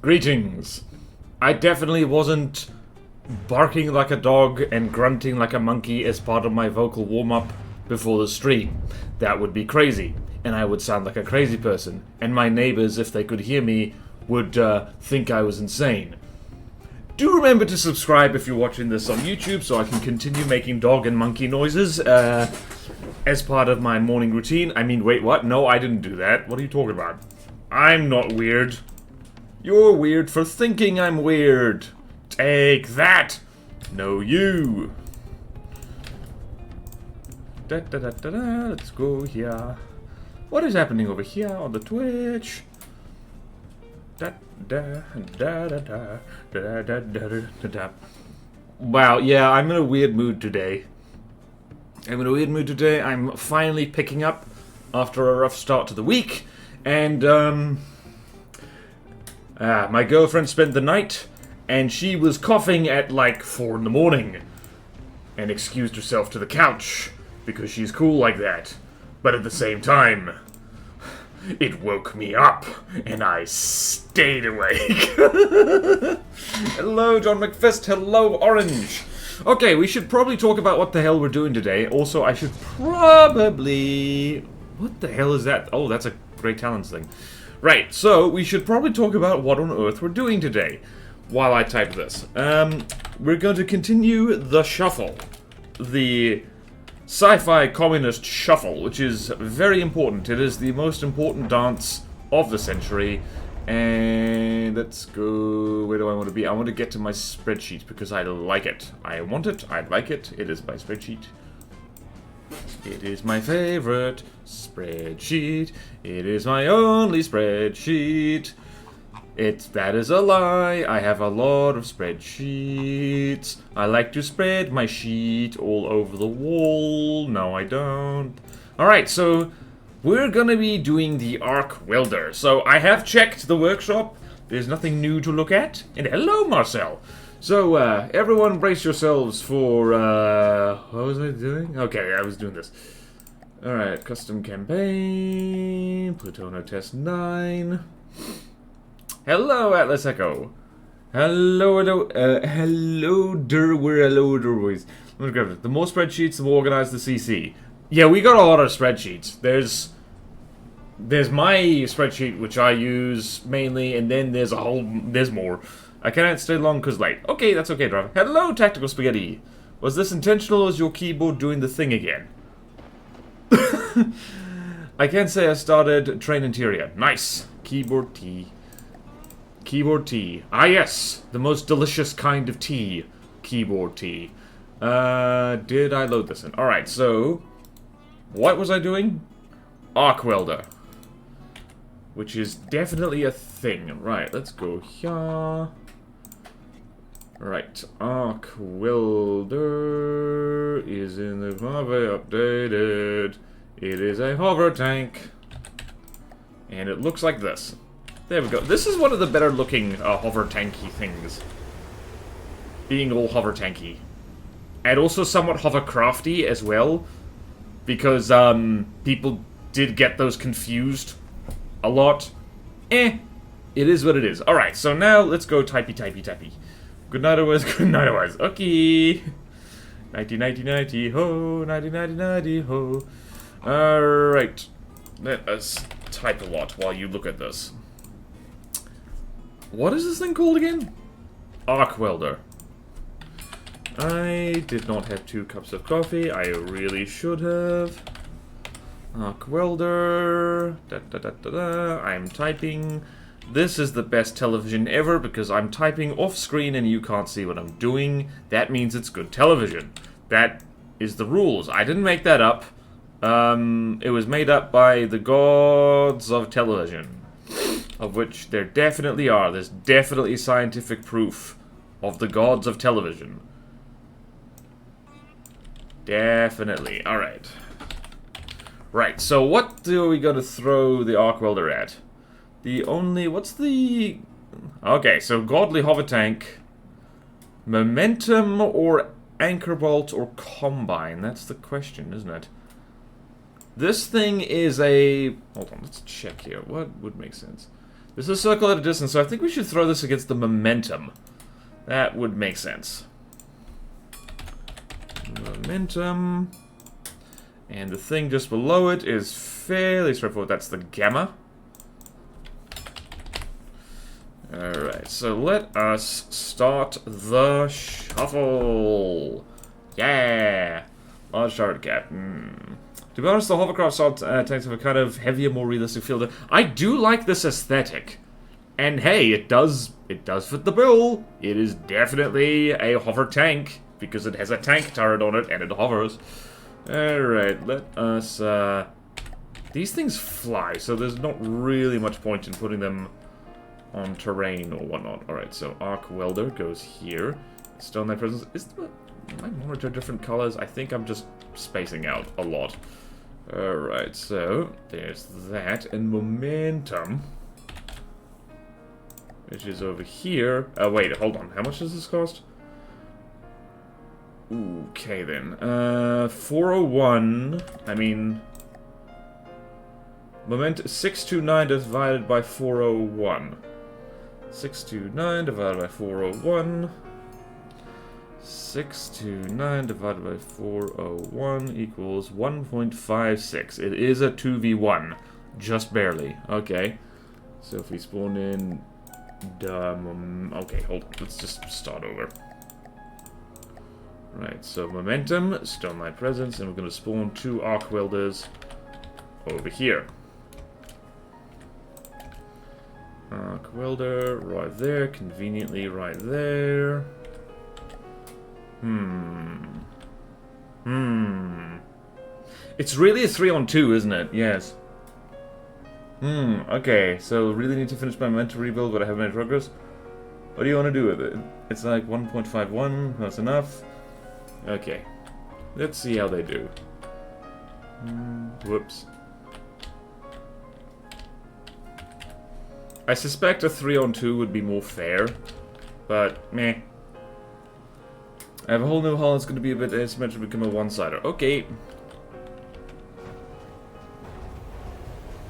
Greetings. I definitely wasn't barking like a dog and grunting like a monkey as part of my vocal warm-up before the stream. That would be crazy, and I would sound like a crazy person, and my neighbors, if they could hear me, would think I was insane. Do remember to subscribe if you're watching this on YouTube so I can continue making dog and monkey noises as part of my morning routine. I mean, wait, what? No, I didn't do that. What are you talking about? I'm not weird. You're weird for thinking I'm weird. Take that! No, you! Let's go here. What is happening over here on the Twitch? Wow, yeah, I'm in a weird mood today. I'm finally picking up after a rough start to the week. And, my girlfriend spent the night, and she was coughing at like 4 in the morning. And excused herself to the couch, because she's cool like that. But at the same time, it woke me up, and I stayed awake. Hello, John McFist. Hello, Orange. Okay, we should probably talk about what the hell we're doing today. Also, I should probably... What the hell is that? Oh, that's a Great Talents thing. Right, so we should probably talk about what on earth we're doing today while I type this. We're going to continue the shuffle. The sci-fi communist shuffle, which is very important. It is the most important dance of the century. And let's go... Where do I want to be? I want to get to my spreadsheet because I like it. I want it. I like it. It is my spreadsheet. It is my favorite spreadsheet. It is my only spreadsheet. That is a lie. I have a lot of spreadsheets. I like to spread my sheet all over the wall. No, I don't. Alright, so we're gonna be doing the arc welder. So I have checked the workshop. There's nothing new to look at. And hello, Marcel. So, everyone brace yourselves for, what was I doing? Okay, I was doing this. Alright, custom campaign, Plutono test 9. Hello, Atlas Echo. Hello, boys. Let me grab it. The more spreadsheets, the more organized the CC. Yeah, we got a lot of spreadsheets. There's my spreadsheet, which I use mainly, and then there's more. I cannot stay long because late. Okay, that's okay, driver. Hello, Tactical Spaghetti. Was this intentional or is your keyboard doing the thing again? I can't say I started Train Interior. Nice. Keyboard tea. Keyboard tea. Ah, yes. The most delicious kind of tea. Keyboard tea. Did I load this in? Alright, so... What was I doing? Arc welder. Which is definitely a thing. Right, let's go here. Right, arc welder is in the hover updated. It is a hover tank. And it looks like this. There we go. This is one of the better looking hover tanky things. Being all hover tanky. And also somewhat hovercrafty as well. Because people did get those confused a lot. It is what it is. Alright, so now let's go typey. Good night, Otis. Good night, Otis. Okay. Nighty, ho. Nighty, ho. Alright. Let us type a lot while you look at this. What is this thing called again? Arc welder. I did not have 2 cups of coffee. I really should have. Arc welder. I'm typing. This is the best television ever because I'm typing off screen and you can't see what I'm doing. That means it's good television. That is the rules. I didn't make that up. It was made up by the gods of television. Of which there definitely are. There's definitely scientific proof of the gods of television. Definitely. Alright. Right, so what are we going to throw the arc welder at? What's the... Okay, so Godly Hover Tank, Momentum, or Anchor Bolt, or Combine? That's the question, isn't it? This thing is a... Hold on, let's check here. What would make sense? This is a circle at a distance, so I think we should throw this against the momentum. That would make sense. Momentum. And the thing just below it is fairly straightforward. That's the gamma. Alright, so let us start the shuffle. Yeah! Large target cap. To be honest, the hovercraft assault tanks have a kind of heavier, more realistic feel. I do like this aesthetic. And hey, it does fit the bill. It is definitely a hover tank, because it has a tank turret on it, and it hovers. Alright, let us... these things fly, so there's not really much point in putting them on terrain or whatnot. Alright, so arc welder goes here. Stone Knight presence. Is my monitor different colors? I think I'm just spacing out a lot. Alright, so there's that. And momentum, which is over here. Wait, hold on. How much does this cost? Okay, then. 401. I mean... Momentum 629 divided by 401. 629 divided by 401. 629 divided by 401 equals 1.56. It is a 2v1. Just barely. Okay. So if we spawn in... okay, hold on. Let's just start over. Right, so momentum, Stone Knight presence, and we're going to spawn 2 arc welders over here. Arc welder, right there, conveniently right there. It's really a 3-on-2, isn't it? Yes. Okay, so really need to finish my momentum rebuild, but I haven't made progress. What do you want to do with it? It's like 1.51, that's enough. Okay. Let's see how they do. Whoops. I suspect a 3-on-2 would be more fair, but meh. I have a whole new hull, it's going to be a bit asymmetric, become a one-sider. Okay.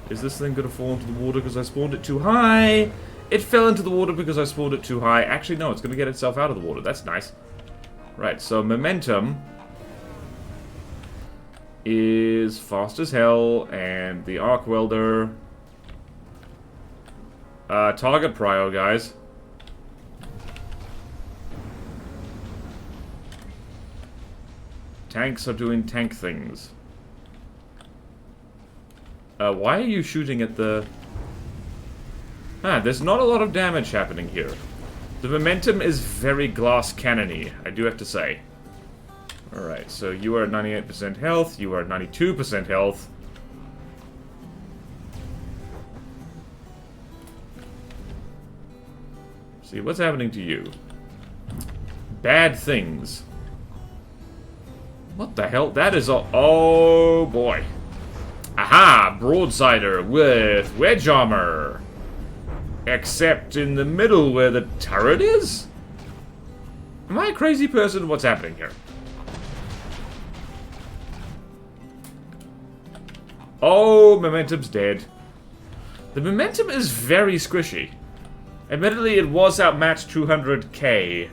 Is this thing going to fall into the water because I spawned it too high? It fell into the water because I spawned it too high. Actually, no, it's going to get itself out of the water. That's nice. Right, so momentum is fast as hell, and the arc welder... target prio, guys. Tanks are doing tank things. Why are you shooting at the... there's not a lot of damage happening here. The momentum is very glass cannon-y, I do have to say. Alright, so you are at 98% health, you are at 92% health. See, what's happening to you? Bad things. What the hell? That is a... Oh, boy. Aha! Broadsider with wedge armor. Except in the middle where the turret is? Am I a crazy person? What's happening here? Oh, momentum's dead. The momentum is very squishy. Admittedly, it was outmatched 200k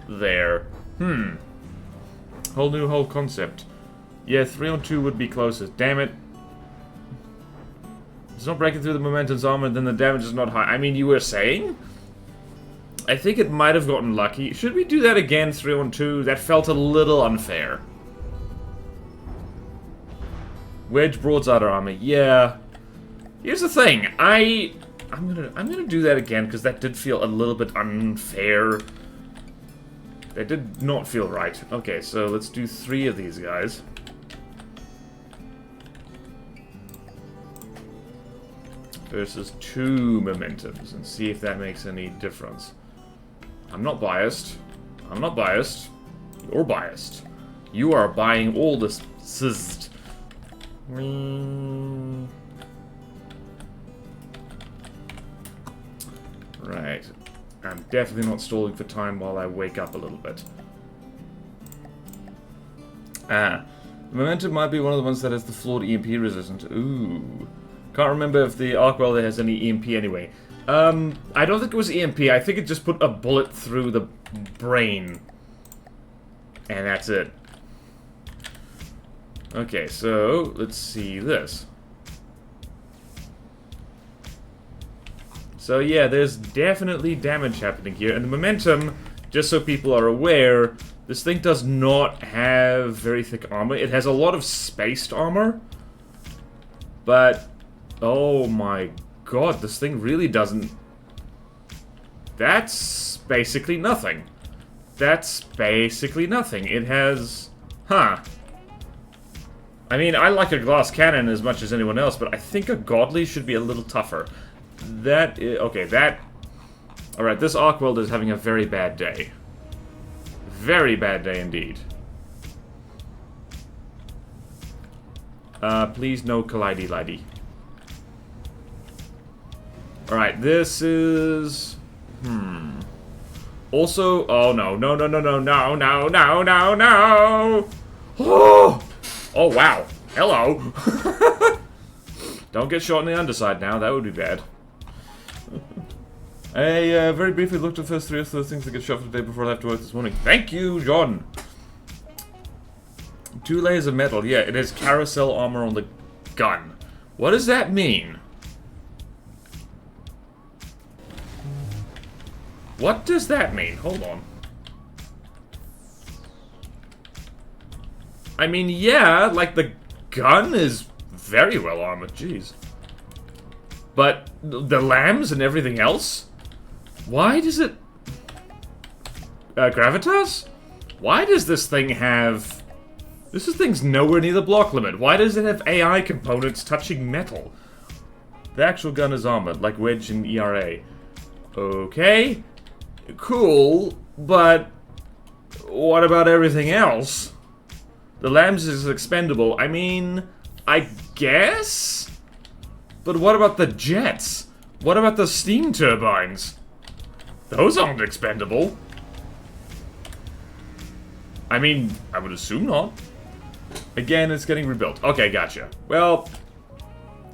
there. Whole concept. Yeah, 3-on-2 would be closest. Damn it. It's not breaking through the momentum's armor, then the damage is not high. I mean, you were saying? I think it might have gotten lucky. Should we do that again, 3-on-2? That felt a little unfair. Wedge broadside armor. Yeah. Here's the thing. I'm gonna do that again because that did feel a little bit unfair. That did not feel right. Okay, so let's do 3 of these guys. Versus 2 momentums and see if that makes any difference. I'm not biased. I'm not biased. You're biased. You are buying all this sizzed. Right. I'm definitely not stalling for time while I wake up a little bit. Momentum might be one of the ones that has the flawed EMP resistant. Ooh. Can't remember if the arc welder has any EMP anyway. I don't think it was EMP. I think it just put a bullet through the brain. And that's it. Okay, so let's see this. So yeah, there's definitely damage happening here. And the momentum, just so people are aware, this thing does not have very thick armor. It has a lot of spaced armor. But, oh my god, this thing really doesn't... That's basically nothing. That's basically nothing. It has... Huh. I mean, I like a glass cannon as much as anyone else, but I think a godly should be a little tougher. That is... Okay, that... Alright, this arc welder is having a very bad day. Very bad day indeed. Please no collidey-lidey. Alright, this is... Also... Oh, no. No, no, no, no, no, no, no, no, no! Oh! Oh, wow. Hello. Don't get shot on the underside now. That would be bad. I very briefly looked at the first three of those things that get shot for the day before I left to work this morning. Thank you, John. 2 layers of metal. Yeah, it has carousel armor on the gun. What does that mean? What does that mean? Hold on. I mean, yeah, like the gun is very well armored, jeez. But the lambs and everything else? Why does it... gravitas? Why does this thing have... This thing's nowhere near the block limit. Why does it have AI components touching metal? The actual gun is armored, like Wedge and ERA. Okay. Cool, but... What about everything else? The lambs is expendable. I mean, I guess? But what about the jets? What about the steam turbines? Those aren't expendable. I mean, I would assume not. Again, it's getting rebuilt. Okay, gotcha. Well,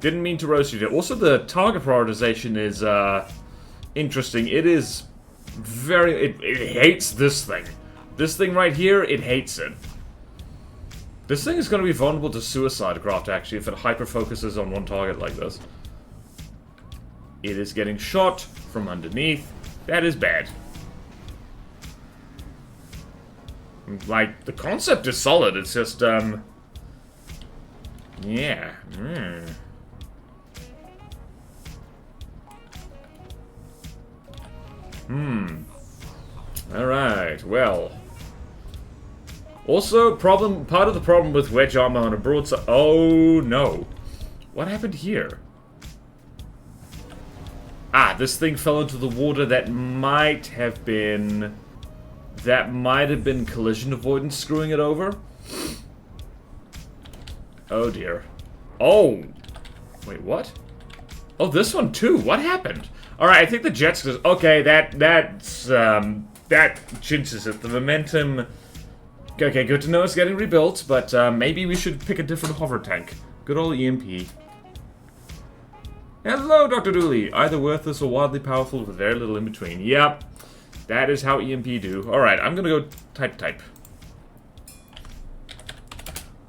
didn't mean to roast you there. Also, the target prioritization is, interesting. It is very... It hates this thing. This thing right here, it hates it. This thing is going to be vulnerable to suicide craft, actually, if it hyper-focuses on one target like this. It is getting shot from underneath. That is bad. Like, the concept is solid, it's just, yeah. Alright, well... Also, part of the problem with wedge armor on a broadside... Oh, no. What happened here? Ah, this thing fell into the water. That might have been collision avoidance screwing it over. Oh, dear. Oh! Wait, what? Oh, this one, too. What happened? Alright, I think the jets... Okay, that chinches it. The momentum... Okay, good to know it's getting rebuilt, but maybe we should pick a different hover tank. Good old EMP. Hello, Dr. Dooley. Either worthless or wildly powerful with very little in between. Yep, that is how EMP do. Alright, I'm gonna go type.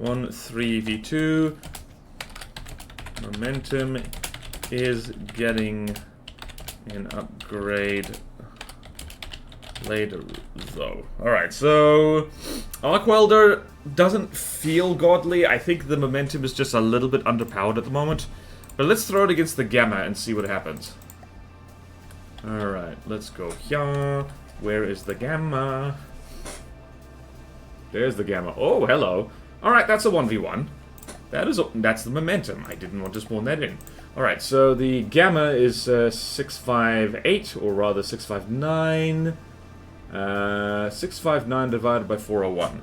1-3v2. Momentum is getting an upgrade later, though. Alright, so... Arc Welder doesn't feel godly. I think the momentum is just a little bit underpowered at the moment. But let's throw it against the Gamma and see what happens. Alright, let's go here. Where is the Gamma? There's the Gamma. Oh, hello. Alright, that's a 1v1. That's the momentum. I didn't want to spawn that in. Alright, so the Gamma is 658, or rather 659. 659 divided by 401.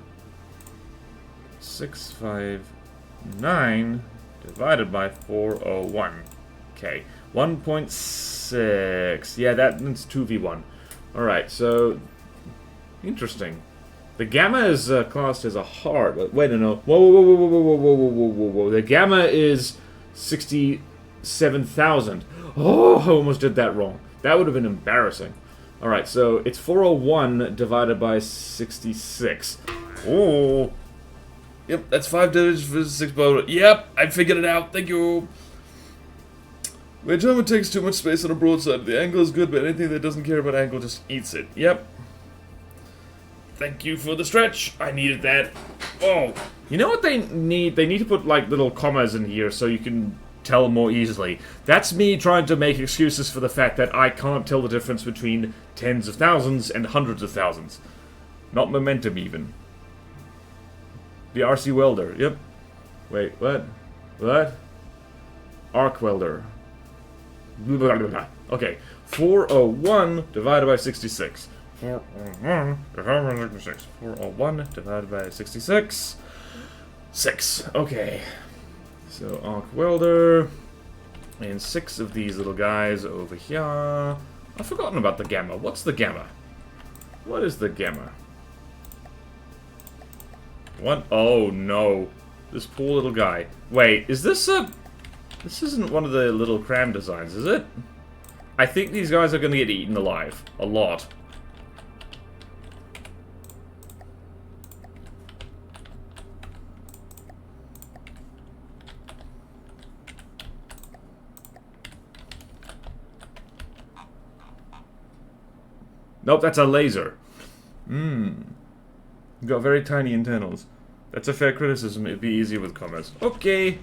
659 divided by 401. Okay. 1.6. Yeah, that's 2v1. Alright, so... Interesting. The Gamma is classed as a hard... Wait, no. Whoa. The Gamma is 67,000. Oh, I almost did that wrong. That would have been embarrassing. Alright, so it's 401 divided by 66. Oh. Yep, that's 5 digits for 6 boat. Yep, I figured it out. Thank you. My Java takes too much space on a broadside. The angle is good, but anything that doesn't care about angle just eats it. Yep. Thank you for the stretch. I needed that. Oh. You know what they need? They need to put, like, little commas in here so you can tell more easily. That's me trying to make excuses for the fact that I can't tell the difference between tens of thousands and hundreds of thousands. Not momentum, even. The RC welder. Yep. Wait, what? What? Arc welder. Blah, blah, blah, blah. Okay. 401 divided by 66. 401 divided by 66. 401 divided by 66. 6. Okay. So, arc welder. And 6 of these little guys over here. I've forgotten about the gamma. What's the gamma? What is the gamma? What? Oh, no. This poor little guy. Wait, is this a... This isn't one of the little cram designs, is it? I think these guys are going to get eaten alive. A lot. Nope, that's a laser. Got very tiny internals. That's a fair criticism. It'd be easier with commas. Okay.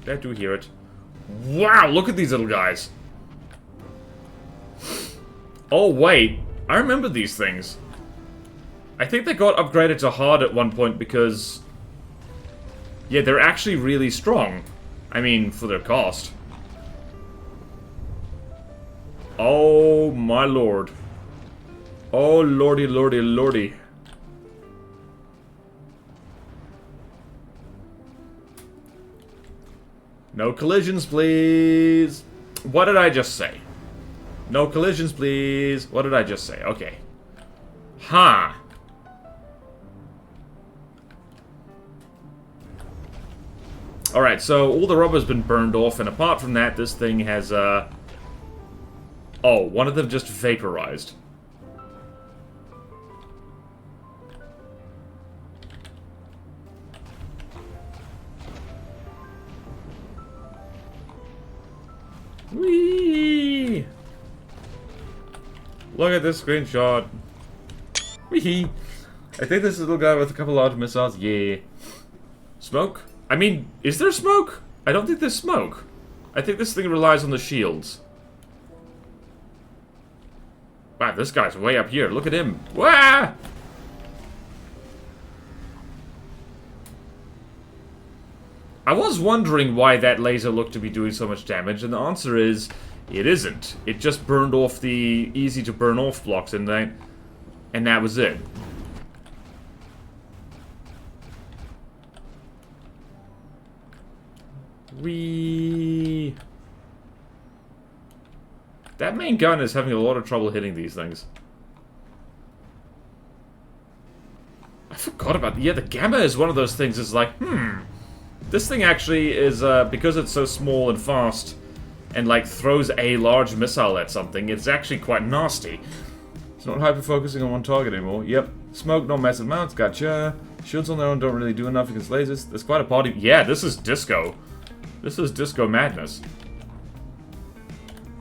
Glad to hear it. Wow, look at these little guys. Oh, wait. I remember these things. I think they got upgraded to hard at one point because... Yeah, they're actually really strong. I mean, for their cost. Oh, my lord. Oh, lordy, lordy, lordy. No collisions, please. What did I just say? No collisions, please. What did I just say? Okay. Huh. Alright, so all the rubber's been burned off, and apart from that, this thing has, Oh, one of them just vaporized. Whee! Look at this screenshot. Whee! I think this little guy with a couple large missiles. Yeah. Smoke? I mean, is there smoke? I don't think there's smoke. I think this thing relies on the shields. Wow, this guy's way up here. Look at him. Wah! I was wondering why that laser looked to be doing so much damage, and the answer is, it isn't. It just burned off the easy-to-burn-off blocks, and that was it. Whee! That main gun is having a lot of trouble hitting these things. I forgot about... Yeah, the gamma is one of those things that's like, this thing actually is, because it's so small and fast, and, like, throws a large missile at something, it's actually quite nasty. It's not hyper-focusing on one target anymore. Yep. Smoke, no massive amounts, gotcha. Shields on their own don't really do enough against lasers. There's quite a party. Yeah, this is disco. This is disco madness.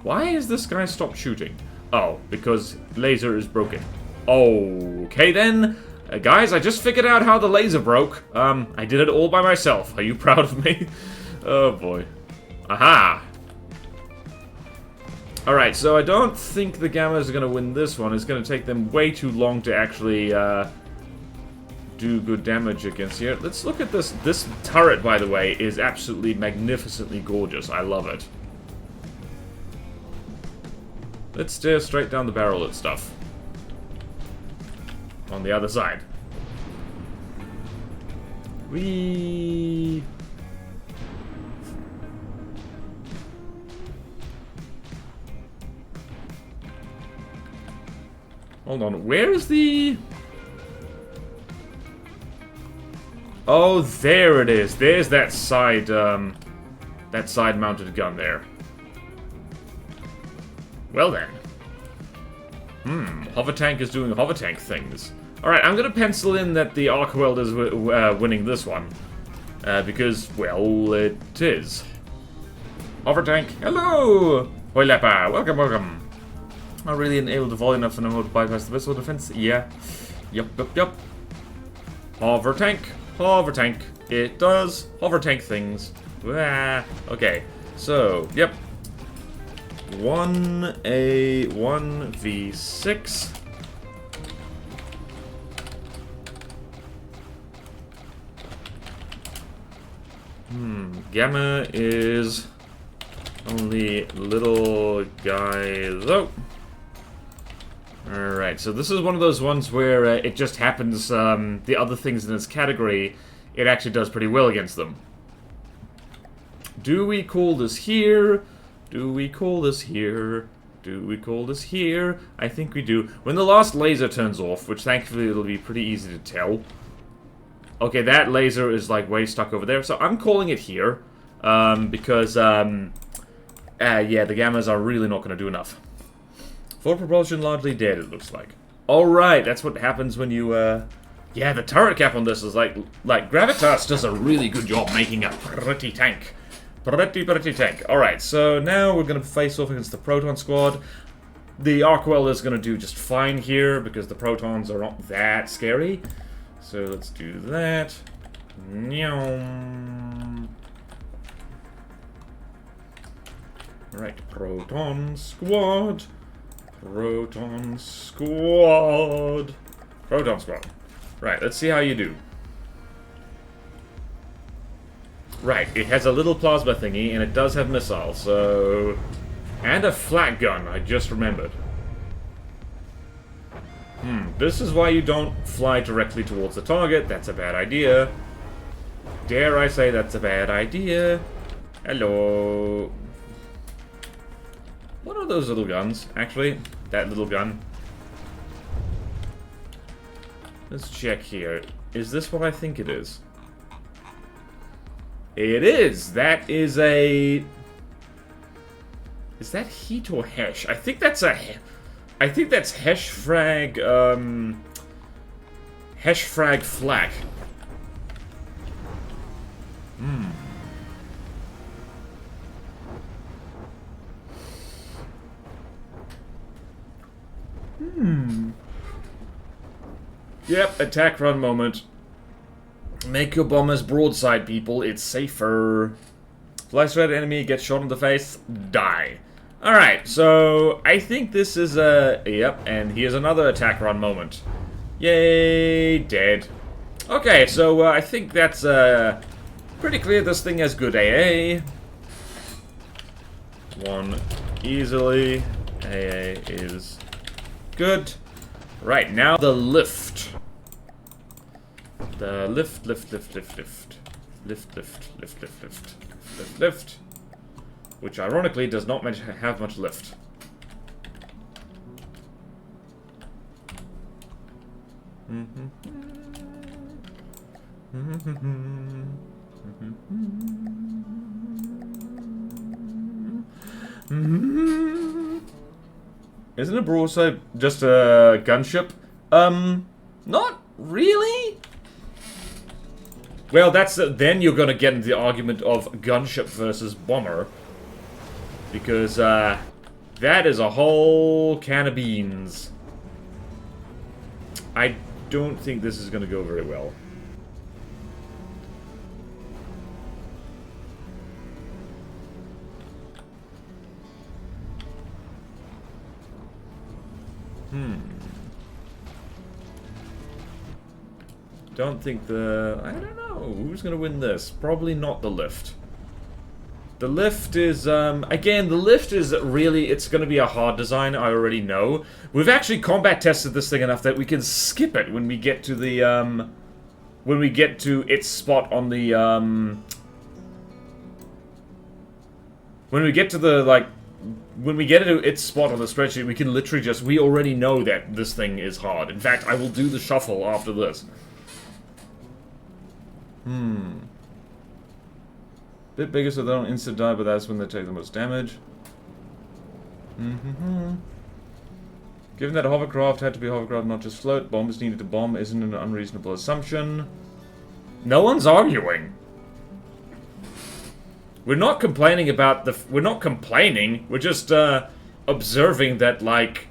Why has this guy stopped shooting? Oh, because laser is broken. Okay then. Guys, I just figured out how the laser broke. I did it all by myself. Are you proud of me? Oh boy. Aha! Alright, so I don't think the Gammas are going to win this one. It's going to take them way too long to actually do good damage against here. Let's look at this. This turret, by the way, is absolutely magnificently gorgeous. I love it. Let's stare straight down the barrel at stuff. On the other side. Whee! Hold on, where is the... Oh, there it is. There's that side mounted gun there. Well then. Hover tank is doing hover tank things. Alright, I'm gonna pencil in that the arc welder's winning this one. Because, well, it is. Hover tank, hello! Hoi Lepa, welcome, welcome. Not really able to volley enough to know how to bypass the missile defense. Yeah. Yup. Hover tank. It does hover tank things. Okay, so, yep. 1v6. Gamma is only little guy though. Alright, so this is one of those ones where it just happens, the other things in this category, it actually does pretty well against them. Do we call this here? Do we call this here? Do we call this here? I think we do. When the last laser turns off, which thankfully it'll be pretty easy to tell. Okay, that laser is like way stuck over there, so I'm calling it here. Because, yeah, the gammas are really not going to do enough. Forward propulsion largely dead, it looks like. Alright, that's what happens when you, yeah, the turret cap on this is like Gravitas does a really good job making a pretty tank. Pretty tank. Alright, so now we're going to face off against the Proton Squad. The arc welder is going to do just fine here because the protons are not that scary. So let's do that. Alright, Proton Squad. Proton Squad. Right, let's see how you do. Right, it has a little plasma thingy, and it does have missiles, so... And a flat gun, I just remembered. This is why you don't fly directly towards the target. That's a bad idea. Dare I say that's a bad idea. Hello. What are those little guns, actually? That little gun. Let's check here. Is this what I think it is? It is! That is a... Is that heat or Hesh? I think that's a... I think that's Hesh Frag, Hesh Frag Flak. Yep, attack run moment. Make your bombers broadside, people. It's safer. Fly straight at enemy, get shot in the face, die. Alright, so I think this is a... Yep, and here's another attack run moment. Yay, dead. Okay, so I think that's pretty clear this thing has good AA. One easily. AA is good. Right, now the lift. The lift. Which ironically does not have much lift. Isn't a broadside just a gunship? Not really? Well, that's then you're gonna get into the argument of gunship versus bomber. Because, that is a whole can of beans. I don't think this is gonna go very well. Don't think the... I don't know. Who's gonna win this? Probably not the lift. The lift is, again, the lift is really, it's gonna be a hard design, I already know. We've actually combat tested this thing enough that we can skip it when we get to the, when we get to its spot on the, when we get to the, like, when we get to its spot on the spreadsheet, we can literally just, we already know that this thing is hard. In fact, I will do the shuffle after this. Bit bigger so they don't instant die, but that's when they take the most damage. Mm-hmm. Given that a hovercraft had to be a hovercraft, not just float, bombers needed to bomb isn't an unreasonable assumption. No one's arguing. We're not complaining about the... We're not complaining. We're just, observing that, like,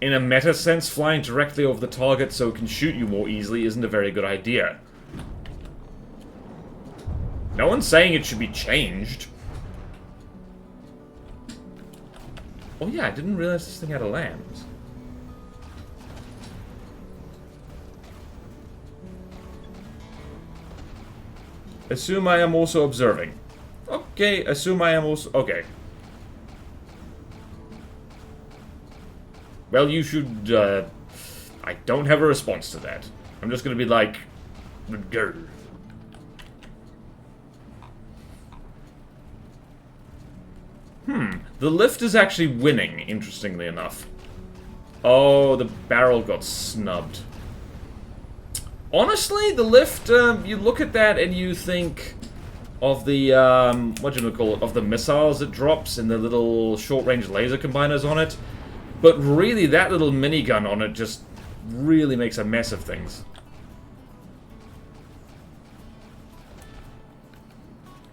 in a meta sense, flying directly over the target so it can shoot you more easily isn't a very good idea. No one's saying it should be changed. Oh yeah, I didn't realize this thing had a land. Assume I am also observing. Okay, assume I am also... Okay. Well, you should, I don't have a response to that. I'm just gonna be like... Go. The lift is actually winning, interestingly enough. Oh, the barrel got snubbed. Honestly, the lift, you look at that and you think of the, of the missiles it drops and the little short-range laser combiners on it. But really, that little minigun on it just really makes a mess of things.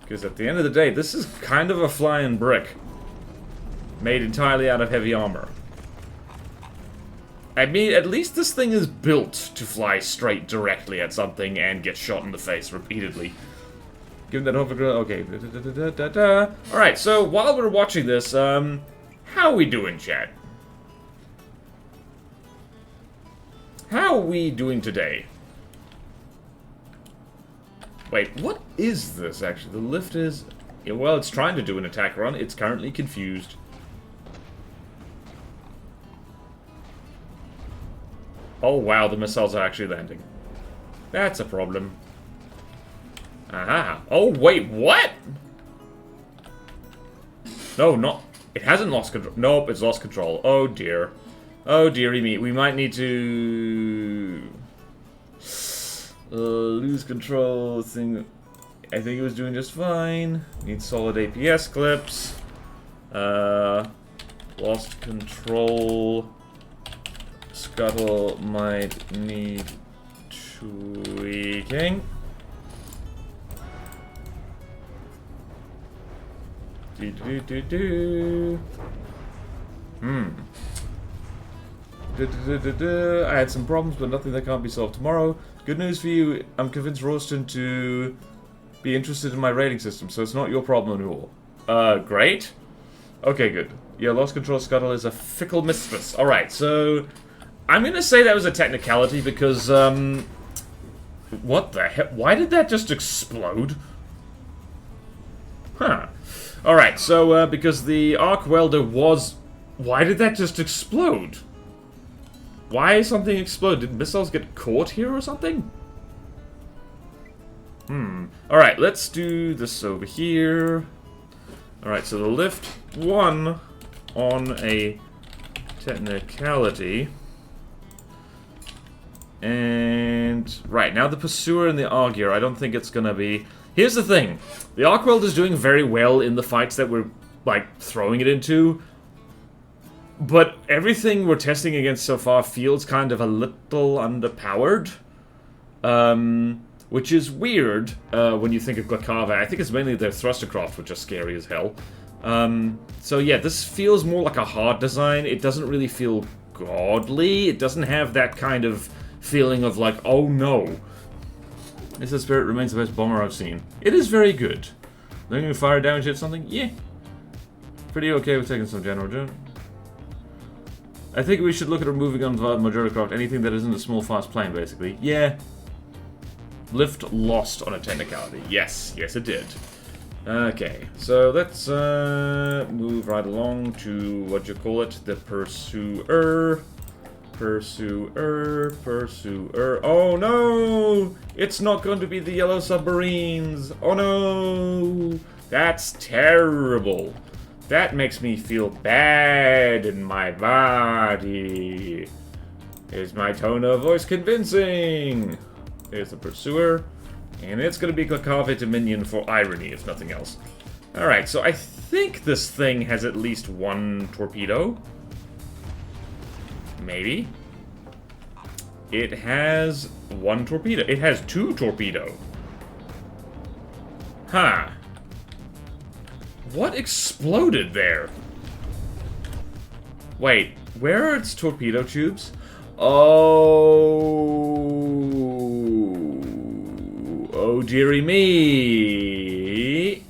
Because at the end of the day, this is kind of a flying brick. Made entirely out of heavy armor. I mean, at least this thing is built to fly straight directly at something and get shot in the face repeatedly. Give that over. Okay. Alright, so while we're watching this, how are we doing, chat? How are we doing today? Wait, what is this, actually? The lift is... Yeah, well, it's trying to do an attack run. It's currently confused. Oh, wow, the missiles are actually landing. That's a problem. Aha. Oh, wait, what? No, not... It hasn't lost control. Nope, it's lost control. Oh, dear. Oh, dearie me. We might need to... lose control. Thing. I think it was doing just fine. Need solid APS clips. Lost control. Scuttle might need tweaking. I had some problems, but nothing that can't be solved tomorrow. Good news for you, I'm convinced Royston to be interested in my rating system, so it's not your problem at all. Great. Okay, good. Yeah, Lost Control Scuttle is a fickle mistress. Alright, so... I'm gonna say that was a technicality because, what the heck? Why did that just explode? Huh. Alright, so, because the arc welder was... Why did that just explode? Why something explode? Did missiles get caught here or something? Alright, let's do this over here. Alright, so the lift won on a technicality. And... Right, now the Pursuer and the Augur, I don't think it's gonna be... Here's the thing. The arc welder is doing very well in the fights that we're, like, throwing it into. But everything we're testing against so far feels kind of a little underpowered. Which is weird when you think of Glakava. I think it's mainly their thrustercraft, which are scary as hell. So yeah, this feels more like a hard design. It doesn't really feel godly. It doesn't have that kind of feeling of like, oh no. This Spirit remains the best bomber I've seen. It is very good. Lingering fire damage hit something? Yeah. Pretty okay with taking some general damage. I think we should look at removing on the majority craft anything that isn't a small fast plane, basically. Yeah. Lift lost on a technicality. Yes, yes it did. Okay, so let's move right along to, what you call it, the Pursuer. Pursuer. Oh no! It's not going to be the yellow submarines! Oh no! That's terrible. That makes me feel bad in my body. Is my tone of voice convincing? There's the Pursuer. And it's going to be Glakava Dominion for irony, if nothing else. Alright, so I think this thing has at least one torpedo. Maybe. It has one torpedo. It has two torpedo. Huh. What exploded there? Wait, where are its torpedo tubes? Oh. Oh, dearie me.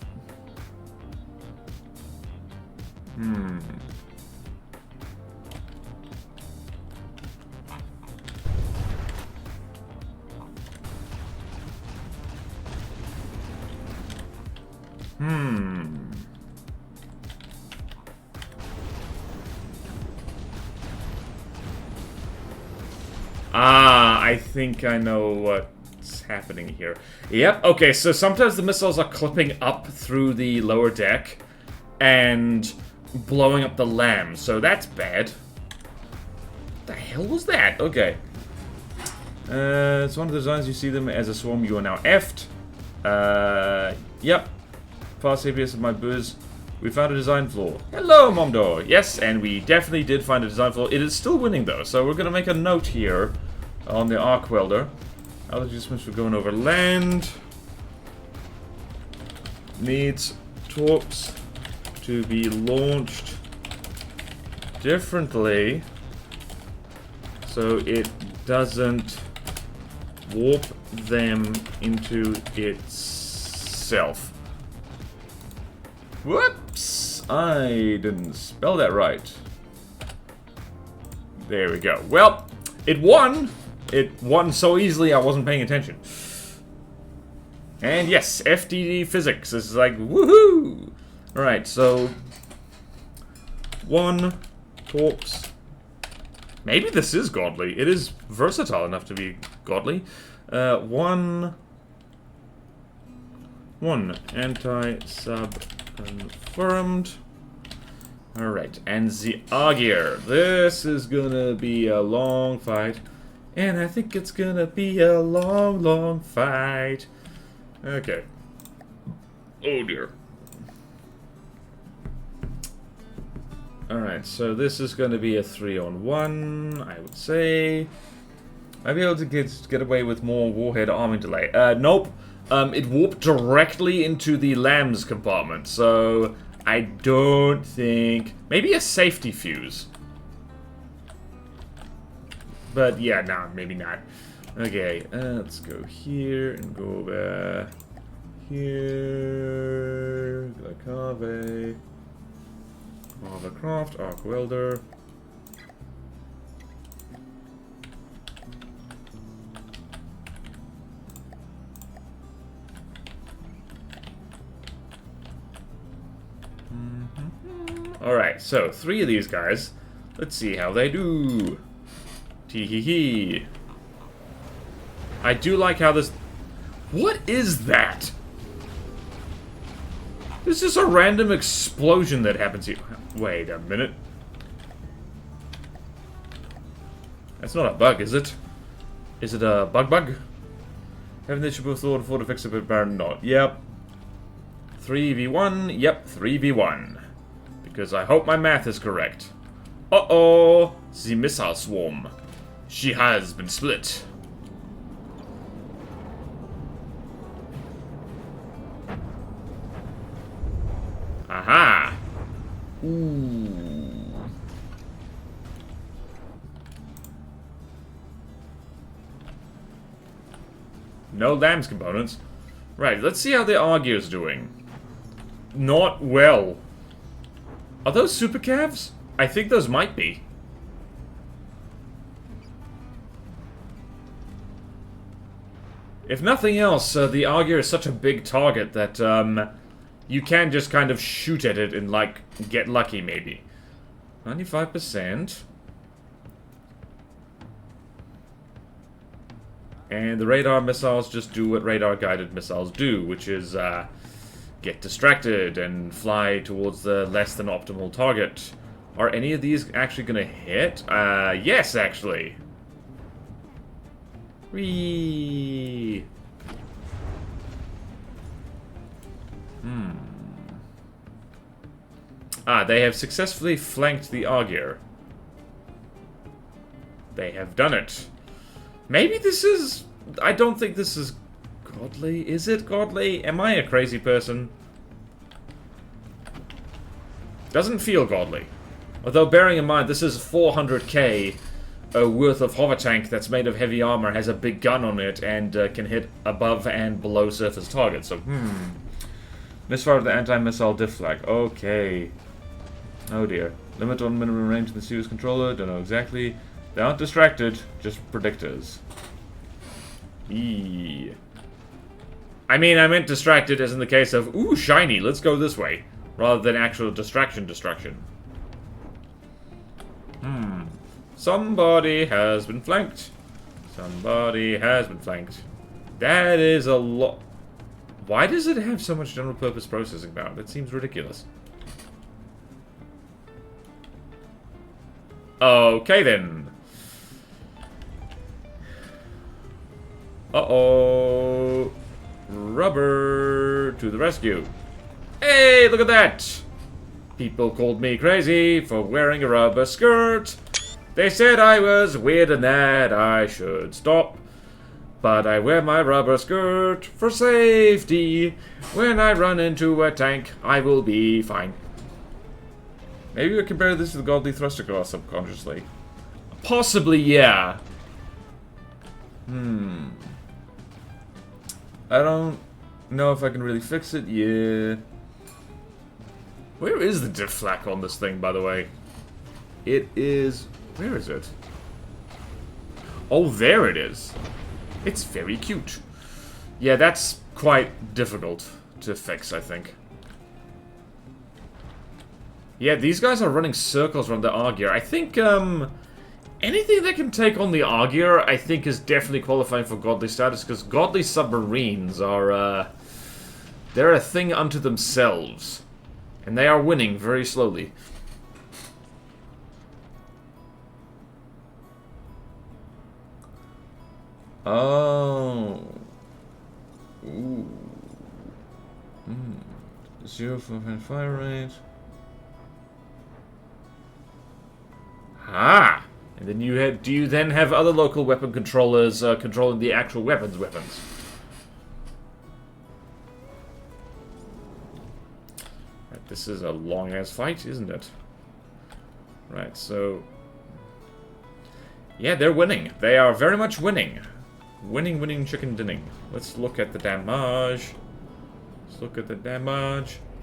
Ah, I think I know what's happening here. Yep, okay, so sometimes the missiles are clipping up through the lower deck and blowing up the LAM, so that's bad. What the hell was that? Okay. It's one of the designs you see them as a swarm, you are now effed. Yep. Fast APS of my booze. We found a design flaw. Hello, Momdor. Yes, and we definitely did find a design flaw. It is still winning, though, so we're going to make a note here on the arc welder. Other adjustments for going over land. Needs torps to be launched differently so it doesn't warp them into itself. Whoops! I didn't spell that right. There we go. Well, it won! It won so easily I wasn't paying attention. And yes, FDD physics is like, woohoo! Alright, so... one torps. Maybe this is godly. It is versatile enough to be godly. One anti-sub confirmed. Alright, and the Augur. This is gonna be a long fight. And I think it's gonna be a long, long fight. Okay. Oh dear. Alright, so this is gonna be a 3-on-1, I would say. I'd be able to get away with more warhead arming delay. Nope. It warped directly into the LAM's compartment, so I don't think... Maybe a safety fuse. But yeah, no, maybe not. Okay, let's go here and go over here. Cave. Hovercraft, arc welder. Alright, so 3 of these guys. Let's see how they do. Tee-hee-hee. I do like how this... What is that? This is a random explosion that happens here. Wait a minute. That's not a bug, is it? Is it a bug? Having this should be thought for to fix it, but apparently not. Yep. 3v1. Yep, 3v1. Because I hope my math is correct. Uh-oh! The missile swarm. She has been split. Aha! Ooh. No LAM's components. Right, let's see how the Augur's doing. Not well. Are those super calves? I think those might be. If nothing else, the Augur is such a big target that you can just kind of shoot at it and, like, get lucky, maybe. 95%. And the radar missiles just do what radar-guided missiles do, which is get distracted and fly towards the less than optimal target. Are any of these actually going to hit? Yes, actually. Whee! Ah, they have successfully flanked the Argyr. They have done it. Maybe this is... I don't think this is godly. Is it godly? Am I a crazy person? Doesn't feel godly. Although, bearing in mind, this is 400k worth of hover tank that's made of heavy armor, has a big gun on it, and can hit above and below surface targets. So, Misfire of the anti-missile diff flag. Okay. Oh dear. Limit on minimum range of the Series controller. Don't know exactly. They aren't distracted, just predictors. Eee. I mean, I meant distracted as in the case of, ooh, shiny, let's go this way. Rather than actual distraction. Somebody has been flanked. Somebody has been flanked. That is a lot. Why does it have so much general purpose processing power? That seems ridiculous. Okay then. Uh-oh. Rubber to the rescue. Hey, look at that! People called me crazy for wearing a rubber skirt. They said I was weird and that I should stop. But I wear my rubber skirt for safety. When I run into a tank, I will be fine. Maybe we compare this to the Godly Thruster Class subconsciously. Possibly, yeah. I don't know if I can really fix it. Yeah. Where is the diff flak on this thing, by the way? It is... Where is it? Oh, there it is. It's very cute. Yeah, that's quite difficult to fix, I think. Yeah, these guys are running circles around the Argyr. I think, anything that can take on the Argyr, I think, is definitely qualifying for godly status, because godly submarines are, they're a thing unto themselves. And they are winning very slowly. Oh. Ooh. 0.5 fire rate. Ah! And then you have, do you then have other local weapon controllers controlling the actual weapons? Right, this is a long-ass fight, isn't it? Right, so... Yeah, they're winning. They are very much winning. Winning, chicken dinning. Let's look at the damage.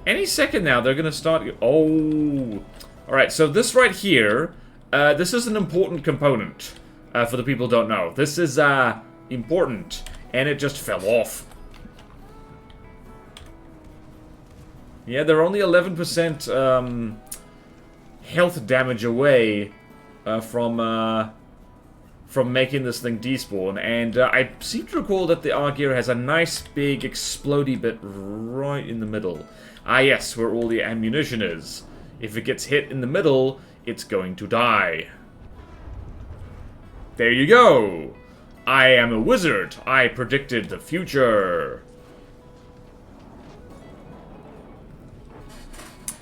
Any second now, they're gonna start... Oh! Alright, so this right here... this is an important component, for the people who don't know. This is, important, and it just fell off. Yeah, they're only 11%, health damage away, from making this thing despawn, and, I seem to recall that the Argyr has a nice big explodey bit right in the middle. Ah yes, where all the ammunition is. If it gets hit in the middle... it's going to die. There you go! I am a wizard. I predicted the future.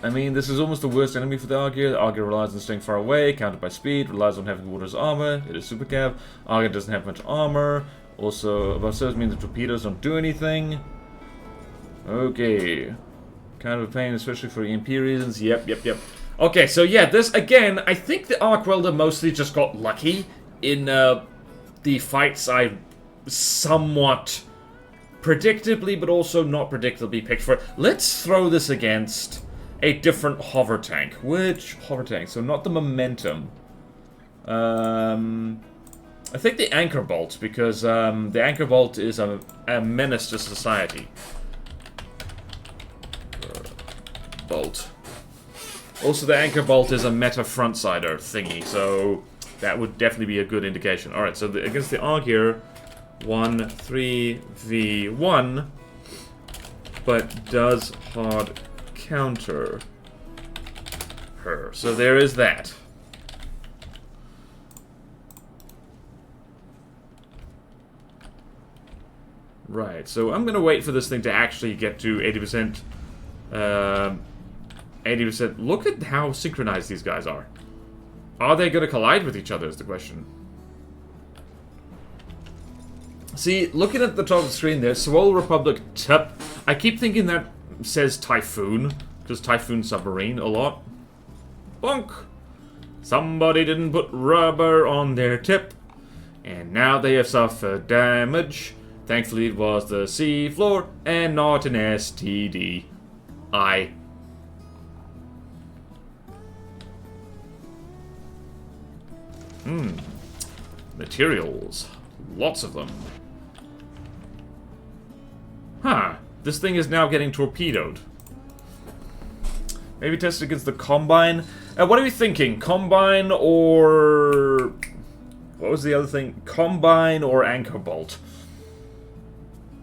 I mean, this is almost the worst enemy for the Argyr. The Argyr relies on staying far away, countered by speed, relies on having water's armor. It is super cav. Argyr doesn't have much armor. Also, above surface means the torpedoes don't do anything. Okay. Kind of a pain, especially for EMP reasons. Yep. Okay, so yeah, this, again, I think the Arc Welder mostly just got lucky in the fights I somewhat predictably, but also not predictably picked for. Let's throw this against a different hover tank. Which hover tank? So not the Momentum. I think the Anchor Bolt, because the Anchor Bolt is a menace to society. Bolt. Also, the Anchor Bolt is a meta frontsider thingy, so that would definitely be a good indication. Alright, so against the Argyr, 1-3v1, but does hard counter her. So there is that. Right, so I'm gonna wait for this thing to actually get to 80%. 80%. Look at how synchronized these guys are. Are they going to collide with each other is the question. See, looking at the top of the screen there, Swole Republic Tip. I keep thinking that says Typhoon, because Typhoon Submarine a lot. Bonk! Somebody didn't put rubber on their tip, and now they have suffered damage. Thankfully it was the sea floor, and not an STD. Materials. Lots of them. Huh. This thing is now getting torpedoed. Maybe test it against the Combine. What are we thinking? Combine or... What was the other thing? Combine or Anchor Bolt?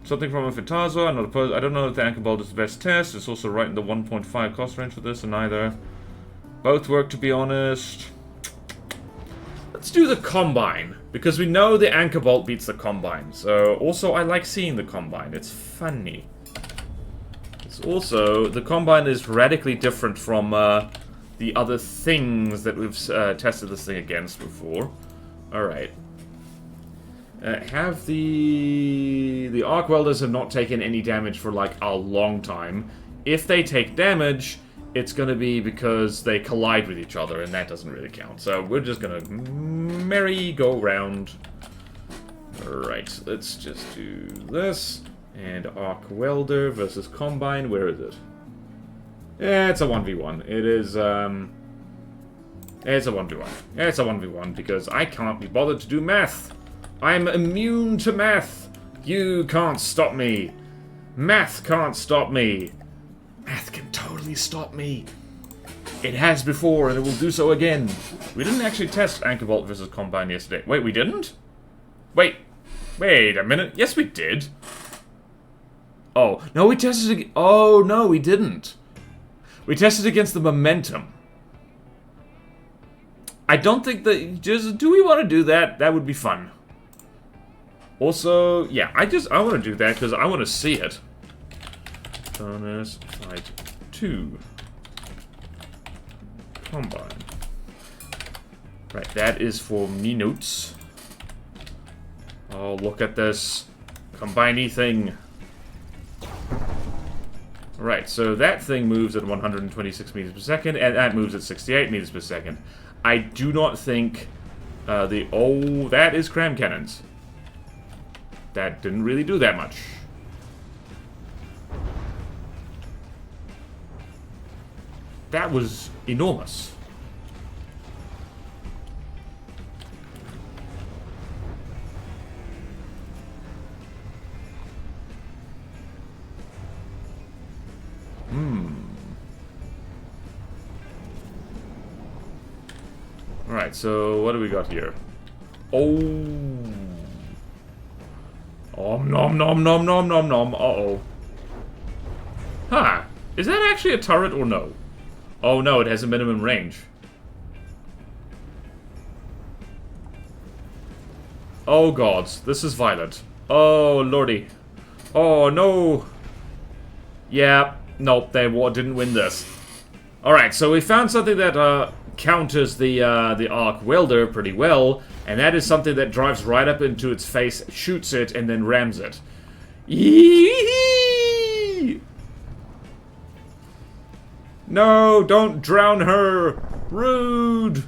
Something from a Fitazo. I'm not opposed. I don't know if the Anchor Bolt is the best test. It's also right in the 1.5 cost range for this, and neither. Both work, to be honest. Let's do the Combine, because we know the Anchor Bolt beats the Combine. So, also, I like seeing the Combine. It's funny. It's also, the Combine is radically different from the other things that we've tested this thing against before. Alright. Have the arc welders have not taken any damage for, like, a long time. If they take damage, it's going to be because they collide with each other, and that doesn't really count. So we're just going to merry-go-round. Alright, let's just do this. And arc welder versus Combine. Where is it? Yeah, it's a 1v1. It is, it's a 1v1. It's a 1v1 because I can't be bothered to do math. I'm immune to math. You can't stop me. Math can't stop me. Math can totally stop me. It has before, and it will do so again. We didn't actually test Anchor Bolt versus Combine yesterday. Wait, we didn't? Wait a minute. Yes, we did. Oh, no, we tested... Oh, no, we didn't. We tested against the Momentum. I don't think that... Just, do we want to do that? That would be fun. Also, yeah, I want to do that because I want to see it. Bonus Fight 2. Combine. Right, that is for minutes. Oh, look at this combiney thing. Right, so that thing moves at 126 meters per second, and that moves at 68 meters per second. I do not think oh, that is cram cannons. That didn't really do that much. That was enormous. Alright, so what do we got here? Oh. Om nom nom nom nom nom nom. Uh-oh. Huh. Is that actually a turret or no? Oh no, it has a minimum range. Oh gods, this is violent. Oh lordy. Oh no. Yeah, nope, they didn't win this. Alright, so we found something that counters the arc welder pretty well, and that is something that drives right up into its face, shoots it, and then rams it. Yee! No, don't drown her! Rude!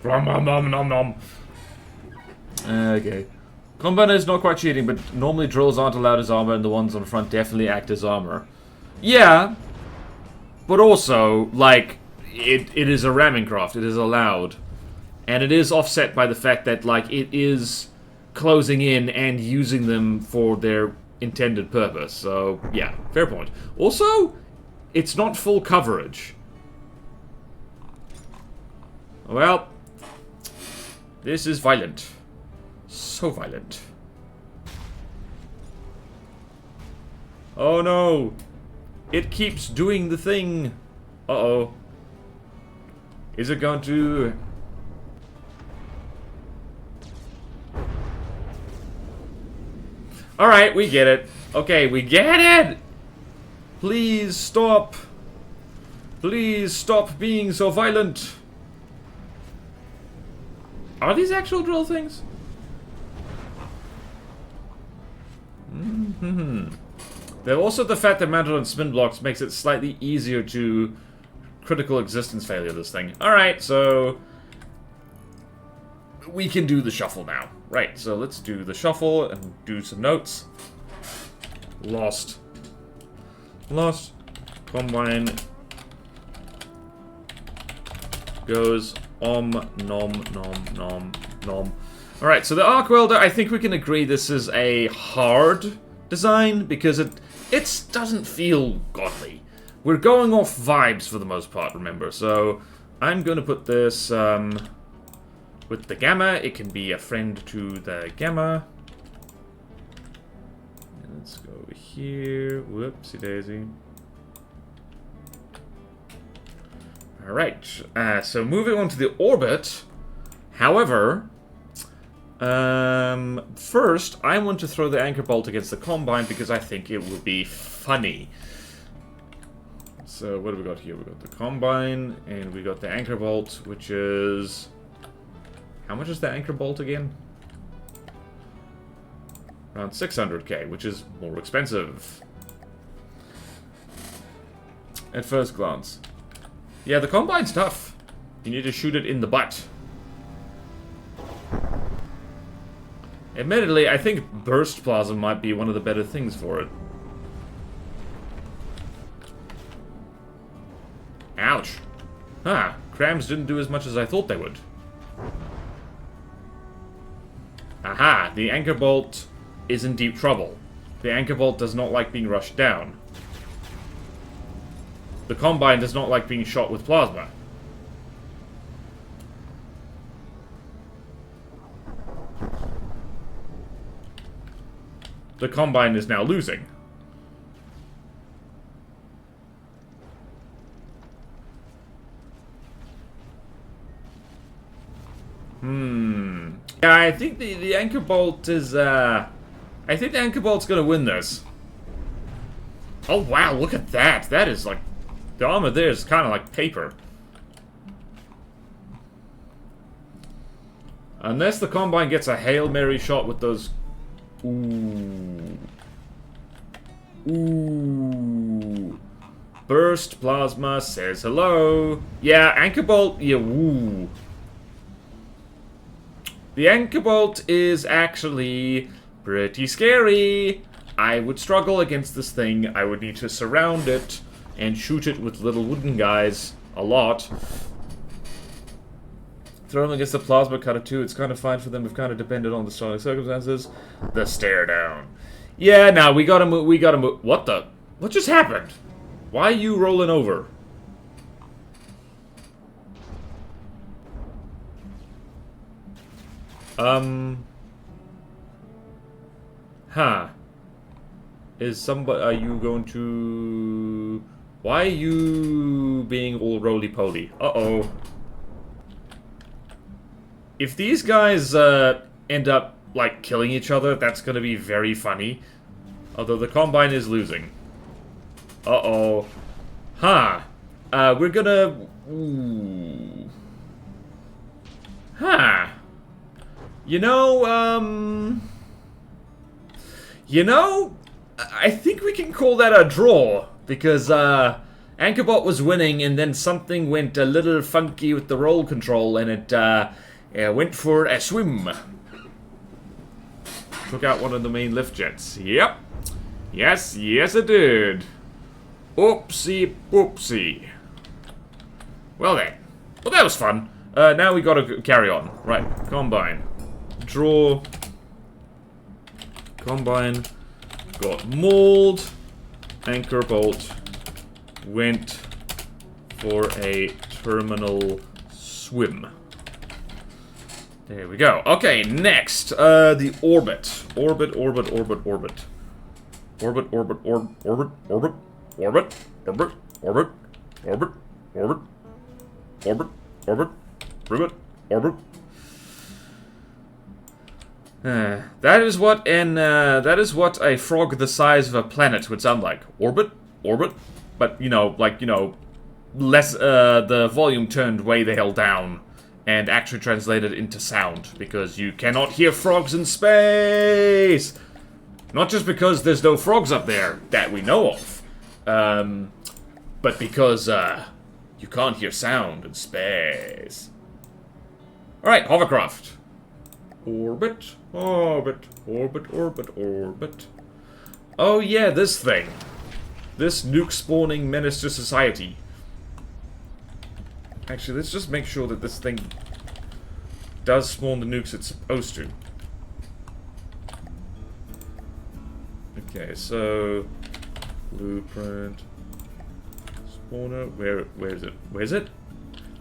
Nom nom nom nom nom. Okay. Combine is not quite cheating, but normally drills aren't allowed as armor, and the ones on the front definitely act as armor. Yeah, but also, like, it is a ramming craft. It is allowed. And it is offset by the fact that, like, it is closing in and using them for their intended purpose. So, yeah, fair point. Also, it's not full coverage. Well, this is violent. So violent. Oh no! It keeps doing the thing! Uh-oh. Is it going to... Alright, we get it. Okay, we get it! Please stop. Please stop being so violent. Are these actual drill things? They're also the fact that mounted on spin blocks makes it slightly easier to critical existence failure this thing. Alright, so we can do the shuffle now. Right, so let's do the shuffle and do some notes. Lost. Combine. Goes nom nom. Alright, so the arc welder, I think we can agree this is a hard design because it doesn't feel godly. We're going off vibes for the most part, remember. So I'm going to put this with the gamma. It can be a friend to the gamma. And let's go here. Whoopsie daisy. Alright, so moving on to the orbit. However, first I want to throw the anchor bolt against the Combine because I think it will be funny. So what do we got here? We got the Combine and we got the anchor bolt, which is... How much is the anchor bolt again? Around 600k, which is more expensive. At first glance. Yeah, the Combine's tough. You need to shoot it in the butt. Admittedly, I think burst plasma might be one of the better things for it. Ouch. Huh. Crams didn't do as much as I thought they would. Aha! The anchor bolt is in deep trouble. The anchor bolt does not like being rushed down. The Combine does not like being shot with plasma. The Combine is now losing. Yeah, I think the anchor bolt is, I think the anchor bolt's gonna win this. Oh wow, look at that. That is like... The armor there is kind of like paper. Unless the Combine gets a Hail Mary shot with those... Ooh. Ooh. Burst plasma says hello. Yeah, anchor bolt... Yeah, woo. The anchor bolt is actually pretty scary. I would struggle against this thing. I would need to surround it and shoot it with little wooden guys a lot. Throw them against the plasma cutter too. It's kind of fine for them. We've kind of depended on the starting circumstances. The stare down. Yeah, now we gotta move. We gotta move. What the? What just happened? Why are you rolling over? Huh. Is somebody... Are you going to... Why are you being all roly-poly? Uh-oh. If these guys, end up, like, killing each other, that's gonna be very funny. Although the Combine is losing. Uh-oh. Huh. We're gonna... Ooh. Huh. You know, I think we can call that a draw, because, Anchorbot was winning, and then something went a little funky with the roll control, and it went for a swim. Took out one of the main lift jets. Yep. Yes, it did. Oopsie poopsie. Well then. Well, that was fun. Now we gotta carry on. Right, Combine. Draw. Combine. Got mauled. Anchor bolt. Went for a terminal swim. There we go. Okay, next. The orbit. Orbit. That is what a frog the size of a planet would sound like. Orbit. orbit. But, you know, like, you know, less, the volume turned way the hell down. And actually translated into sound. Because you cannot hear frogs in space! Not just because there's no frogs up there that we know of. But because, you can't hear sound in space. Alright, hovercraft. Orbit, orbit, orbit, orbit, orbit. Oh yeah, this thing. This nuke-spawning menace to society. Actually, let's just make sure that this thing does spawn the nukes it's supposed to. Okay, so... Blueprint... Spawner... Where is it? Where's it?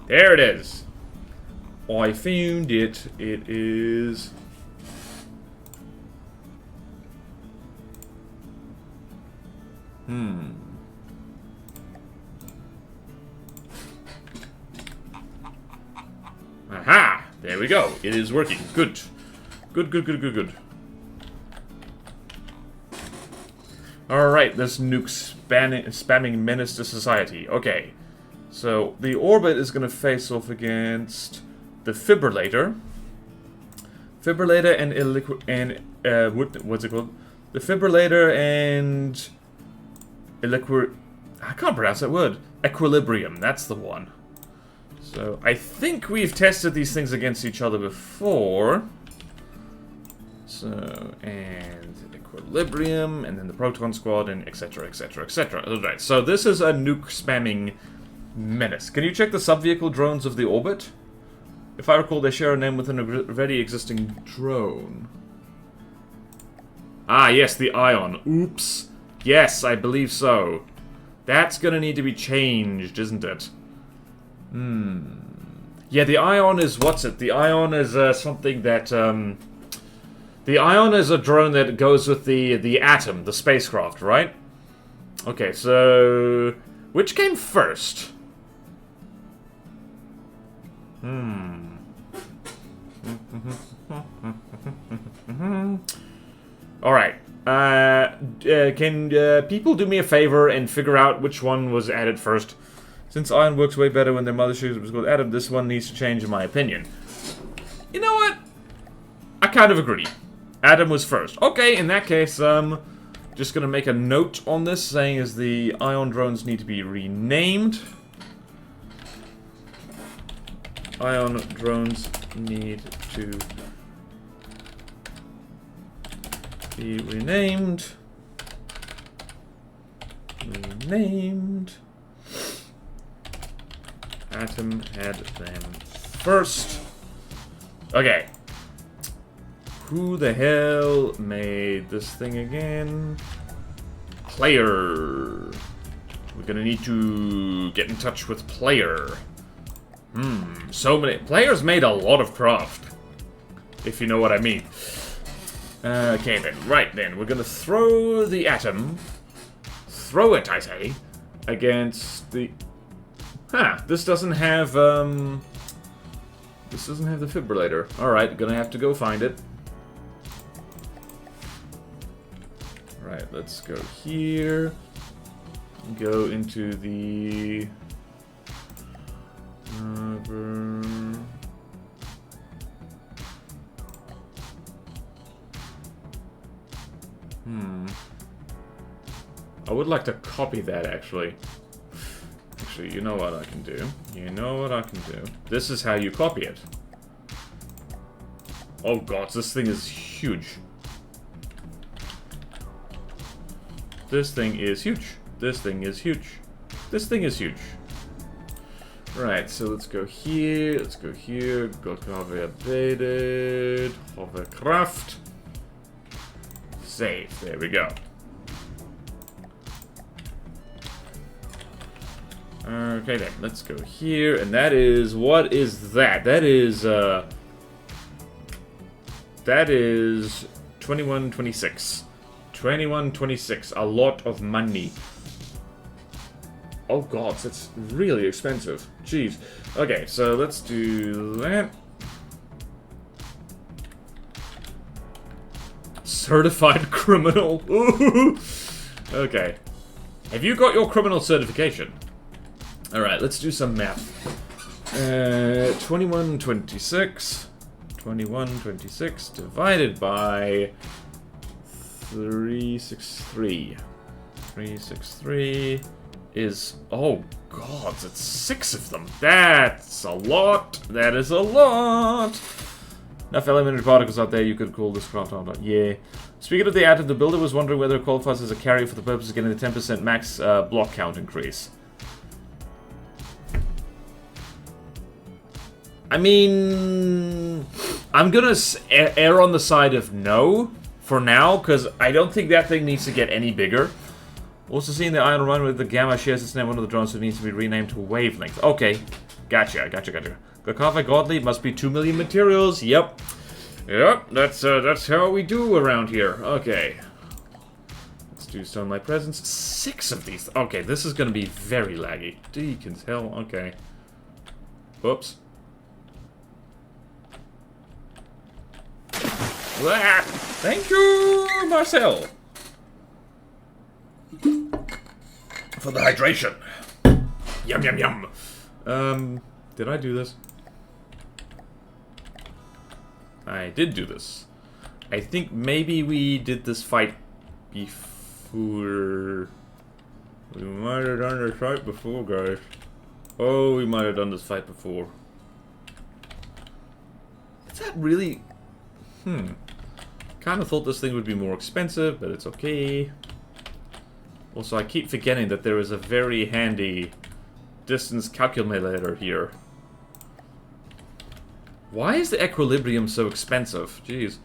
There it is! I found it. It is... Aha! There we go. It is working. Good. Good, good, good, good, good. Alright, this nuke spamming menace to society. Okay. So, the orbit is going to face off against the fibrillator. Fibrillator and what's it called? The fibrillator and I can't pronounce that word. Equilibrium, that's the one. So, I think we've tested these things against each other before. So, and Equilibrium, and then the Proton Squad, and etc, etc, etc. Alright, so this is a nuke spamming menace. Can you check the sub-vehicle drones of the orbit? If I recall, they share a name with an already existing drone. Ah, yes, the Ion. Oops. Yes, I believe so. That's gonna need to be changed, isn't it? Yeah, the Ion is... what's it? The Ion is something that... the Ion is a drone that goes with the Atom, the spacecraft, right? Okay, so... which came first? Alright. Can people do me a favor and figure out which one was added first? Since Ion works way better when their mothership was called Atom, this one needs to change in my opinion. You know what? I kind of agree. Atom was first. Okay, in that case, just gonna make a note on this saying is the Ion drones need to be renamed. Ion drones need to be renamed. Renamed. Atom had them first. Okay. Who the hell made this thing again? Player. We're gonna need to get in touch with Player. So many... Players made a lot of craft. If you know what I mean. Okay then, right then. We're gonna throw the Atom. Throw it, I say. Against the... Huh, this doesn't have, this doesn't have the fibrillator. Alright, gonna have to go find it. Right, let's go here. Go into the... I would like to copy that, actually. Actually, you know what I can do. You know what I can do. This is how you copy it. Oh god, this thing is huge. This thing is huge. This thing is huge. This thing is huge. Right, so let's go here. Let's go here. Go to hover updated. Hovercraft. Save. There we go. Okay then, let's go here, and that is, what is that? That is 2126. 2126, a lot of money. Oh god, that's really expensive. Jeez. Okay, so let's do that. Certified criminal. Ooh. Okay. Have you got your criminal certification? Alright, let's do some math. 2126. 2126 divided by 363. 363 is... Oh, God, it's 6 of them. That's a lot. That is a lot. Enough elementary particles out there, you could call this craft out. Yeah. Speaking of the atom, the builder was wondering whether it qualifies as a carry for the purpose of getting the 10% max block count increase. I mean... I'm gonna err on the side of no for now, because I don't think that thing needs to get any bigger. Also seeing the iron run with the Gamma shares its name, one of the drones, so it needs to be renamed to Wavelength. Okay. Gotcha. The Campfire Godly must be 2 million materials. Yep. Yep, that's how we do around here. Okay. Let's do Stonelight Presence. 6 of these. Okay, this is gonna be very laggy. Deacons, hell, okay. Whoops. Ah, thank you, Marcel. For the hydration. Yum, yum, yum. Did I do this? I did do this. I think maybe we did this fight before... We might have done this fight before, guys. Oh, we might have done this fight before. Is that really... Kind of thought this thing would be more expensive, but it's okay. Also, I keep forgetting that there is a very handy distance calculator here. Why is the equilibrium so expensive? Jeez.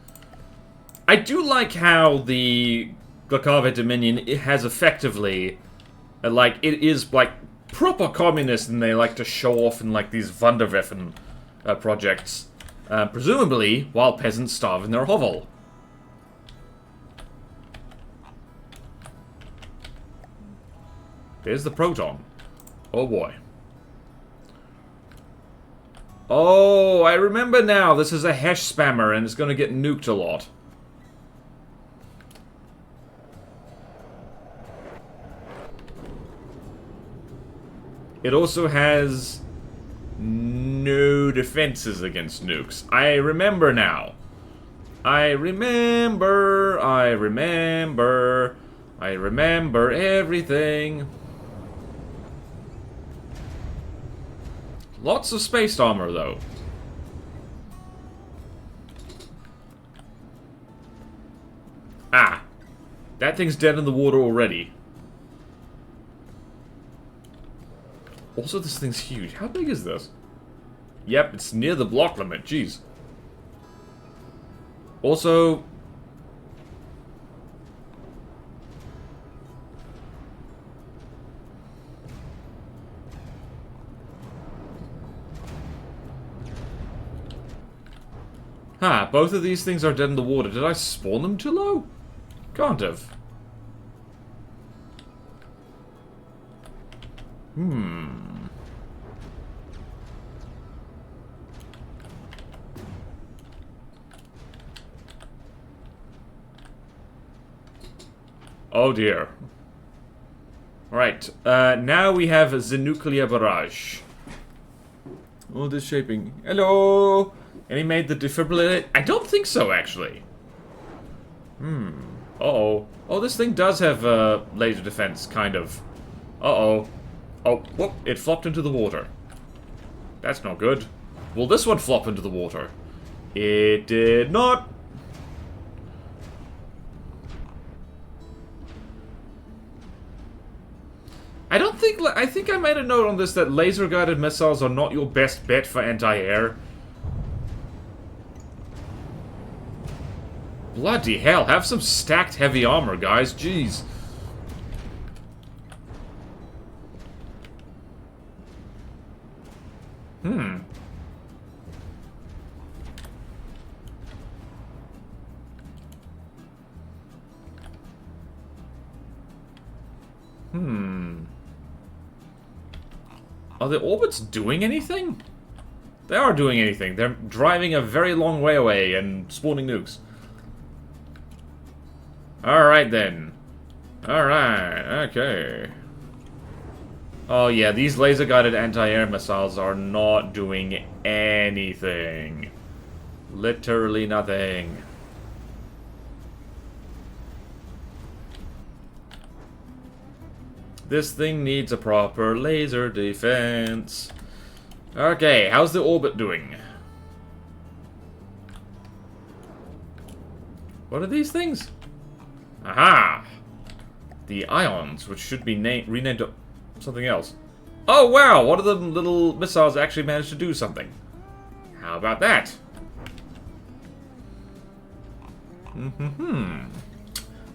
I do like how the Glakave Dominion, it has effectively, like, it is, like, proper communist, and they like to show off in, like, these Wunderwaffen projects. Presumably, while peasants starve in their hovel. There's the proton. Oh boy. Oh, I remember now. This is a hash spammer, and it's gonna get nuked a lot. It also has no defenses against nukes. I remember now. I remember everything. Lots of space armor, though. Ah. That thing's dead in the water already. Also, this thing's huge. How big is this? Yep, it's near the block limit. Jeez. Also... both of these things are dead in the water. Did I spawn them too low? Can't have. Oh dear. Right, now we have the nuclear barrage. Oh, this shaping. Hello! And he made the defibrillator? I don't think so, actually. Uh-oh. Oh, this thing does have laser defense, kind of. Uh-oh. Oh, whoop, it flopped into the water. That's not good. Will this one flop into the water? It did not. I think I made a note on this that laser-guided missiles are not your best bet for anti-air. Bloody hell, have some stacked heavy armor, guys. Jeez. Are the orbits doing anything? They are doing anything. They're driving a very long way away and spawning nukes. Alright then. Alright, okay. Oh yeah, these laser-guided anti-air missiles are not doing anything. Literally nothing. This thing needs a proper laser defense. Okay, how's the orbit doing? What are these things? Aha! The ions, which should be renamed to something else. Oh wow, one of the little missiles actually managed to do something. How about that?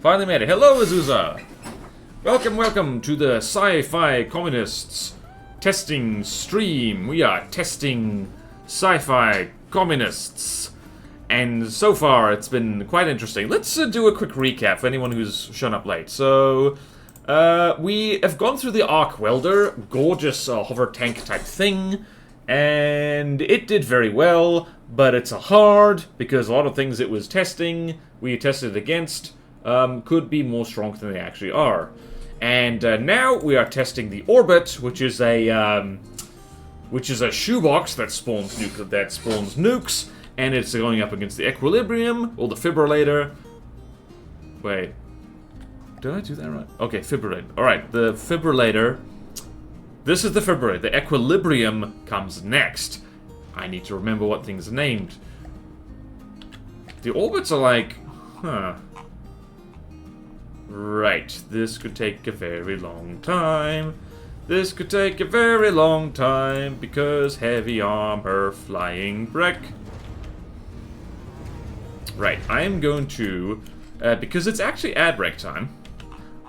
Finally made it. Hello, Azusa! Welcome, welcome to the Sci-Fi Communists testing stream. We are testing Sci-Fi Communists. And so far, it's been quite interesting. Let's do a quick recap for anyone who's shown up late. So, we have gone through the arc welder, gorgeous hover tank type thing, and it did very well, but it's a hard, because a lot of things it was testing, we tested against, could be more strong than they actually are. And now we are testing the orbit, which is a shoebox that spawns nukes, and it's going up against the equilibrium or the fibrillator. Wait, did I do that right? Okay, fibrillator. All right, the fibrillator. This is the fibrillator. The equilibrium comes next. I need to remember what things are named. The orbits are like, huh. Right, this could take a very long time. This could take a very long time because heavy armor flying wreck. Right, I am going to, because it's actually ad break time,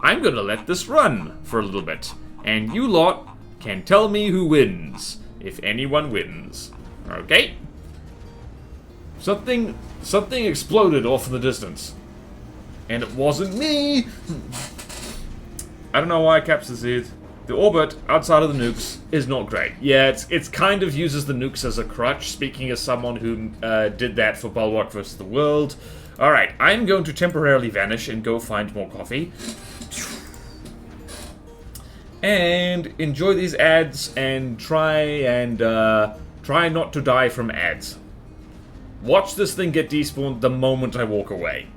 I'm going to let this run for a little bit. And you lot can tell me who wins, if anyone wins. Okay? Something exploded off in the distance. And it wasn't me! I don't know why I captured it. The orbit, outside of the nukes, is not great. Yeah, it's kind of uses the nukes as a crutch, speaking as someone who did that for Bulwark vs. the World. Alright, I'm going to temporarily vanish and go find more coffee. And enjoy these ads and try not to die from ads. Watch this thing get despawned the moment I walk away.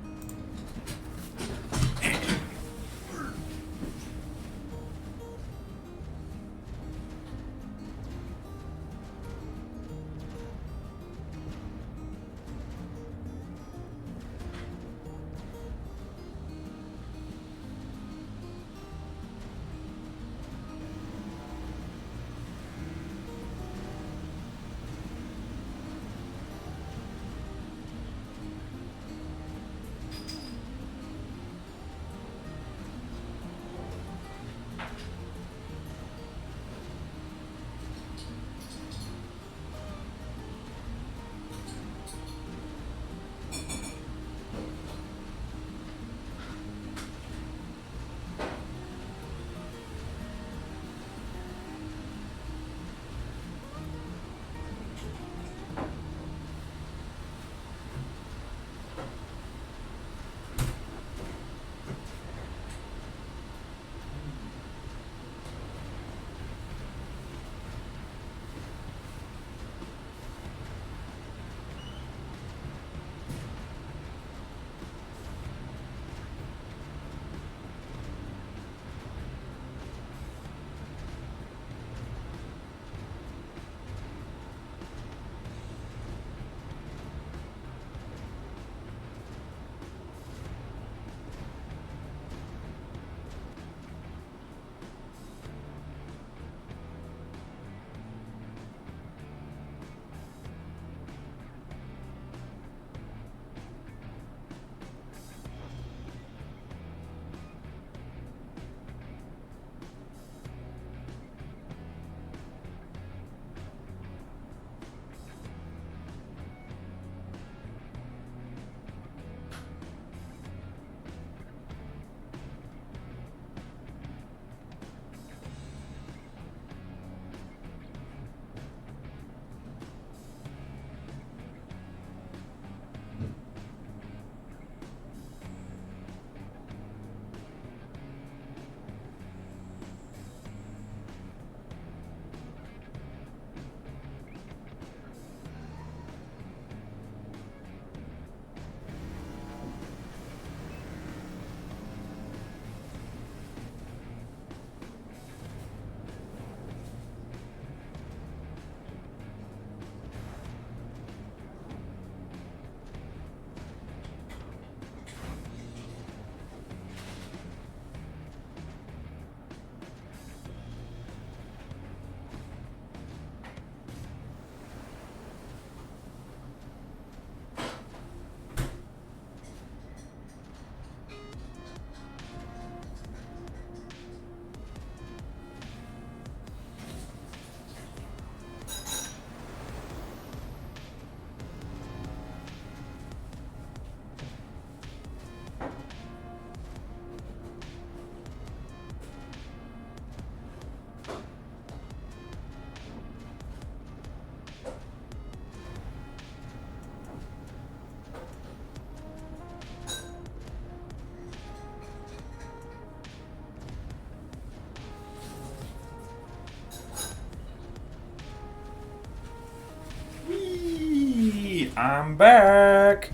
everybody, I'm back.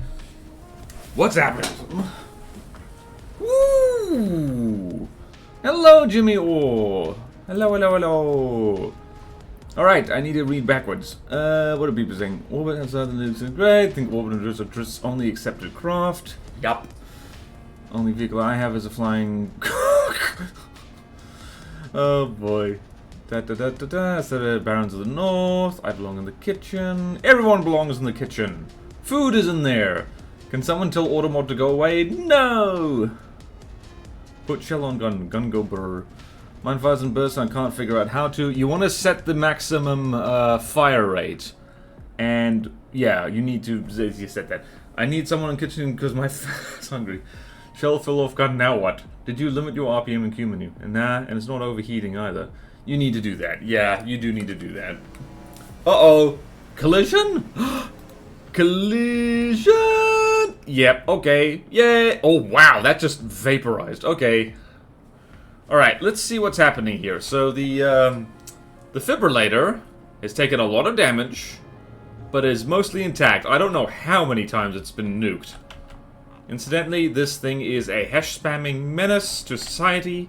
What's happening? Woo! Hello, Jimmy Orr. Hello. Alright, I need to read backwards. What are people saying? Orbit has other news. Great. Think Orbit is a only accepted craft. Yup. Only vehicle I have is a flying. Oh boy. Barons of the North. I belong in the kitchen. Everyone belongs in the kitchen. Food is in there. Can someone tell Automod to go away? No! Put shell on gun. Gun go brr. Mine fires and bursts. I can't figure out how to. You want to set the maximum fire rate. And yeah, you need to. You set that. I need someone in the kitchen because my is hungry. Shell fill off gun. Now what? Did you limit your RPM and Q menu? And nah, and it's not overheating either. You need to do that. Yeah, you do need to do that. Uh-oh. Collision? Collision! Yep, okay. Yay! Oh, wow, that just vaporized. Okay. Alright, let's see what's happening here. So the defibrillator has taken a lot of damage, but is mostly intact. I don't know how many times it's been nuked. Incidentally, this thing is a hash-spamming menace to society.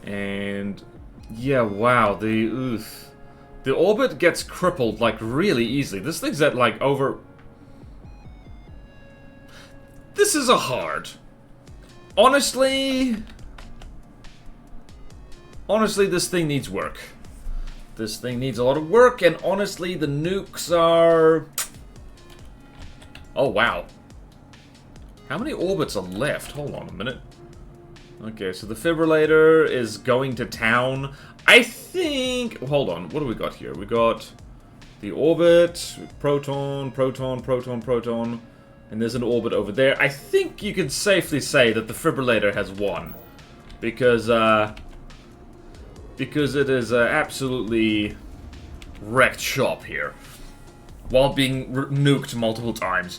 And yeah, wow, the orbit gets crippled like really easily. This thing's at like over. This is a hard. Honestly, this thing needs work. This thing needs a lot of work, and honestly, the nukes are. Oh wow. How many orbits are left? Hold on a minute. Okay, so the defibrillator is going to town. I think... Hold on, what do we got here? We got the orbit, proton, and there's an orbit over there. I think you can safely say that the defibrillator has won. Because it is absolutely wrecked shop here. While being nuked multiple times.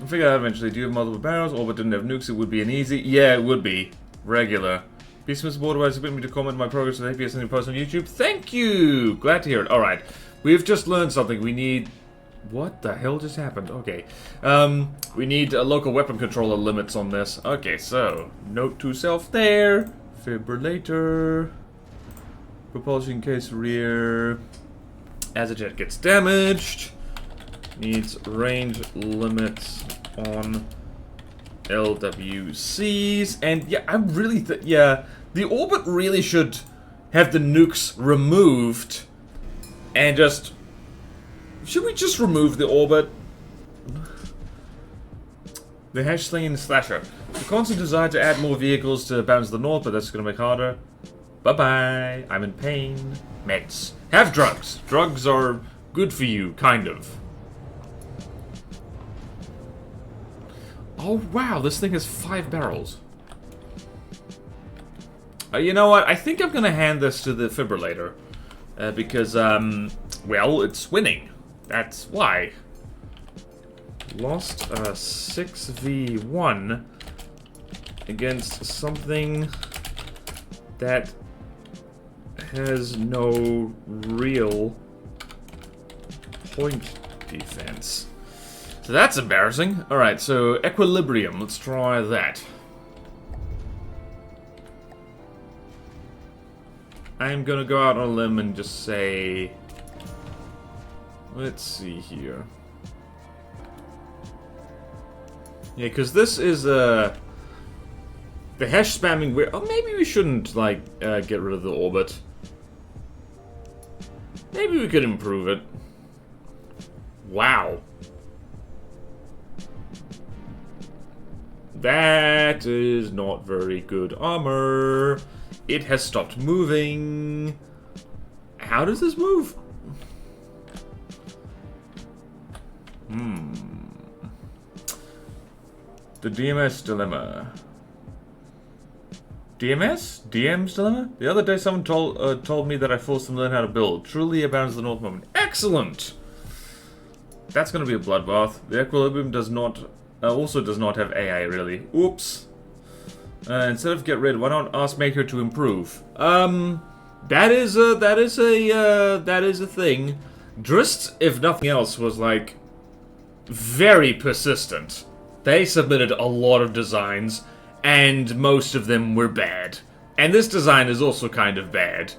I'll figure out eventually. Do you have multiple barrels? Orbit didn't have nukes, it would be an easy... Yeah, it would be. Regular. Peace, Mr. Borderwise, submit me to comment my progress with APS and your post on YouTube. Thank you! Glad to hear it. Alright. We've just learned something. We need... What the hell just happened? Okay. We need local weapon controller limits on this. Okay, so... Note to self there. Defibrillator. Propulsion case rear. As a jet gets damaged. Needs range limits on... LWCs, and yeah, I'm really yeah, the orbit really should have the nukes removed, and just should we just remove the orbit? The hash slinging slasher. The constant desire to add more vehicles to Bounce the North, but that's gonna make harder. Bye bye. I'm in pain. Meds. Have drugs. Drugs are good for you, kind of. Oh wow, this thing has 5 barrels. You know what? I think I'm gonna hand this to the defibrillator. Because, well, it's winning. That's why. Lost 6v1 against something that has no real point defense. So that's embarrassing. Alright, so equilibrium. Let's try that. I'm gonna go out on a limb and just say... Let's see here. Yeah, because this is, the hash spamming... Oh, maybe we shouldn't, like, get rid of the orbit. Maybe we could improve it. Wow. That is not very good armor. It has stopped moving. How does this move? The DMS dilemma. DMS? DM's dilemma? The other day someone told me that I forced them to learn how to build. Truly a Bounds of the North moment. Excellent! That's gonna be a bloodbath. The equilibrium does not... also does not have AI, really. Oops. Instead of get rid, why not ask Maker to improve? That is a thing. Drist, if nothing else, was like very persistent. They submitted a lot of designs, and most of them were bad. And this design is also kind of bad,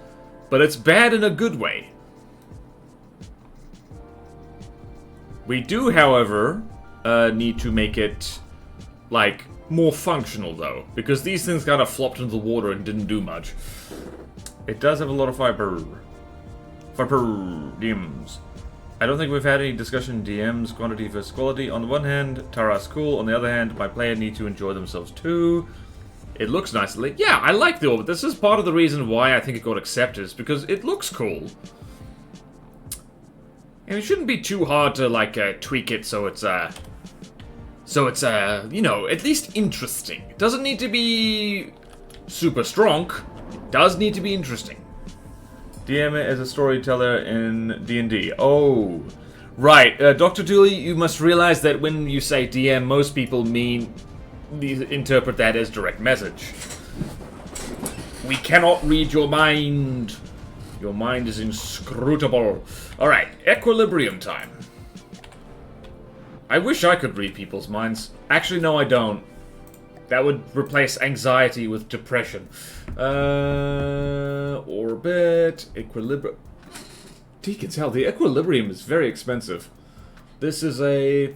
but it's bad in a good way. We do, however, need to make it, like, more functional, though, because these things kind of flopped into the water and didn't do much. It does have a lot of fiber. DMs. I don't think we've had any discussion DMs, quantity versus quality. On the one hand, Tara's cool. On the other hand, my player need to enjoy themselves too. It looks nicely. Yeah, I like the orbit. This is part of the reason why I think it got accepted, is because it looks cool. And it shouldn't be too hard to, like, tweak it so it's, you know, at least interesting. It doesn't need to be super strong. It does need to be interesting. DM as a storyteller in D&D. Oh, right. Dr. Dooley, you must realize that when you say DM, most people interpret that as direct message. We cannot read your mind. Your mind is inscrutable. Alright, equilibrium time. I wish I could read people's minds. Actually, no, I don't. That would replace anxiety with depression. Orbit, equilibrium. Deacon's hell, the equilibrium is very expensive. This is a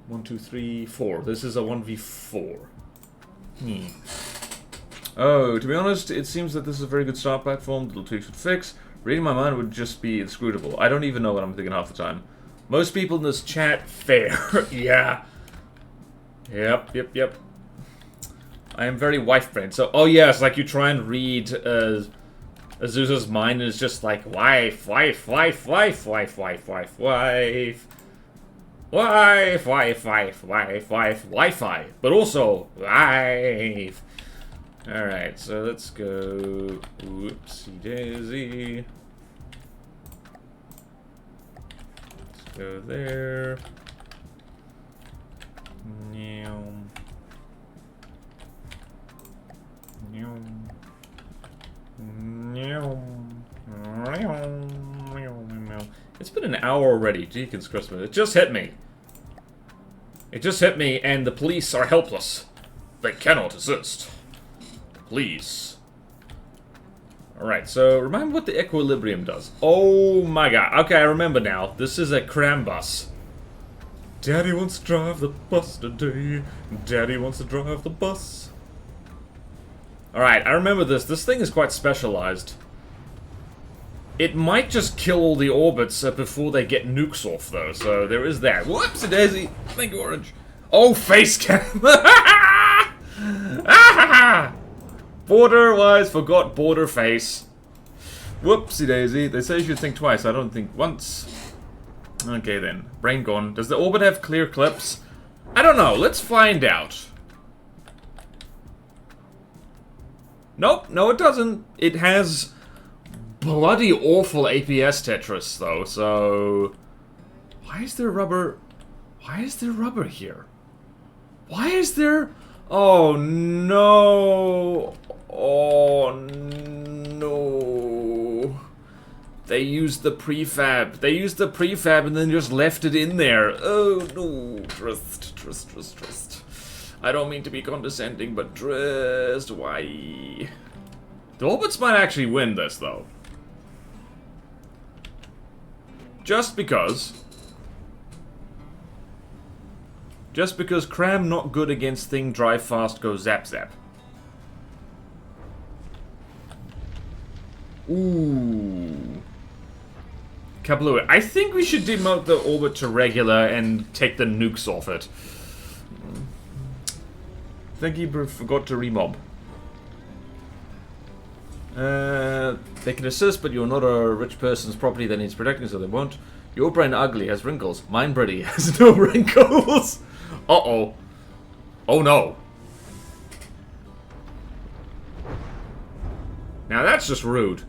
1, 2, 3, 4. This is a 1v4. Oh, to be honest, it seems that this is a very good start platform. Little tweaks would fix. Reading my mind would just be inscrutable. I don't even know what I'm thinking half the time. Most people in this chat, fair. Yeah. Yep. I am very wife-brained. So, oh yes, like you try and read Azusa's mind and it's just like, wife. Wi-Fi. But also, wife. Alright, so let's go. Whoopsie daisy. Let's go there. It's been an hour already, Deacon's Christmas. It just hit me. And the police are helpless. They cannot assist. Please. Alright, so remember what the equilibrium does. Oh my god. Okay, I remember now. This is a cram bus. Daddy wants to drive the bus today. Daddy wants to drive the bus. Alright, I remember this. This thing is quite specialized. It might just kill all the orbits before they get nukes off, though. So there is that. Whoopsie daisy. Thank you, Orange. Oh, face cam. Border-wise, forgot border face. Whoopsie daisy. They say you should think twice. I don't think once. Okay then. Brain gone. Does the orbit have clear clips? I don't know. Let's find out. Nope. No, it doesn't. It has bloody awful APS Tetris, though, so... Why is there rubber... Why is there rubber here? Why is there... Oh, no. Oh, no. They used the prefab. They used the prefab and then just left it in there. Oh, no. Trust. I don't mean to be condescending, but trust. Why? The orbits might actually win this, though. Just because cram not good against thing drive fast go zap zap. Ooh. Kablooey. I think we should demote the orbit to regular and take the nukes off it. I think he forgot to remob. They can assist, but you're not a rich person's property that needs protecting, so they won't. Your brain ugly, has wrinkles. Mine pretty, has no wrinkles. Uh-oh. Oh no. Now that's just rude.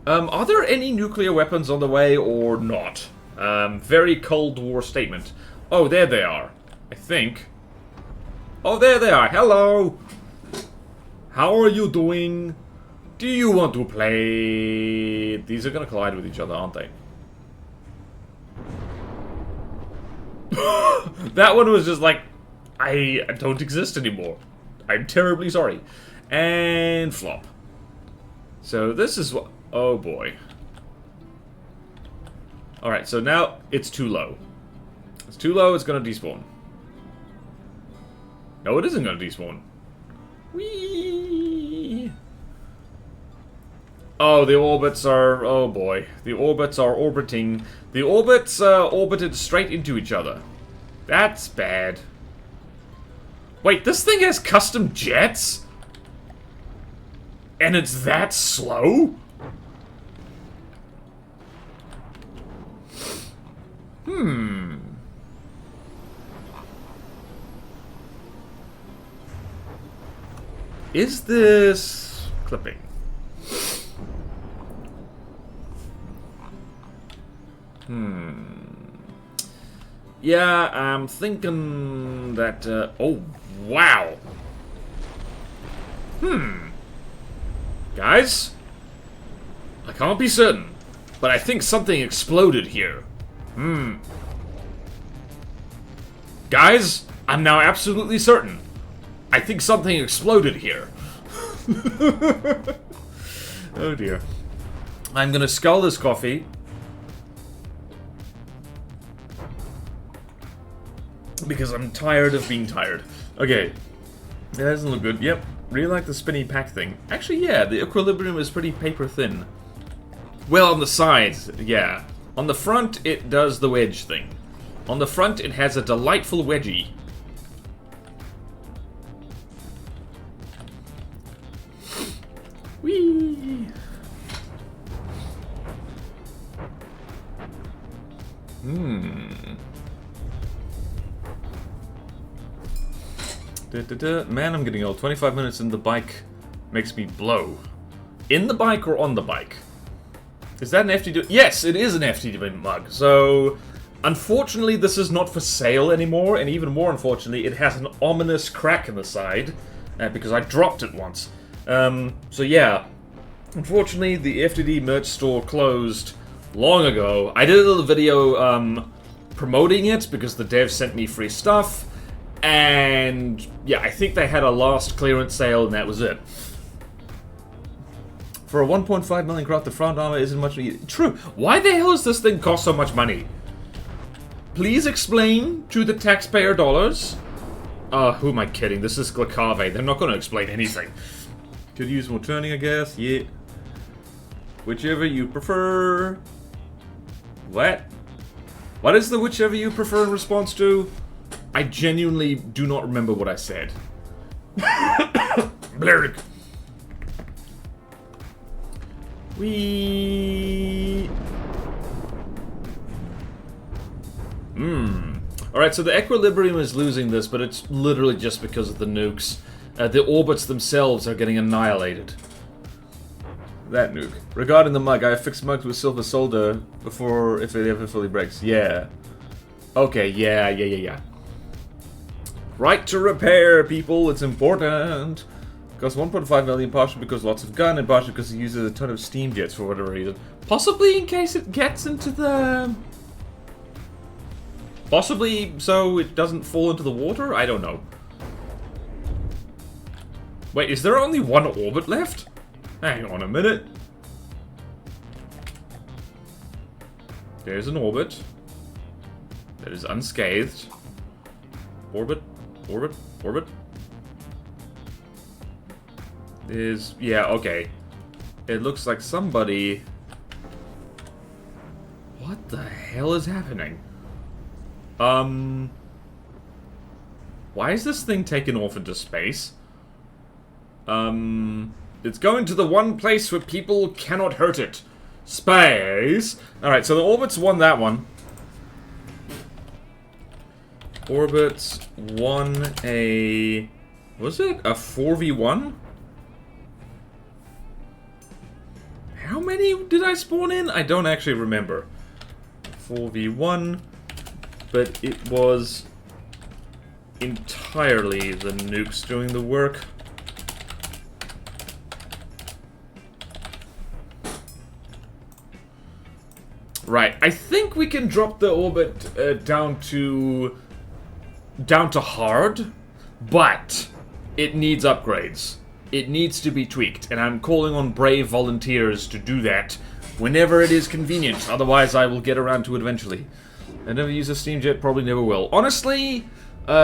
Are there any nuclear weapons on the way or not? Very Cold War statement. Oh, there they are. I think. Oh, there they are. Hello. How are you doing? Do you want to play? These are gonna collide with each other, aren't they? That one was just like, I don't exist anymore. I'm terribly sorry. And flop. So this is what... Oh boy. Alright, so now it's too low. It's too low, it's gonna despawn. No, it isn't gonna despawn. Whee! Oh, the orbits are... Oh boy. The orbits are orbiting. The orbits orbited straight into each other. That's bad. Wait, this thing has custom jets? And it's that slow? Is this clipping? Yeah, I'm thinking that, oh, wow. Guys? I can't be certain, but I think something exploded here. Guys, I'm now absolutely certain. I think something exploded here. Oh dear. I'm gonna scull this coffee. Because I'm tired of being tired. Okay. Yeah, that doesn't look good. Yep. Really like the spinny pack thing. Actually, yeah, the equilibrium is pretty paper thin. Well, on the sides, yeah. On the front, it does the wedge thing. On the front, it has a delightful wedgie. Whee! Man, I'm getting old. 25 minutes in the bike makes me blow. In the bike or on the bike? Is that an FTD? Yes, it is an FTD mug. So, unfortunately, this is not for sale anymore. And even more unfortunately, it has an ominous crack in the side. Because I dropped it once. So yeah. Unfortunately, the FTD merch store closed long ago. I did a little video promoting it because the devs sent me free stuff. And yeah, I think they had a last clearance sale and that was it. For a 1.5 million craft, the front armor isn't much... True. Why the hell does this thing cost so much money? Please explain to the taxpayer dollars. Who am I kidding? This is Glacave. They're not going to explain anything. Could use more turning, I guess. Yeah. Whichever you prefer. What? What is the whichever you prefer in response to? I genuinely do not remember what I said. Blurg. Wee. Alright, so the equilibrium is losing this, but it's literally just because of the nukes. The orbits themselves are getting annihilated. That nuke. Regarding the mug, I have fixed mugs with silver solder before if it ever fully breaks. Yeah. Okay, yeah. Right to repair, people, it's important. Costs 1.5 million, partially because lots of gun, and partially because it uses a ton of steam jets for whatever reason. Possibly in case it gets into the... Possibly so it doesn't fall into the water? I don't know. Wait, is there only one orbit left? Hang on a minute. There's an orbit that is unscathed. Orbit. Yeah, okay. It looks like somebody... What the hell is happening? Why is this thing taken off into space? It's going to the one place where people cannot hurt it. Space. Alright, so the Orbits won that one. Orbits won a... Was it a 4v1? How many did I spawn in? I don't actually remember. 4v1. But it was entirely the nukes doing the work. Right, I think we can drop the orbit down to hard, but it needs upgrades. It needs to be tweaked, and I'm calling on brave volunteers to do that whenever it is convenient. Otherwise, I will get around to it eventually. I never use a Steamjet, probably never will. Honestly,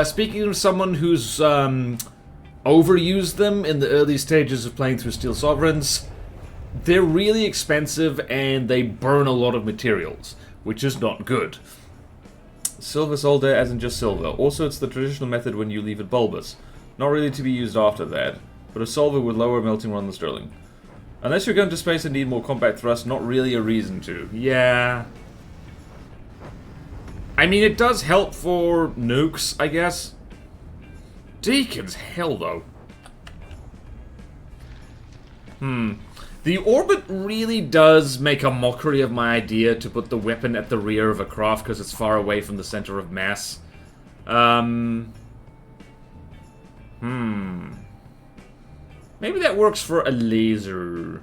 speaking of someone who's overused them in the early stages of playing through Steel Sovereigns, they're really expensive and they burn a lot of materials, which is not good. Silver solder as in just silver. Also, it's the traditional method when you leave it bulbous. Not really to be used after that, but a solver with lower melting run than sterling. Unless you're going to space and need more compact thrust, not really a reason to. Yeah. I mean, it does help for nukes, I guess. Deacon's hell, though. The orbit really does make a mockery of my idea to put the weapon at the rear of a craft because it's far away from the center of mass. Maybe that works for a laser.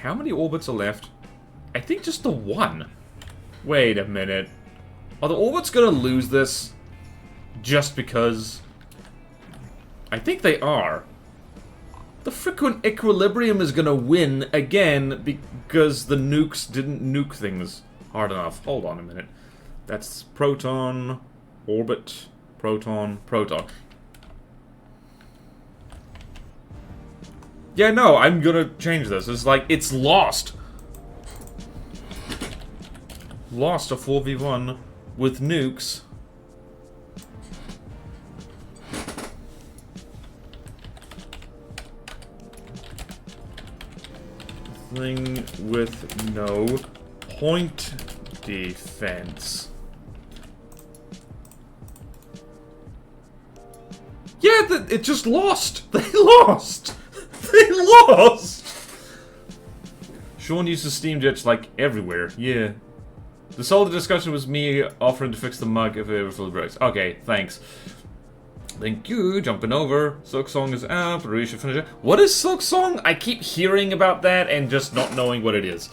How many orbits are left? I think just the one. Wait a minute. Are the orbits gonna lose this? Just because? I think they are. The freaking equilibrium is gonna win again because the nukes didn't nuke things hard enough. Hold on a minute. That's proton, orbit, proton, proton. Yeah, no, I'm gonna change this. It's like, it's lost. Lost a 4v1 with nukes. Thing with no point defense. Yeah, it just lost. They lost. They lost. Sean uses steam jets like everywhere. Yeah. The solid discussion was me offering to fix the mug if it ever fully breaks. Okay, thanks. Thank you, jumping over. Silk Song is out, but we should finish it. What is Silk Song? I keep hearing about that and just not knowing what it is.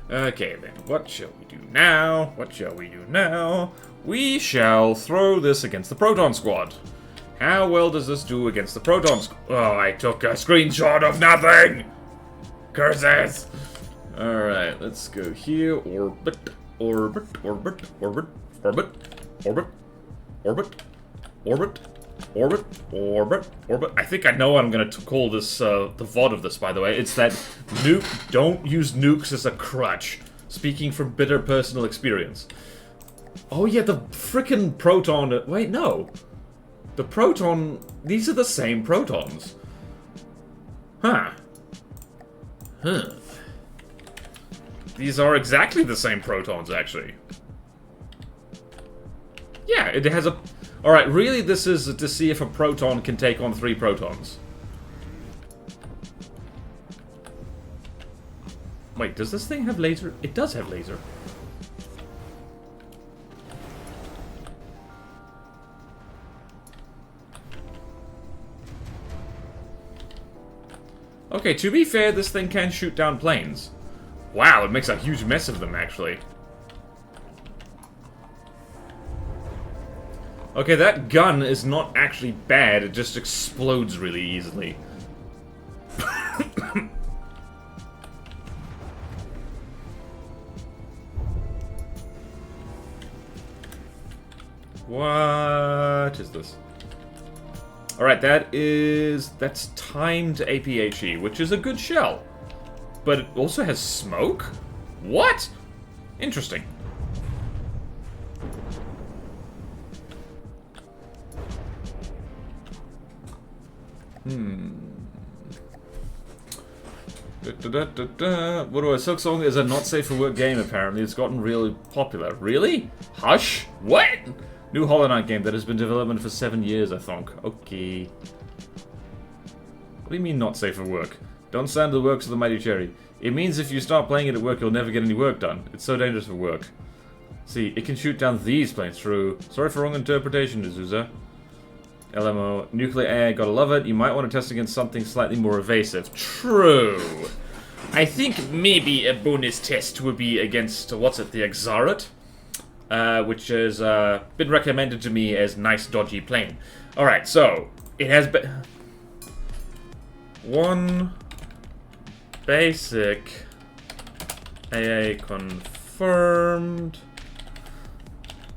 Okay then, what shall we do now? What shall we do now? We shall throw this against the Proton Squad. How well does this do against the Proton Squad? Oh, I took a screenshot of nothing! Curses! Alright, let's go here. Orbit, orbit, orbit, orbit, orbit, orbit, orbit, orbit. Orbit, orbit, orbit. I think I know what I'm gonna call this, the VOD of this, by the way. It's that don't use nukes as a crutch. Speaking from bitter personal experience. Oh yeah, the frickin' proton... Wait, no. The proton... These are the same protons. Huh. Huh. These are exactly the same protons, actually. Yeah, it has a... Alright, really this is to see if a proton can take on 3 protons. Wait, does this thing have laser? It does have laser. Okay, to be fair, this thing can shoot down planes. Wow, it makes a huge mess of them, actually. Okay, that gun is not actually bad, it just explodes really easily. What is this? Alright, that's timed APHE, which is a good shell. But it also has smoke? What? Interesting. What do I... Silk Song is a not safe for work game, apparently. It's gotten really popular. Really? Hush? What? New Hollow Knight game that has been in development for 7 years, I think. Okay. What do you mean not safe for work? Don't stand the works of the Mighty Cherry. It means if you start playing it at work, you'll never get any work done. It's so dangerous for work. See, it can shoot down these planes through. Sorry for wrong interpretation, Azusa. LMO. Nuclear air, gotta love it. You might want to test against something slightly more evasive. True. I think maybe a bonus test would be against, what's it, the Exarat? Which has been recommended to me as nice dodgy plane. Alright, so, it has been... One basic AA confirmed.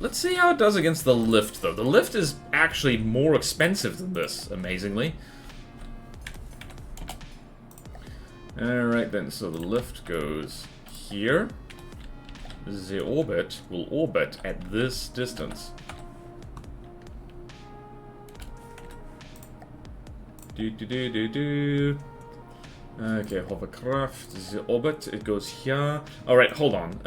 Let's see how it does against the lift, though. The lift is actually more expensive than this, amazingly. Alright then, so the lift goes here. The orbit will orbit at this distance. Okay, hovercraft, the orbit, it goes here. Alright, hold on.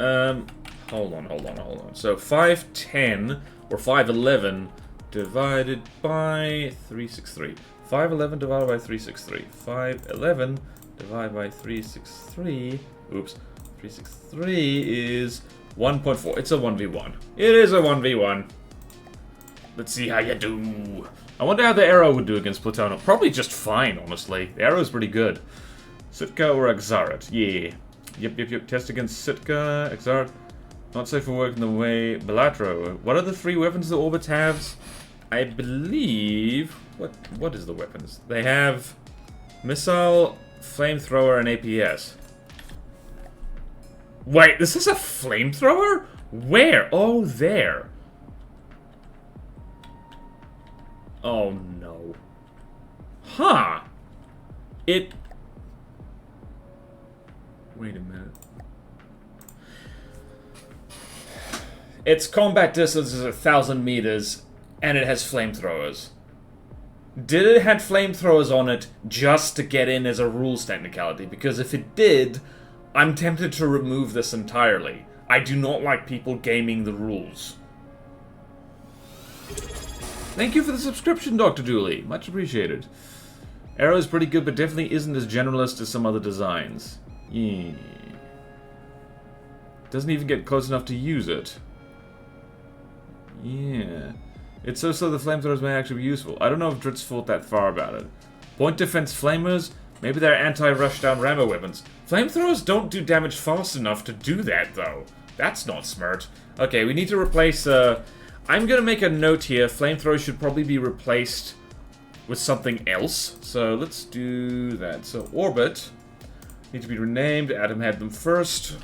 Hold on. So 510 or 511 divided by 363. 511 divided by 363. 511 divided by 363. Oops. 363 is 1.4. It's a 1v1. It is a 1v1. Let's see how you do. I wonder how the arrow would do against Plutonium. Probably just fine, honestly. The arrow's pretty good. Sitka or Exarat? Yeah. Yep. Test against Sitka, Exarat. Not safe for work in the way. Belatro. What are the 3 weapons the orbits have? I believe... What is the weapons? They have missile, flamethrower, and APS. Wait, this is a flamethrower? Where? Oh, there. Oh, no. Huh. Wait a minute. Its combat distance is 1,000 meters, and it has flamethrowers. Did it have flamethrowers on it just to get in as a rules technicality? Because if it did, I'm tempted to remove this entirely. I do not like people gaming the rules. Thank you for the subscription, Dr. Dooley. Much appreciated. Arrow is pretty good, but definitely isn't as generalist as some other designs. Yeah. Doesn't even get close enough to use it. Yeah. It's so the flamethrowers may actually be useful. I don't know if Dritz thought that far about it. Point defense flamers? Maybe they're anti-rushdown rammer weapons. Flamethrowers don't do damage fast enough to do that, though. That's not smart. Okay, we need to replace, I'm gonna make a note here. Flamethrowers should probably be replaced with something else. So let's do that. So orbit need to be renamed. Adam had them first.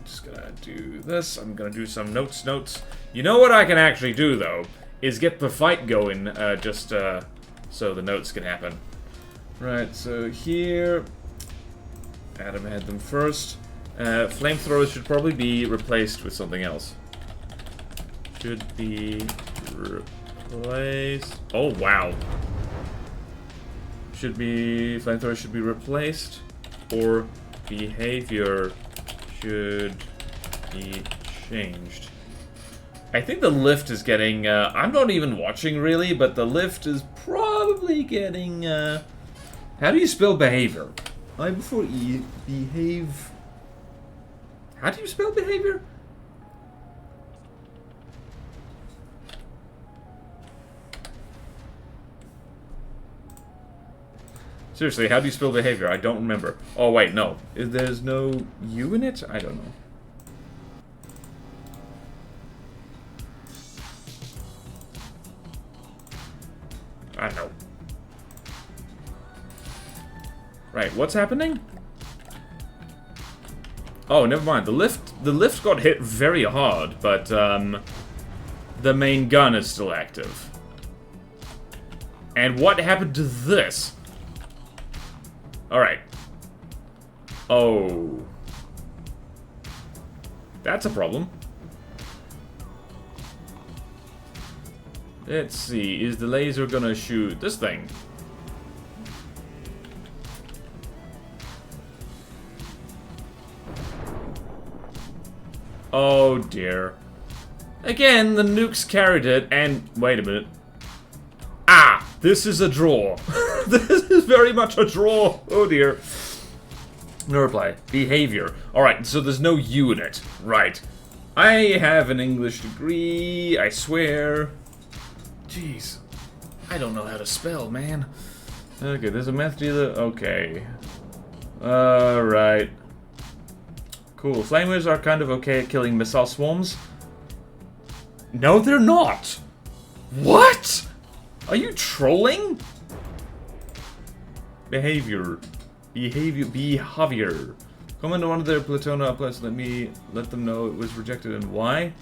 Just gonna do this. I'm gonna do some notes. You know what I can actually do, though, is get the fight going, so the notes can happen. Right, so here, Adam had them first. Flamethrowers should probably be replaced with something else. Should be replaced. Oh, wow. Flamethrowers should be replaced, or behavior should be changed. I think the lift is getting, I'm not even watching really, but the lift is probably getting, how do you spell behavior? I before E, behave. How do you spell behavior? Seriously, how do you spell behavior? I don't remember. Oh wait, no. There's no U in it? I don't know. I don't know. Right, what's happening? Oh, never mind. The lift got hit very hard, but the main gun is still active. And what happened to this? Alright. Oh. That's a problem. Let's see, is the laser gonna shoot this thing? Oh dear. Again, the nukes carried it, and wait a minute. Ah! This is a draw. This is very much a draw. Oh dear. No reply. Behavior. Alright, so there's no U in it. Right. I have an English degree, I swear. Jeez. I don't know how to spell, man. Okay, there's a meth dealer. Okay. Alright. Cool. Flamers are kind of okay at killing missile swarms. No, they're not! What? Are you trolling? Behavior. Come into one of their platoon outlets. Let them know it was rejected and why.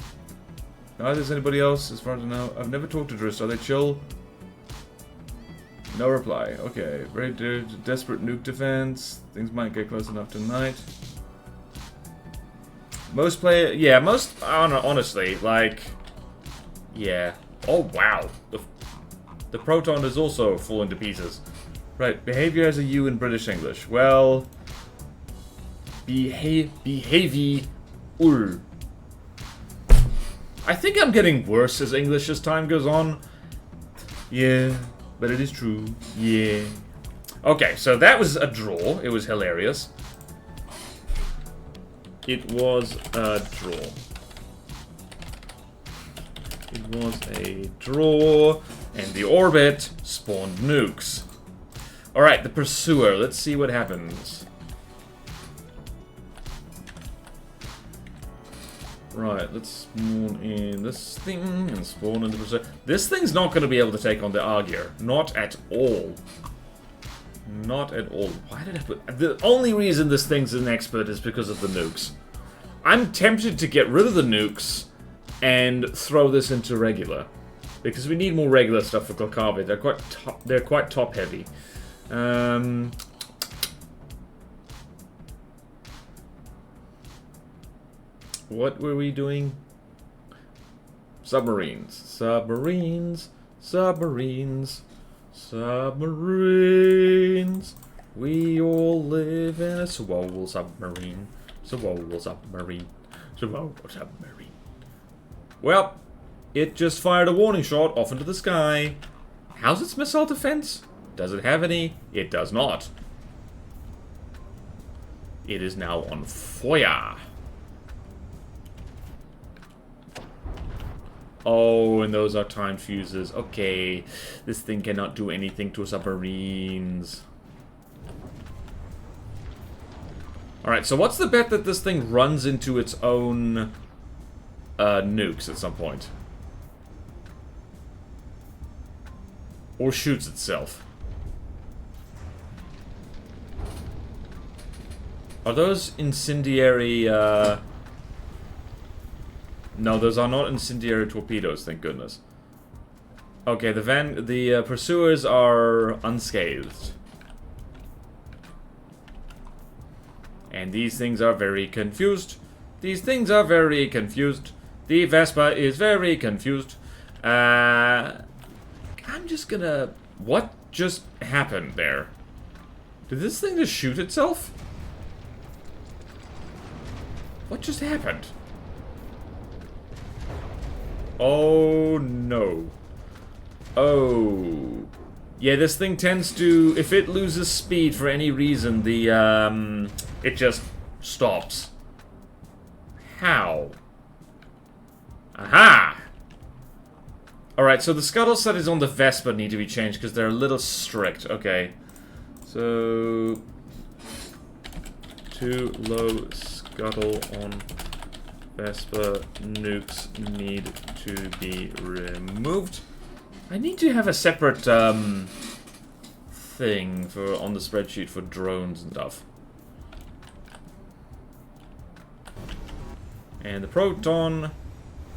Neither is anybody else, as far as I know. I've never talked to Driss. Are they chill? No reply. Okay. Very desperate nuke defense. Things might get close enough tonight. Most player, yeah, most, honestly, like, yeah. Oh, wow. The proton is also falling to pieces. Right, behavior has a U in British English. Well, behavior. I think I'm getting worse as English as time goes on. Yeah, but it is true. Yeah. Okay, so that was a draw. It was hilarious. It was a draw. It was a draw, and the orbit spawned nukes. Alright, the pursuer. Let's see what happens. Right, let's spawn in this thing and spawn in the pursuer. This thing's not going to be able to take on the Argyr. Not at all. Not at all. Why did I put... The only reason this thing's an expert is because of the nukes. I'm tempted to get rid of the nukes and throw this into regular. Because we need more regular stuff for Glakavi. They're quite top heavy. What were we doing? Submarines. Submarines. Submarines. Submarines. We all live in a swole submarine. Swole submarine. Swole submarine. Well, it just fired a warning shot off into the sky. How's its missile defense? Does it have any? It does not. It is now on fire. Oh, and those are timed fuses. Okay, this thing cannot do anything to submarines. Alright, so what's the bet that this thing runs into its own nukes at some point? Or shoots itself? Are those incendiary, No, those are not incendiary torpedoes, thank goodness. Okay, the pursuers are unscathed. And these things are very confused. These things are very confused. The Vespa is very confused. I'm just gonna... What just happened there? Did this thing just shoot itself? What just happened? Oh, no. Oh. Yeah, this thing tends to... If it loses speed for any reason, the, it just stops. How? Aha! Alright, so the scuttle settings on the Vespa need to be changed because they're a little strict. Okay. So... Too low scuttle on Vespa nukes need to be removed. I need to have a separate thing for on the spreadsheet for drones and stuff. And the proton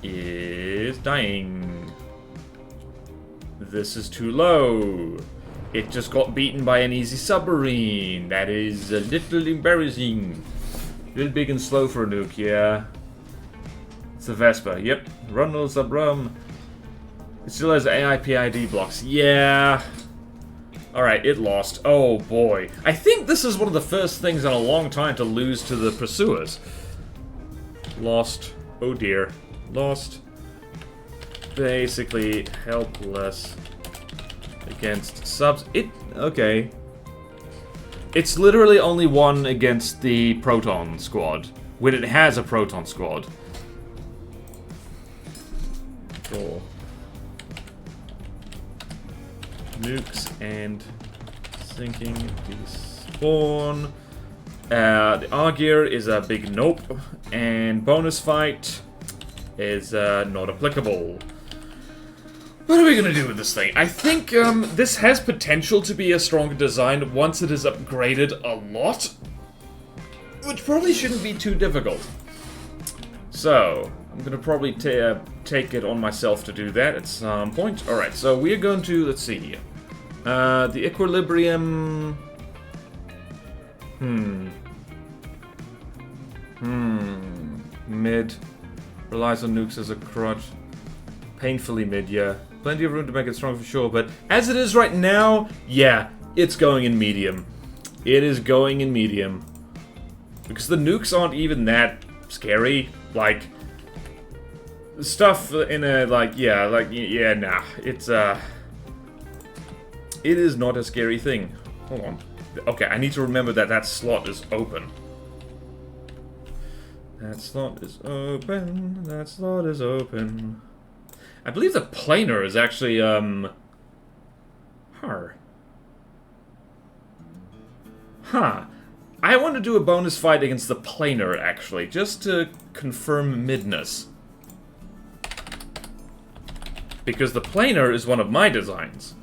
is dying. This is too low. It just got beaten by an easy submarine. That is a little embarrassing. A little big and slow for a nuke, yeah. It's the Vespa, yep. Run little sub-rum. It still has AIPID blocks, yeah. Alright, it lost. Oh boy. I think this is one of the first things in a long time to lose to the pursuers. Lost. Oh dear. Lost. Basically helpless against subs. Okay. It's literally only one against the Proton squad. When it has a Proton squad. Cool. nukes and sinking despawn. The Argear is a big nope, and bonus fight is not applicable. What are we gonna do with this thing? I think this has potential to be a stronger design once it is upgraded a lot, which probably shouldn't be too difficult. So, I'm gonna probably take it on myself to do that at some point. Alright, so we're going to, let's see here. The Equilibrium... Mid. Relies on nukes as a crutch. Painfully mid, yeah. Plenty of room to make it strong for sure, but as it is right now, yeah, it's going in medium. It is going in medium. Because the nukes aren't even that scary. Like, stuff in a, nah. It's, it is not a scary thing. Hold on. Okay, I need to remember that that slot is open. That slot is open. That slot is open. I believe the planer is actually, I want to do a bonus fight against the planer, actually, just to confirm midness. Because the planer is one of my designs.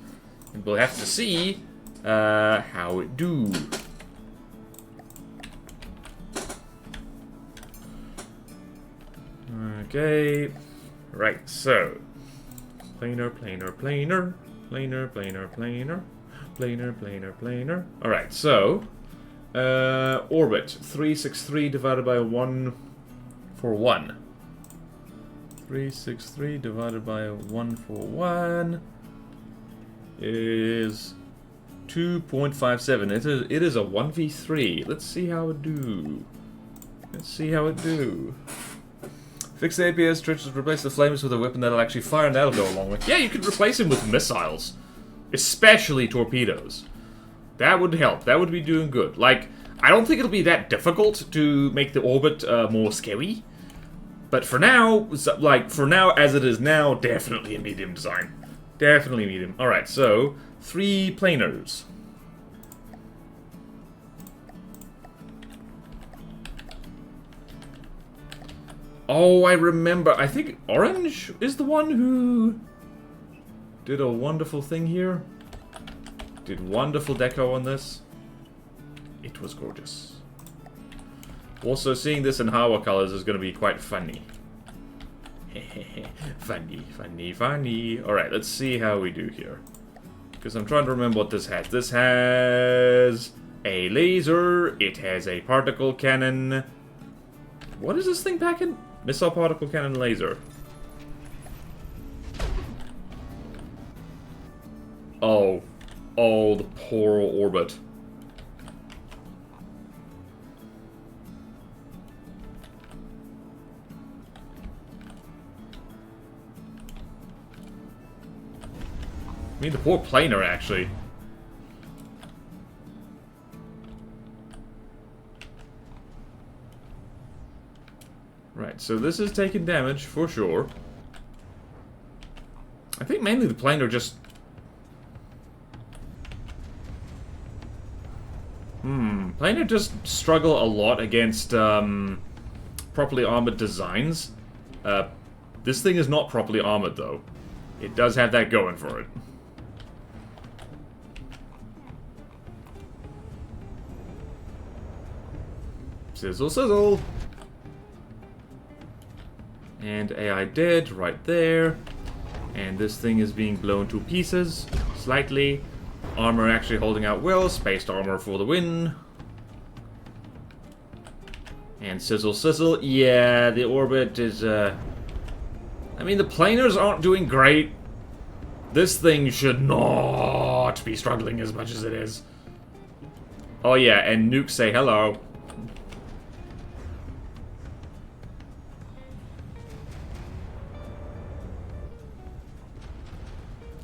And we'll have to see, how it do. Okay. Right, so... Planer. Alright, so... orbit. 363 divided by 1 for 1. 363 divided by 1 for 1 is 2.57. It is a 1v3. Let's see how it do. Fix the APS stretches, replace the flames with a weapon that'll actually fire, and that'll go a long way. Yeah, you could replace him with missiles. Especially torpedoes. That would help. That would be doing good. Like, I don't think it'll be that difficult to make the orbit more scary. But for now, as it is now, definitely a medium design. Definitely medium. Alright, so, 3 planers. Oh, I remember. I think Orange is the one who did a wonderful thing here. Did wonderful deco on this. It was gorgeous. Also, seeing this in Hawa colors is going to be quite funny. funny. Alright, let's see how we do here. Because I'm trying to remember what this has. This has a laser. It has a particle cannon. What is this thing back in? Missile, particle cannon, laser. Oh, the poor orbit. I mean, the poor planer, actually. Right, so this is taking damage, for sure. I think mainly the planer just... Planer just struggle a lot against, properly armored designs. This thing is not properly armored, though. It does have that going for it. Sizzle, sizzle! And AI dead, right there. And this thing is being blown to pieces, slightly. Armor actually holding out well. Spaced armor for the win. And sizzle, sizzle. Yeah, the orbit is, I mean, the planers aren't doing great. This thing should not be struggling as much as it is. Oh yeah, and nukes say hello.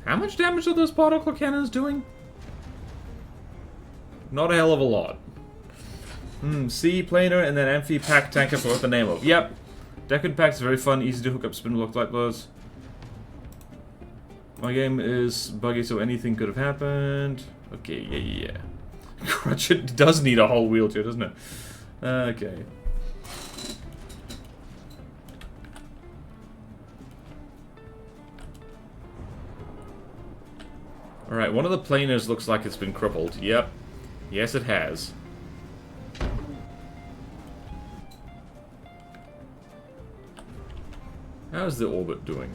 How much damage are those particle cannons doing? Not a hell of a lot. C planer and then Amphi pack tanker for what the name of. Yep. Deckard packs very fun, easy to hook up spin block light blows. My game is buggy, so anything could have happened. Okay, yeah. Crutch, it does need a whole wheelchair, doesn't it? Okay. Alright, one of the planers looks like it's been crippled. Yep. Yes, it has. How's the orbit doing?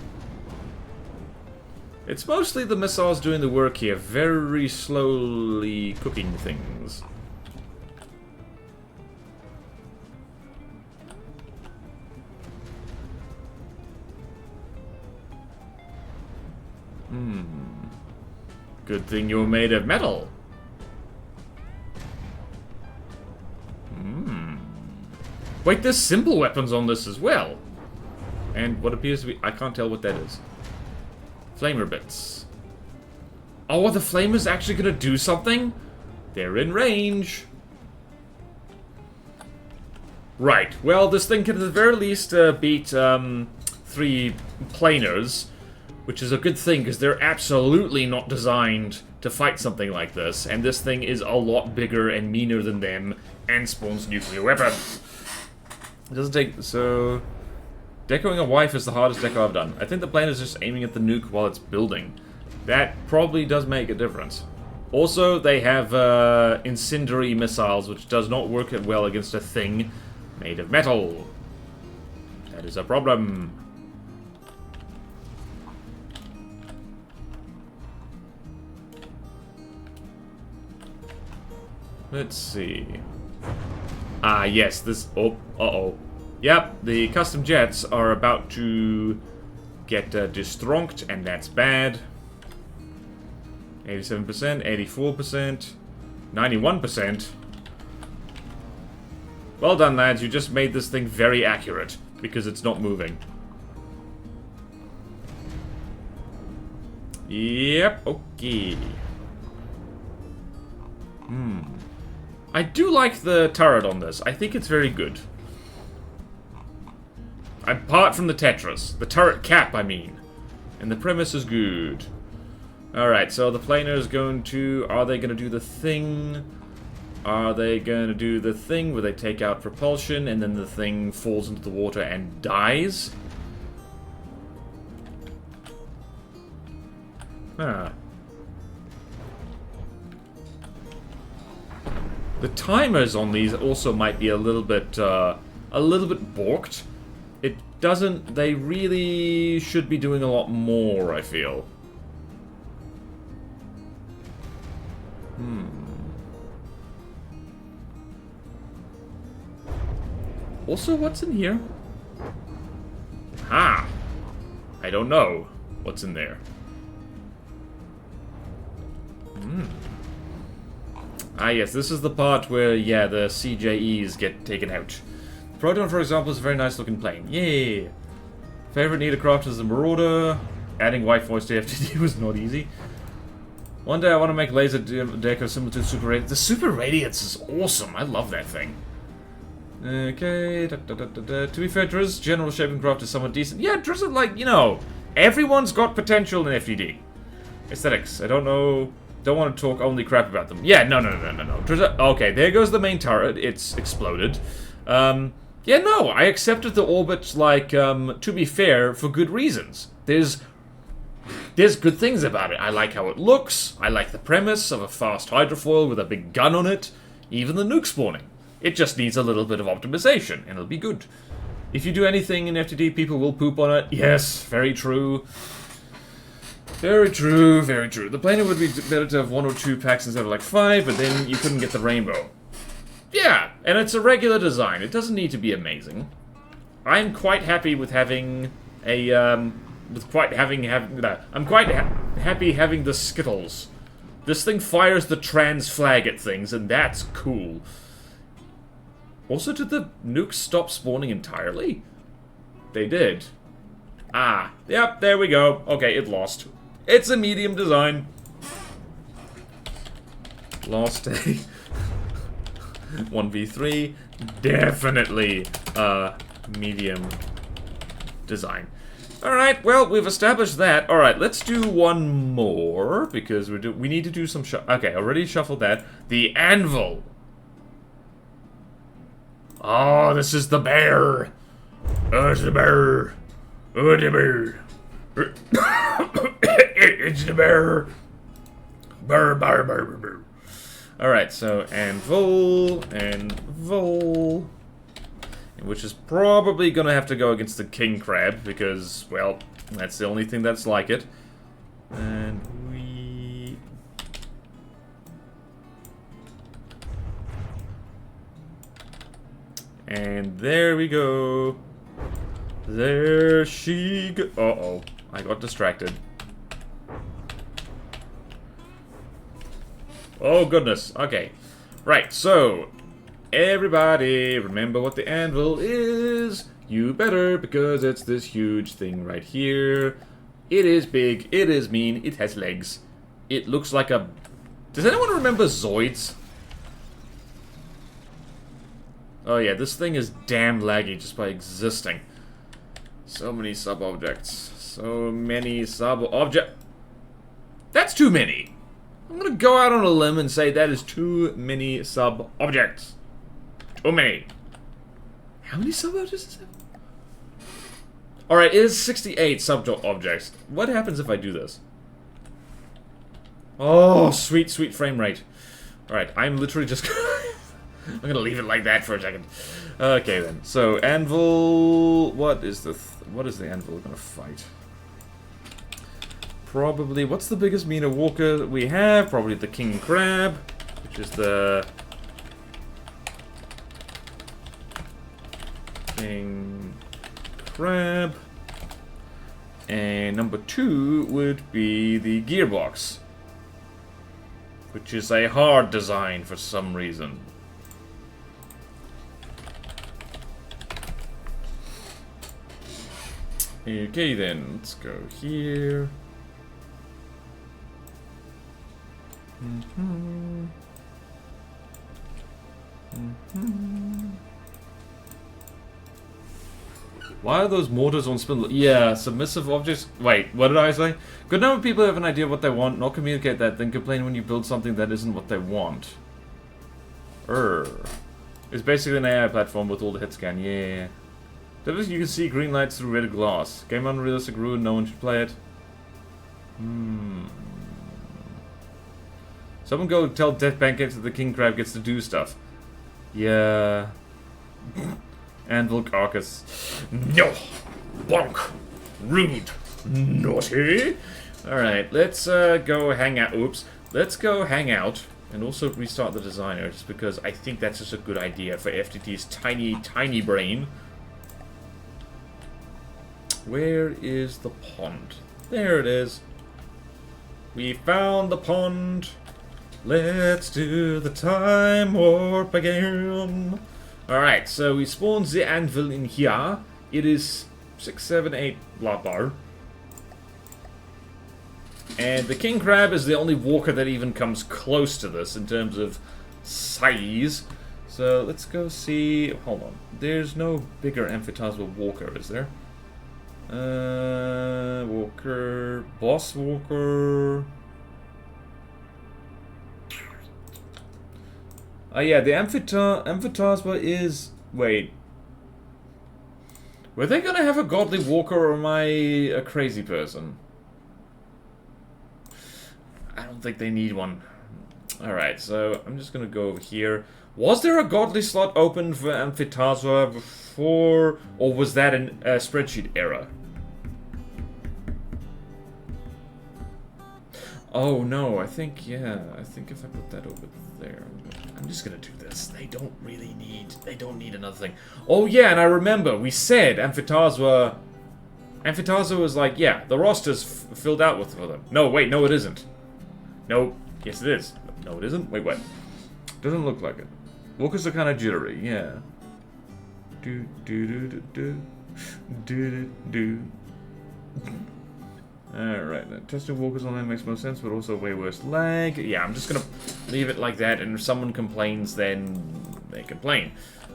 It's mostly the missiles doing the work here, very slowly cooking things. Good thing you're made of metal. Wait, there's simple weapons on this as well. And what appears to be... I can't tell what that is. Flamer bits. Oh, are the flamers actually gonna do something? They're in range. Right. Well, this thing can at the very least beat 3 planers, which is a good thing because they're absolutely not designed to fight something like this. And this thing is a lot bigger and meaner than them and spawns nuclear weapons. It doesn't take... So... Decoing a wife is the hardest deco I've done. I think the plane is just aiming at the nuke while it's building. That probably does make a difference. Also, they have incendiary missiles, which does not work well against a thing made of metal. That is a problem. Let's see. Ah, yes, this... Oh, uh-oh. Yep, the custom jets are about to get destronked, and that's bad. 87%, 84%, 91%. Well done, lads. You just made this thing very accurate, because it's not moving. Yep, okay. I do like the turret on this. I think it's very good. Apart from the Tetris. The turret cap, I mean. And the premise is good. Alright, so the planer is going to... Are they going to do the thing? Are they going to do the thing where they take out propulsion and then the thing falls into the water and dies? Ah. The timers on these also might be a little bit balked. It doesn't... They really should be doing a lot more, I feel. Also, what's in here? Ha! I don't know what's in there. Ah, yes, this is the part where, yeah, the CJEs get taken out. Proton, for example, is a very nice looking plane. Yay! Favorite Niedercraft is the Marauder. Adding white voice to FTD was not easy. One day I want to make laser deco similar to Super Radiance. The Super Radiance is awesome. I love that thing. Okay. To be fair, Drizz's general shaping craft is somewhat decent. Yeah, Drizz is like, you know, everyone's got potential in FTD. Aesthetics. I don't know. Don't want to talk only crap about them. Yeah, no. Drizz, okay, there goes the main turret. It's exploded. Yeah, no, I accepted the orbit, like, to be fair, for good reasons. There's good things about it. I like how it looks. I like the premise of a fast hydrofoil with a big gun on it. Even the nuke spawning. It just needs a little bit of optimization, and it'll be good. If you do anything in FTD, people will poop on it. Yes, very true. Very true, very true. The planer would be better to have 1 or 2 packs instead of, like, 5, but then you couldn't get the rainbow. Yeah, and it's a regular design. It doesn't need to be amazing. I'm quite happy with having a, I'm quite happy having the Skittles. This thing fires the trans flag at things, and that's cool. Also, did the nukes stop spawning entirely? They did. Ah, yep, there we go. Okay, it lost. It's a medium design. Lost a 1v3. Definitely medium design. Alright, well, we've established that. Alright, let's do one more, because we need to do some okay, already shuffled that. The anvil. Oh, this is the bear. Oh, it's the bear. Oh, the bear. It's the bear. Burr, burr, burr, burr, burr. Alright, so anvil, which is probably gonna have to go against the king crab, because, well, that's the only thing that's like it. And we... And there we go. There she go. Uh-oh, I got distracted. Oh, goodness. Okay. Right, so... Everybody, remember what the anvil is. You better, because it's this huge thing right here. It is big. It is mean. It has legs. It looks like a... Does anyone remember Zoids? Oh yeah, this thing is damn laggy just by existing. So many sub-objects. So many sub-objects. That's too many. I'm gonna go out on a limb and say that is too many sub-objects. Too many. How many sub-objects is that? Alright, it is 68 sub-objects. What happens if I do this? Oh, sweet, sweet frame rate. Alright, I'm literally just... I'm gonna leave it like that for a second. Okay then. So, anvil... What is the anvil gonna fight? Probably... What's the biggest meaner walker we have? Probably the king crab, which is the... King crab. And number 2 would be the gearbox, which is a hard design for some reason. Okay then, let's go here. Why are those mortars on spindle? Yeah, submissive objects. Wait, what did I say? Good number of people have an idea of what they want, not communicate that, then complain when you build something that isn't what they want. It's basically an AI platform with all the hit scan, yeah. You can see green lights through red glass. Game unrealistic, ruin, no one should play it. Someone go tell Death Pancakes that the king crab gets to do stuff. Yeah. Anvil carcass. No! Bonk! Rude! Naughty! Alright, let's go hang out. Oops. Let's go hang out. And also restart the designer, just because I think that's just a good idea for FTT's tiny, tiny brain. Where is the pond? There it is. We found the pond. Let's do the time warp again. Alright, so we spawned the anvil in here. It is 6, 7, 8, blah blah. And the king crab is the only walker that even comes close to this in terms of size. So let's go see. Hold on. There's no bigger amphitasmal walker, is there? Walker. Boss walker. Oh yeah, the amphitasma is... Wait. Were they gonna have a godly walker, or am I a crazy person? I don't think they need one. Alright, so I'm just gonna go over here. Was there a godly slot open for amphitasma before, or was that a spreadsheet error? Oh no, I think, yeah, I think if I put that over there, I'm just gonna do this. They don't need another thing. Oh yeah, and I remember, we said amphitasma was like, yeah, the roster's filled out with for them. No, wait, no it isn't. No, yes it is. No it isn't, wait, what? Doesn't look like it. Walkers are kind of jittery, yeah. Do do do do do do do. Alright, testing walkers online makes more sense, but also way worse lag. Yeah, I'm just gonna leave it like that, and if someone complains, then they complain.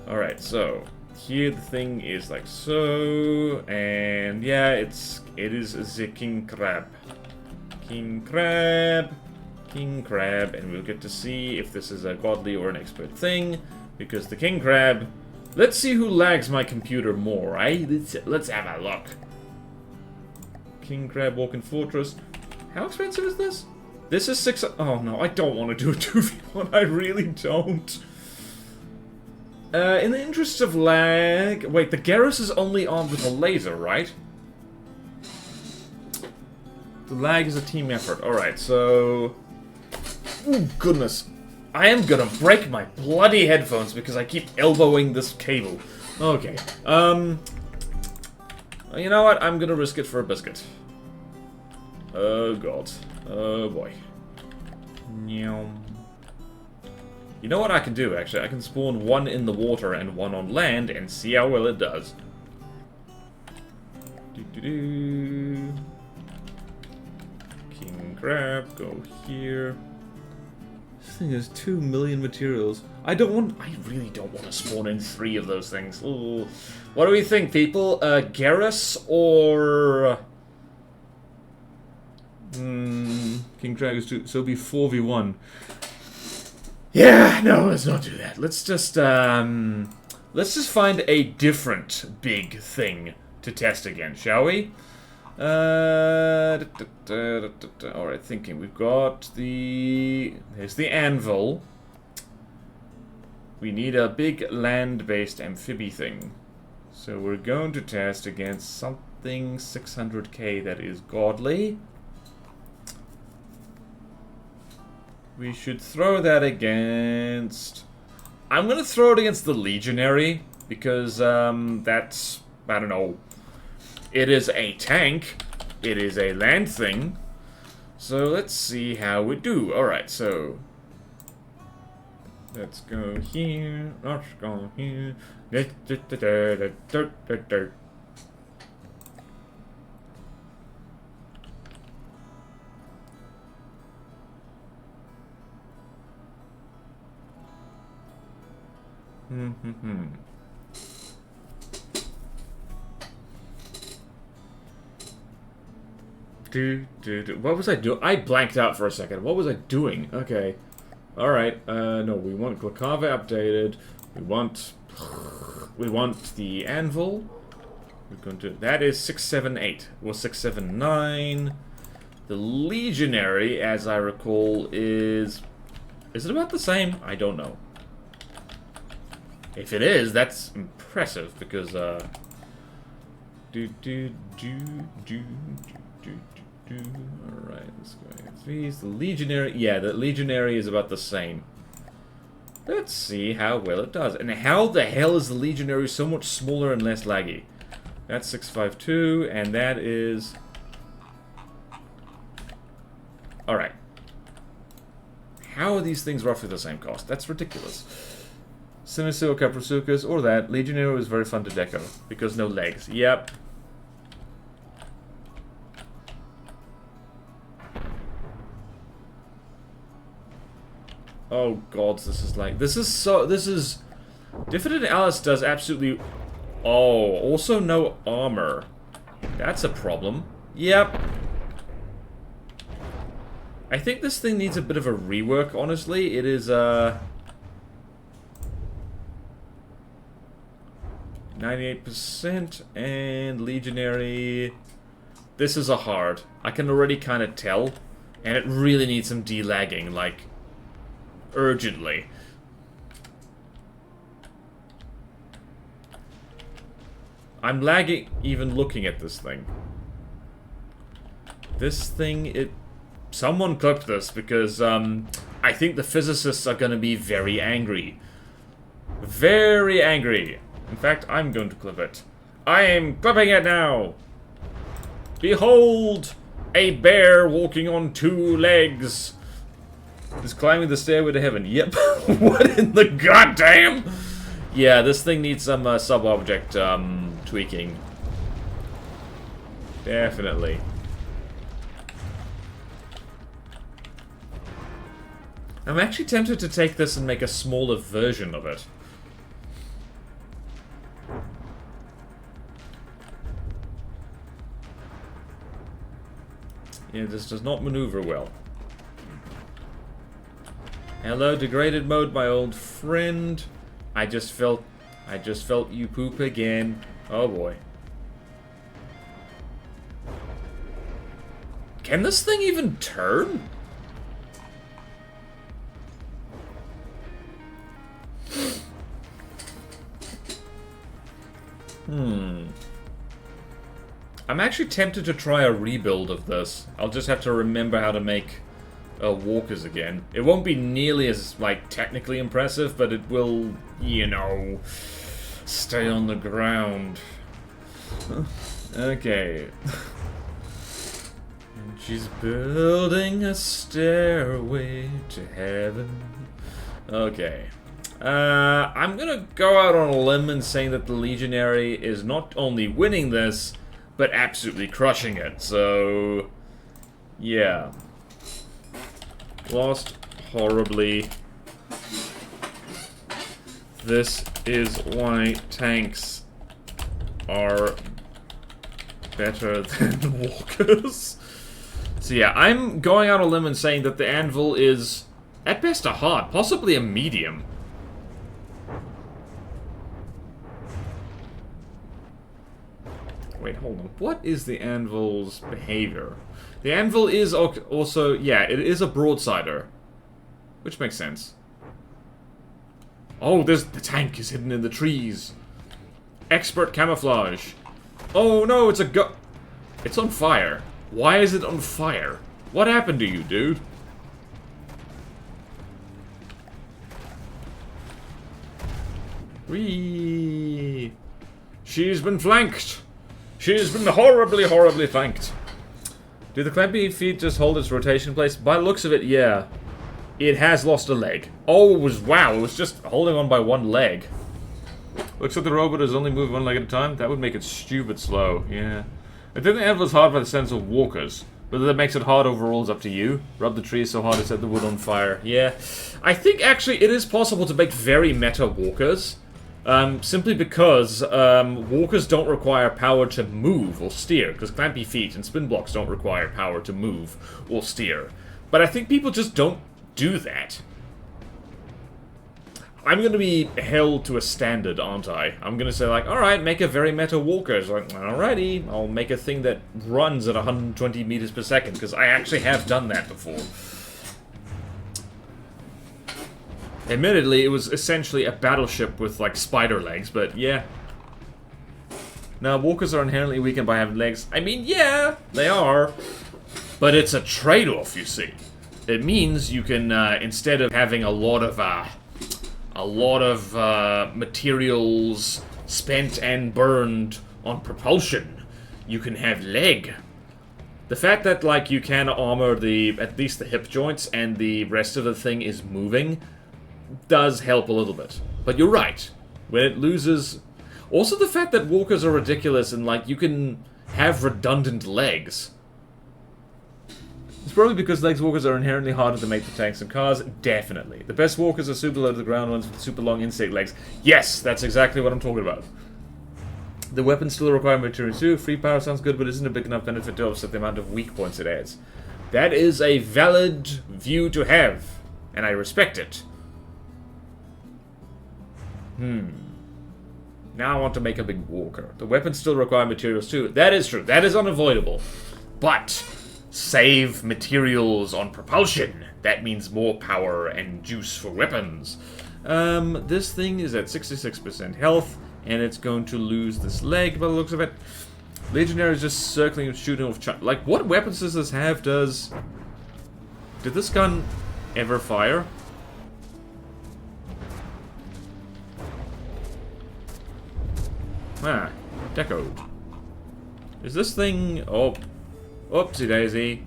Alright, so here the thing is like so, and yeah, it is the king crab. King crab, and we'll get to see if this is a godly or an expert thing, because the king crab. Let's see who lags my computer more, right? Let's have a look. King crab walking fortress. How expensive is this? This is 6. Oh no, I don't want to do a 2v1. I really don't. In the interest of lag... Wait, the Garrus is only armed with a laser, right? The lag is a team effort. Alright, so... Oh, goodness. I am gonna break my bloody headphones because I keep elbowing this cable. Okay. You know what? I'm gonna risk it for a biscuit. Oh, God. Oh, boy. You know what I can do, actually? I can spawn one in the water and one on land and see how well it does. King crab, go here. This thing has 2 million materials. I really don't want to spawn in 3 of those things. Ooh. What do we think, people? Garrus or... King crab is 2, so it'll be 4v1. Yeah, no, let's not do that. Let's just find a different big thing to test again, shall we? Alright, thinking. We've got there's the anvil. We need a big land-based amphibie thing. So we're going to test against something 600k that is godly. We should throw that against... I'm gonna throw it against the Legionary, because, that's... I don't know. It is a tank. It is a land thing. So let's see how we do. Alright, so... Let's go here. Let's go here. What was I doing? I blanked out for a second. What was I doing? Okay. Alright. No, we want Glakava updated. We want the anvil. We're going to... That is 678. Well, 679. The Legionary, as I recall, is... Is it about the same? I don't know. If it is, that's impressive, because, Alright, let's go ahead. These, the Legionary, yeah, the Legionary is about the same. Let's see how well it does. And how the hell is the Legionary so much smaller and less laggy? That's 652, and that is... Alright. How are these things roughly the same cost? That's ridiculous. Simisu or Caprasukas, or that. Legionary is very fun to deco, because no legs. Yep. Oh god, this is Diffident Alice does absolutely... Oh, also no armor. That's a problem. Yep. I think this thing needs a bit of a rework, honestly. It is, 98%, and Legionary... This is a hard. I can already kind of tell, and it really needs some delagging, like, urgently. I'm lagging even looking at this thing. This thing, someone clipped this, because, I think the physicists are gonna be very angry. Very angry. In fact, I'm going to clip it. I am clipping it now! Behold! A bear walking on 2 legs! Is climbing the stairway to heaven. Yep. What in the goddamn? Yeah, this thing needs some sub-object tweaking. Definitely. I'm actually tempted to take this and make a smaller version of it. Yeah, this does not maneuver well. Hello, degraded mode, my old friend. I just felt you poop again. Oh boy. Can this thing even turn? I'm actually tempted to try a rebuild of this. I'll just have to remember how to make walkers again. It won't be nearly as, like, technically impressive, but it will, you know, stay on the ground. Okay. And she's building a stairway to heaven. Okay. I'm gonna go out on a limb and saying that the Legionary is not only winning this, but absolutely crushing it, so... yeah. Lost horribly. This is why tanks are better than walkers. So yeah, I'm going out on a limb and saying that the anvil is, at best, a hard, possibly a medium. Wait, hold on. What is the anvil's behavior? The anvil is also, yeah, it is a broadsider. Which makes sense. Oh, the tank is hidden in the trees. Expert camouflage. Oh no, it's it's on fire. Why is it on fire? What happened to you, dude? Whee! She's been flanked. She's been horribly, horribly flanked. Do the clampy feet just hold its rotation place? By the looks of it, yeah. It has lost a leg. Oh, wow, it was just holding on by one leg. Looks like the robot is only moving one leg at a time. That would make it stupid slow, yeah. I think the anvil is hard by the sense of walkers. Whether that makes it hard overall is up to you. Rub the trees so hard to set the wood on fire. Yeah. I think, actually, it is possible to make very meta walkers. Simply because walkers don't require power to move or steer, because clampy feet and spin blocks don't require power to move or steer. But I think people just don't do that. I'm going to be held to a standard, aren't I? I'm going to say, like, alright, make a very meta walker. It's like, alrighty, I'll make a thing that runs at 120 meters per second, because I actually have done that before. Admittedly, it was essentially a battleship with, like, spider legs, but yeah. Now, walkers are inherently weakened by having legs. I mean, yeah, they are. But it's a trade-off, you see. It means you can, instead of having a lot of materials spent and burned on propulsion, you can have leg. The fact that, like, you can armor at least the hip joints and the rest of the thing is moving does help a little bit. But you're right. When it loses... Also the fact that walkers are ridiculous and, like, you can have redundant legs. It's probably because legs walkers are inherently harder to make for tanks and cars. Definitely. The best walkers are super low to the ground ones with super long insect legs. Yes, that's exactly what I'm talking about. The weapons still require materials too. Free power sounds good, but isn't a big enough benefit to offset the amount of weak points it adds. That is a valid view to have, and I respect it. Now I want to make a big walker. The weapons still require materials too. That is true. That is unavoidable. But save materials on propulsion. That means more power and juice for weapons. This thing is at 66% health, and it's going to lose this leg by the looks of it. Legionary is just circling and shooting off. Like, what weapons does this have? Did this gun ever fire? Ah, deco. Is this thing... Oh, oopsie daisy.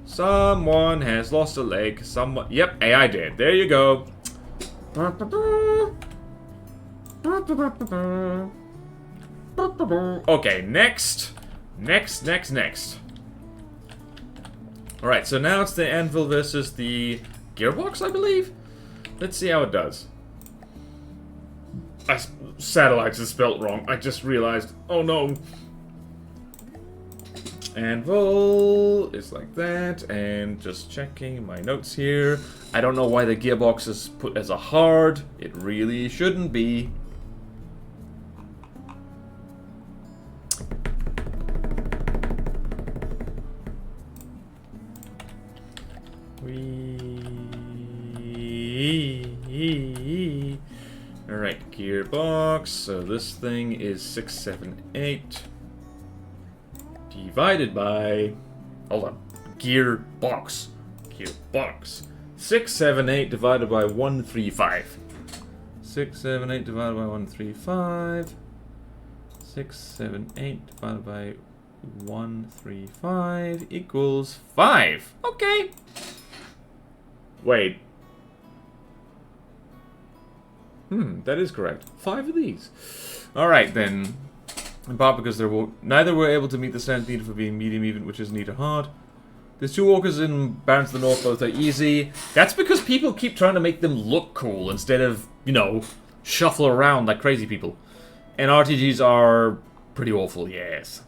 Someone has lost a leg. Someone... Yep, AI did. There you go. Okay, next. Next. Alright, so now it's the anvil versus the gearbox, I believe? Let's see how it does. Satellites is spelt wrong. I just realized. Oh no. Anvil is like that, and just checking my notes here. I don't know why the gearbox is put as a hard. It really shouldn't be. Alright, gearbox. So this thing is 678 divided by... Hold on. Gearbox. Gearbox. 678 divided by 135. 678 divided by 135. 678 divided by 135 equals 5. Okay. Wait. That is correct. 5 of these. Alright then. In part because neither were able to meet the standard needed for being medium even, which is neither hard. There's 2 walkers in Barrens of the North, both are easy. That's because people keep trying to make them look cool instead of, you know, shuffle around like crazy people. And RTGs are pretty awful, yes.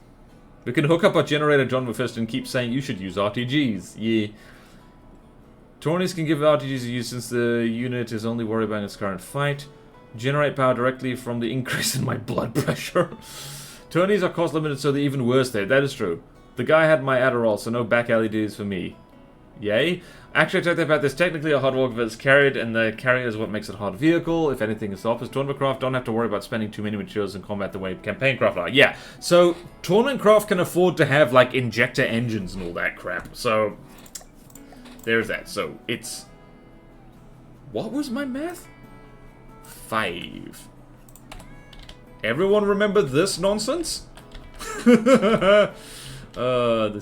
We can hook up our generator John Mephisto and keep saying you should use RTGs. Yeah. Tourneys can give RTGs a use since the unit is only worried about its current fight. Generate power directly from the increase in my blood pressure. Tourneys are cost limited, so they're even worse there. That is true. The guy had my Adderall, so no back LEDs for me. Yay. Actually, I talked about this. Technically, a hard walk if it's carried, and the carrier is what makes it a hard vehicle. If anything is the opposite, tournament craft don't have to worry about spending too many materials in combat the way campaign craft are. Yeah, so tournament craft can afford to have, like, injector engines and all that crap. So, there's that. So, it's... What was my math? 5. Everyone remember this nonsense? This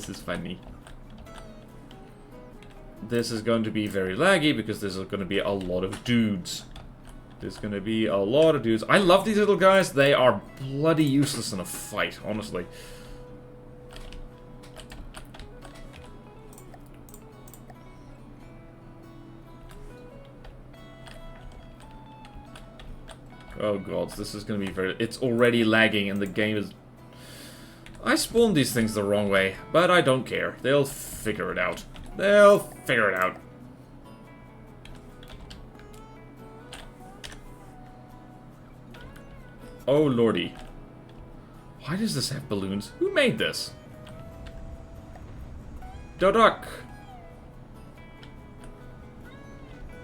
is funny. This is going to be very laggy because there's going to be a lot of dudes. There's going to be a lot of dudes. I love these little guys. They are bloody useless in a fight, honestly. Oh god, this is going to be very... It's already lagging and the game is... I spawned these things the wrong way, but I don't care. They'll figure it out. They'll figure it out. Oh lordy. Why does this have balloons? Who made this? Doduck.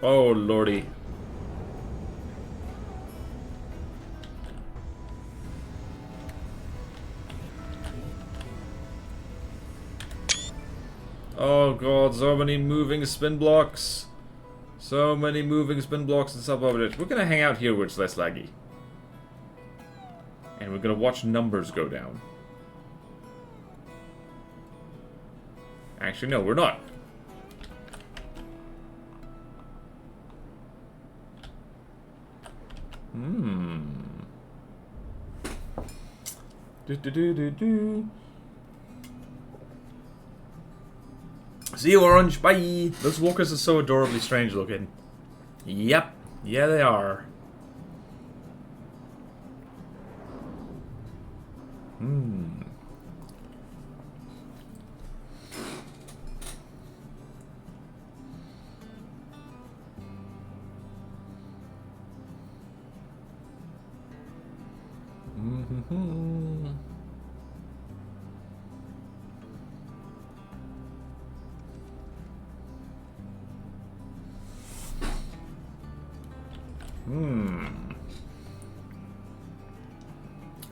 Oh lordy. Oh god, so many moving spin blocks. So many moving spin blocks and suborbitals. We're gonna hang out here where it's less laggy. And we're gonna watch numbers go down. Actually, no, we're not. Do. See you, Orange. Bye. Those walkers are so adorably strange looking. Yep. Yeah, they are.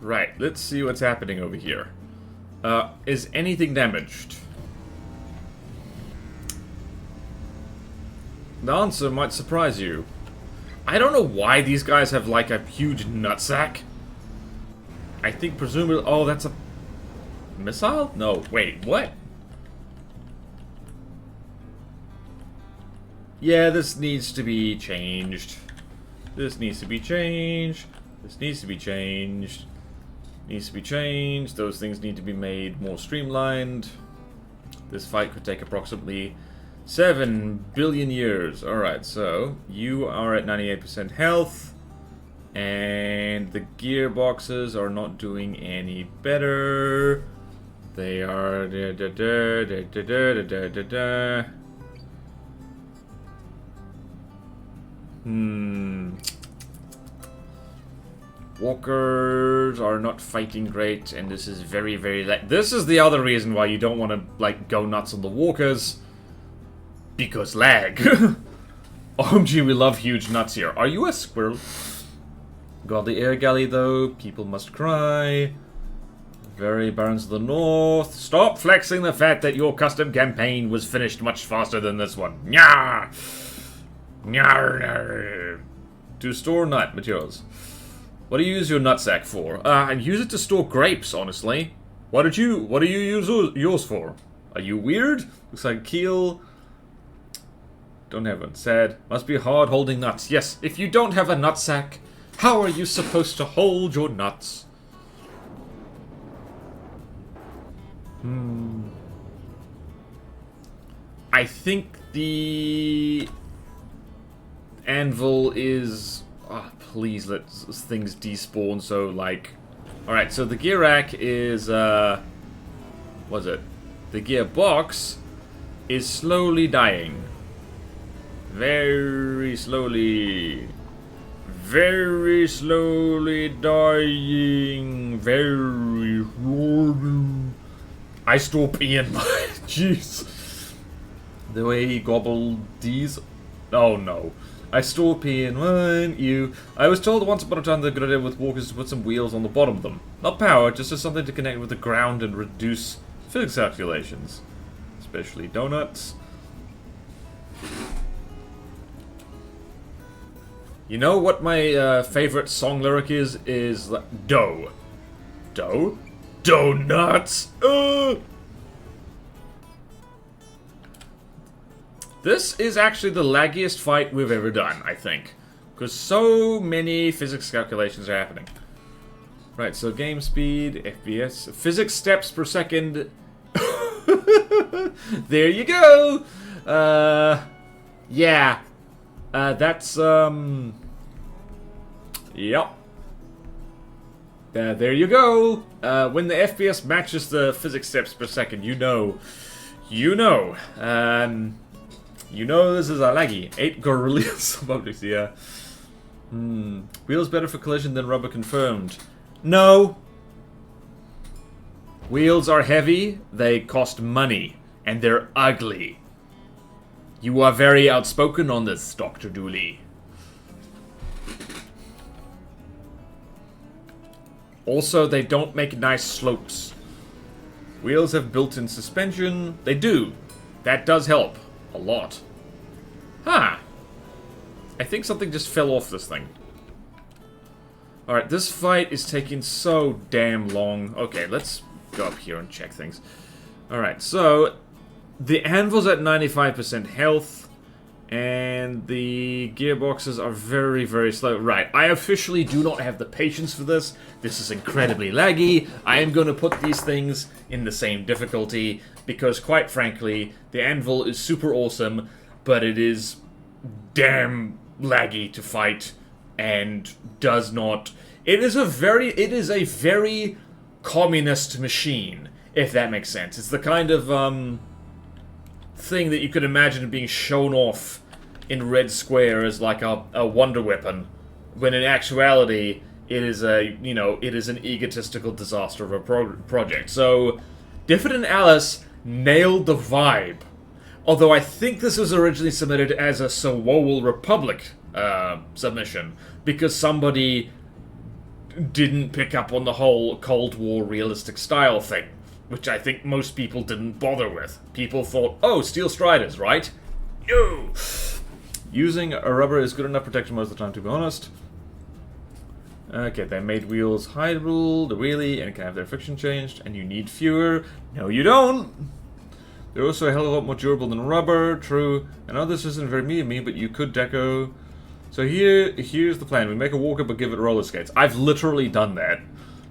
Right, let's see what's happening over here. Is anything damaged? The answer might surprise you. I don't know why these guys have like a huge nutsack. I think presumably... Oh, that's a... missile? No, wait, what? Yeah, this needs to be changed. This needs to be changed. This needs to be changed. Needs to be changed. Those things need to be made more streamlined. This fight could take approximately 7 billion years. Alright, so you are at 98% health. And the gearboxes are not doing any better. They are... Walkers are not fighting great, and this is very, very... This is the other reason why you don't want to, like, go nuts on the walkers. Because lag. OMG, we love huge nuts here. Are you a squirrel? Got the air galley, though. People must cry. Very Barons of the North. Stop flexing the fact that your custom campaign was finished much faster than this one. Nyah! Nyah! To store nut materials. What do you use your nutsack for? I use it to store grapes, honestly. What do you use yours for? Are you weird? Looks like keel. Don't have one. Sad. Must be hard holding nuts. Yes, if you don't have a nutsack, how are you supposed to hold your nuts? I think the anvil is... Oh, please let things despawn, so, like... Alright, so the gear rack is, what's it? The gearbox is slowly dying. Very slowly. Very slowly dying. Very slowly. I stop Ian. Jeez. The way he gobbled these... Oh, no. I store P in one, you. I was told once upon a time that a good idea with walkers to put some wheels on the bottom of them. Not power, just as something to connect with the ground and reduce physics calculations. Especially donuts. You know what my favorite song lyric is? Is like, dough. Dough? Donuts! This is actually the laggiest fight we've ever done, I think. Because so many physics calculations are happening. Right, so game speed, FPS, physics steps per second. There you go! Yeah. That's, Yep. There you go! When the FPS matches the physics steps per second, you know. You know. You know this is a laggy. 8 gorillas of objects, yeah. Wheels better for collision than rubber confirmed. No! Wheels are heavy, they cost money, and they're ugly. You are very outspoken on this, Dr. Dooley. Also, they don't make nice slopes. Wheels have built-in suspension. They do. That does help. A lot. Huh. I think something just fell off this thing. Alright, this fight is taking so damn long. Okay, let's go up here and check things. Alright, so the anvil's at 95% health. And the gearboxes are very, very slow. Right, I officially do not have the patience for this. This is incredibly laggy. I am going to put these things in the same difficulty because, quite frankly, the anvil is super awesome, but it is damn laggy to fight and does not... It is a very communist machine, if that makes sense. It's the kind of, thing that you could imagine being shown off in Red Square as like a wonder weapon, when in actuality it is an egotistical disaster of a project. So, Diffid and Alice nailed the vibe. Although I think this was originally submitted as a Sowowal Republic submission, because somebody didn't pick up on the whole Cold War realistic style thing. Which I think most people didn't bother with. People thought, oh, Steel Striders, right? No! Using a rubber is good enough protection most of the time, to be honest. Okay, they made wheels high rule, the wheelie, and can have their friction changed, and you need fewer. No, you don't! They're also a hell of a lot more durable than rubber, true. I know this isn't very me, but you could deco. So here's the plan. We make a walker, but give it roller skates. I've literally done that.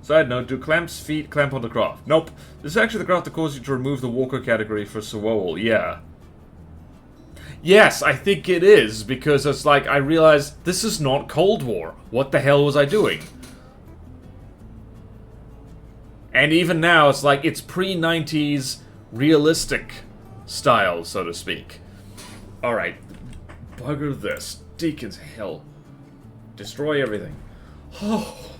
Side note, do clamps feet clamp on the craft? Nope. This is actually the craft that caused you to remove the walker category for Sowowal. Yeah. Yes, I think it is, because it's like, I realized, this is not Cold War. What the hell was I doing? And even now, it's like, it's pre-90s realistic style, so to speak. Alright. Bugger this. Deacon's hell. Destroy everything. Oh.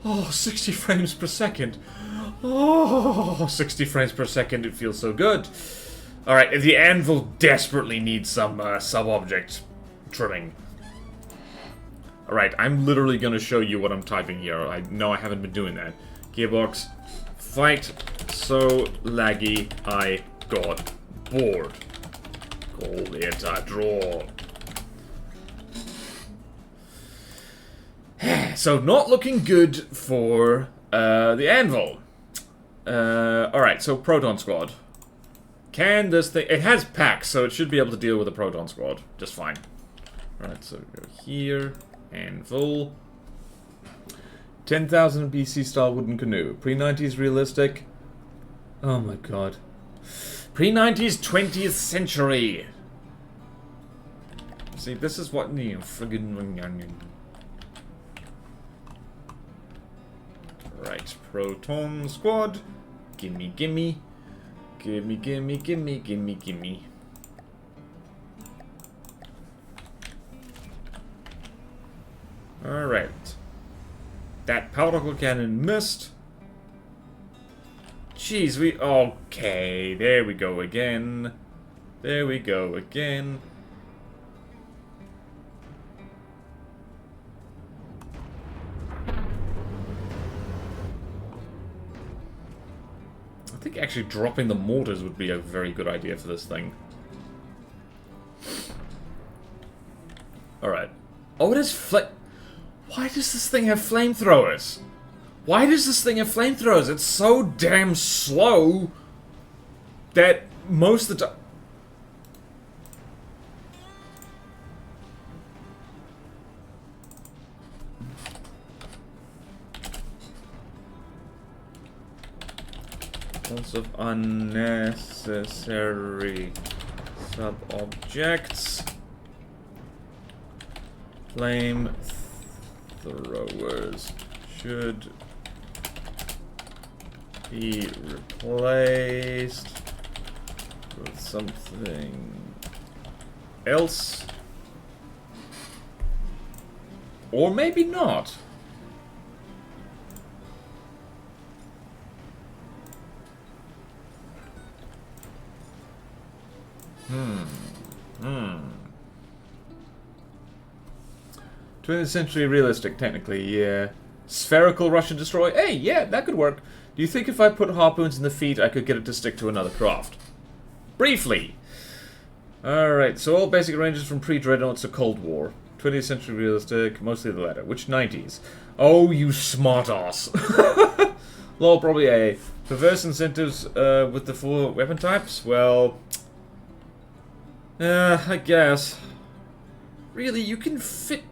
Oh, 60 frames per second. Oh, 60 frames per second. It feels so good. Alright, the anvil desperately needs some sub-object trimming. Alright, I'm literally gonna show you what I'm typing here. I know I haven't been doing that. Gearbox. Fight. So laggy. I got bored. Call it a draw. So, not looking good for the anvil. Alright, so Proton Squad. Can this thing... It has packs, so it should be able to deal with a Proton Squad just fine. Alright, so go here. Anvil. 10,000 BC style wooden canoe. Pre-90s realistic. Oh my god. Pre-90s 20th century. See, this is what... friggin'... Right, Proton Squad. Gimme, gimme. Gimme, gimme, gimme, gimme, gimme. Alright. That particle cannon missed. Jeez, we... Okay, there we go again. There we go again. I think actually dropping the mortars would be a very good idea for this thing. Alright. Oh, it is Why does this thing have flamethrowers? Why does this thing have flamethrowers? It's so damn slow that most of the time... Lots of unnecessary sub-objects. Flamethrowers should be replaced with something else. Or maybe not. Hmm. 20th century realistic, technically, yeah. Spherical Russian destroyer? Hey, yeah, that could work. Do you think if I put harpoons in the feet, I could get it to stick to another craft? Briefly. Alright, so all basic ranges from pre-Dreadnoughts to Cold War. 20th century realistic, mostly the latter. Which 90s? Oh, you smartass. Lol, probably A. Perverse incentives with the 4 weapon types? Well... I guess. Really, you can fit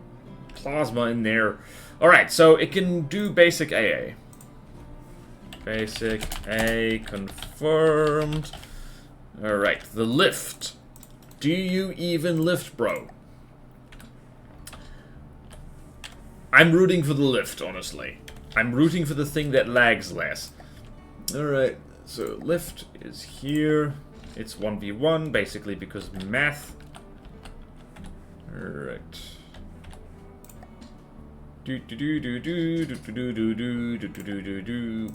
plasma in there. Alright, so it can do basic AA. Basic A confirmed. Alright, the lift. Do you even lift, bro? I'm rooting for the lift, honestly. I'm rooting for the thing that lags less. Alright, so lift is here. It's 1v1, basically, because math. Alright.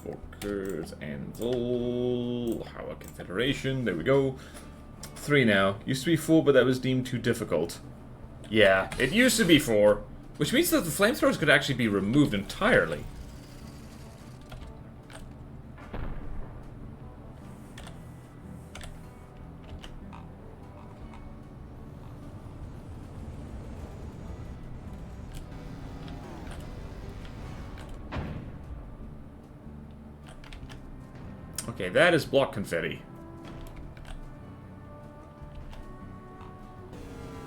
Workers, anvil. How a confederation. There we go. 3 now. Used to be 4, but that was deemed too difficult. Yeah, it used to be 4. Which means that the flamethrowers could actually be removed entirely. Okay, that is block confetti.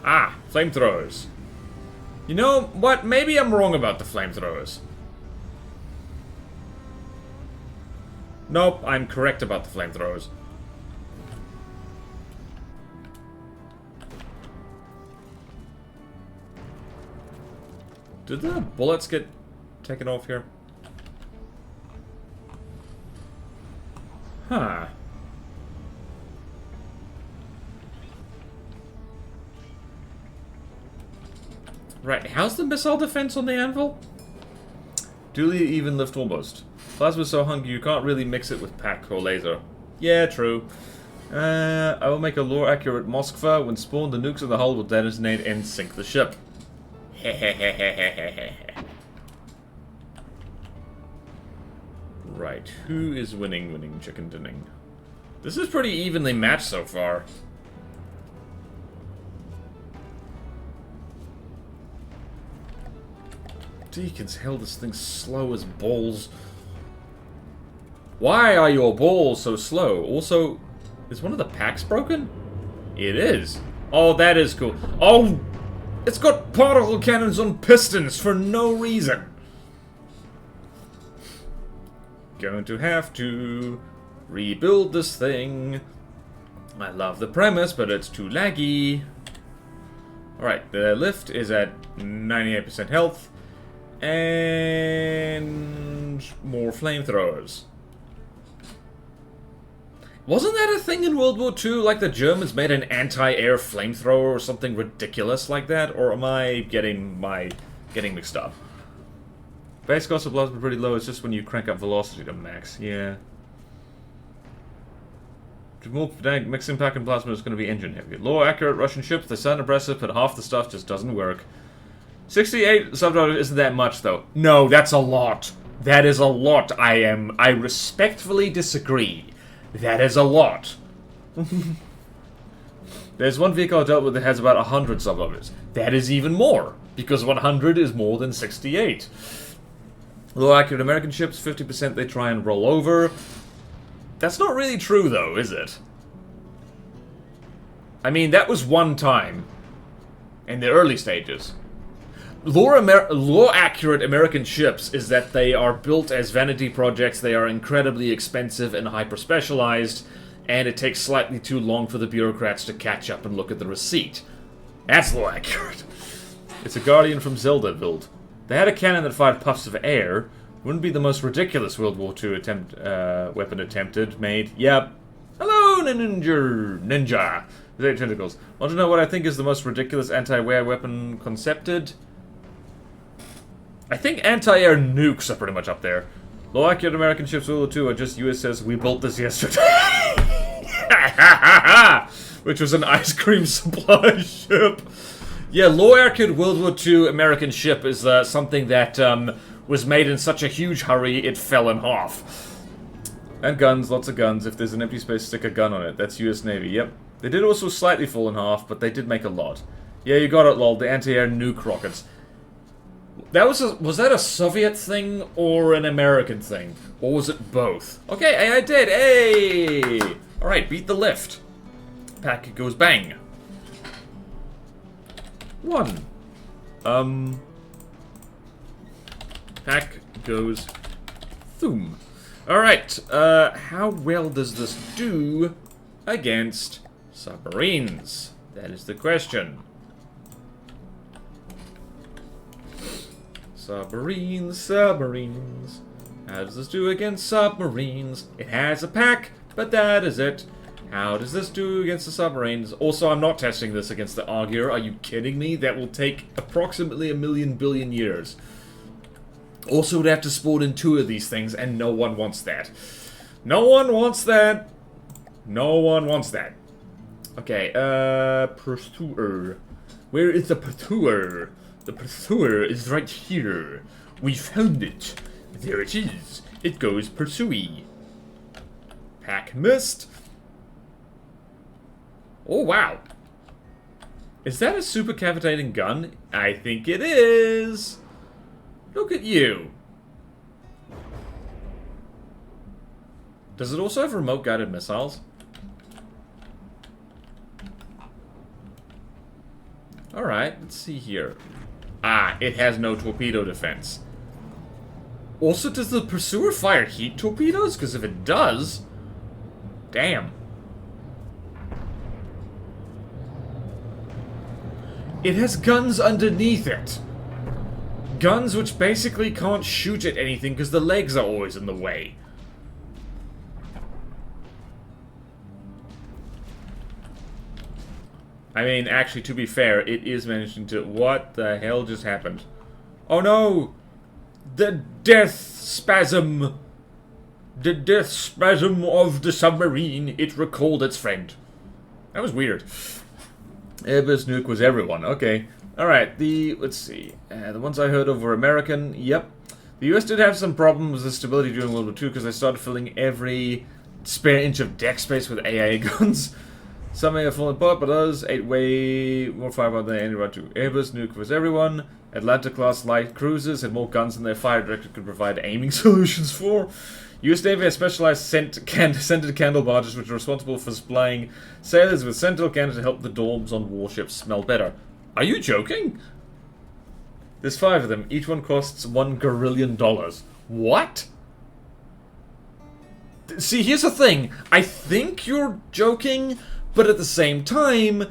Ah, flamethrowers. You know what? Maybe I'm wrong about the flamethrowers. Nope, I'm correct about the flamethrowers. Did the bullets get taken off here? Huh. Right, how's the missile defense on the anvil? Duly even lift almost. Plasma's so hungry you can't really mix it with pack or laser. Yeah, true. I will make a lore-accurate Moskva. When spawned, the nukes in the hull will detonate and sink the ship. Right, who is winning chicken dinning? This is pretty evenly matched so far. Deacons, hell, this thing's slow as balls. Why are your balls so slow? Also, is one of the packs broken? It is. Oh, that is cool. Oh, it's got particle cannons on pistons for no reason. Going to have to rebuild this thing. I love the premise, but it's too laggy. Alright, the lift is at 98% health. And more flamethrowers. Wasn't that a thing in World War II? Like the Germans made an anti-air flamethrower or something ridiculous like that? Or am I getting mixed up? Base cost of plasma pretty low. It's just when you crank up velocity to max. Yeah. To more mixing pack and plasma is going to be engine heavy. Low accurate Russian ships. They sound impressive, but half the stuff just doesn't work. 68 subtitles isn't that much, though. No, that's a lot. That is a lot. I respectfully disagree. That is a lot. There's one vehicle I dealt with that has about 100 sub-orbits. That is even more, because 100 is more than 68. Low accurate American ships, 50% they try and roll over. That's not really true, though, is it? I mean, that was one time. In the early stages. Lore accurate American ships is that they are built as vanity projects, they are incredibly expensive and hyper-specialized, and it takes slightly too long for the bureaucrats to catch up and look at the receipt. That's lore accurate. It's a Guardian from Zelda build. They had a cannon that fired puffs of air. Wouldn't be the most ridiculous World War II weapon made. Yep. Hello, ninja. With 8 tentacles. Want to know what I think is the most ridiculous anti-air weapon concepted? I think anti-air nukes are pretty much up there. Low accurate American ships World War II are just USS we built this yesterday. Which was an ice cream supply ship. Yeah, low accurate World War II American ship is something that was made in such a huge hurry it fell in half. And guns, lots of guns. If there's an empty space, stick a gun on it. That's US Navy, yep. They did also slightly fall in half, but they did make a lot. Yeah, you got it, lol. The anti-air nuke rockets. That was that a Soviet thing or an American thing? Or was it both? Okay, I did. Hey! Alright, beat the lift. Pack goes bang. 1. Pack goes thoom. Alright, how well does this do against submarines? That is the question. Submarines. How does this do against submarines? It has a pack, but that is it. How does this do against the submarines? Also, I'm not testing this against the Augur. Are you kidding me? That will take approximately 1,000,000 billion years. Also, would have to spawn in 2 of these things, and no one wants that. No one wants that. No one wants that. Okay, pursuer. Where is the pursuer? The pursuer is right here. We found it. There it is. It goes pursuey. Pack missed. Oh, wow. Is that a super cavitating gun? I think it is. Look at you. Does it also have remote guided missiles? Alright, let's see here. Ah, it has no torpedo defense. Also, does the pursuer fire heat torpedoes? Because if it does... Damn. It has guns underneath it. Guns which basically can't shoot at anything because the legs are always in the way. I mean, actually, to be fair, it is mentioned to... What the hell just happened? Oh no! The death spasm! The death spasm of the submarine. It recalled its friend. That was weird. Airbus nuke was everyone. Okay. Alright, let's see. The ones I heard of were American. Yep. The US did have some problems with stability during World War II because they started filling every spare inch of deck space with AA guns. Some may have fallen apart, but others ate way more firepower than any right to. Airbus nuke was everyone. Atlanta-class light cruisers had more guns than their fire director could provide aiming solutions for. US Navy has specialized scented candle barges which are responsible for supplying sailors with scented candles to help the dorms on warships smell better. Are you joking? There's 5 of them. Each one costs $1 gazillion. What? See, here's the thing. I think you're joking, but at the same time,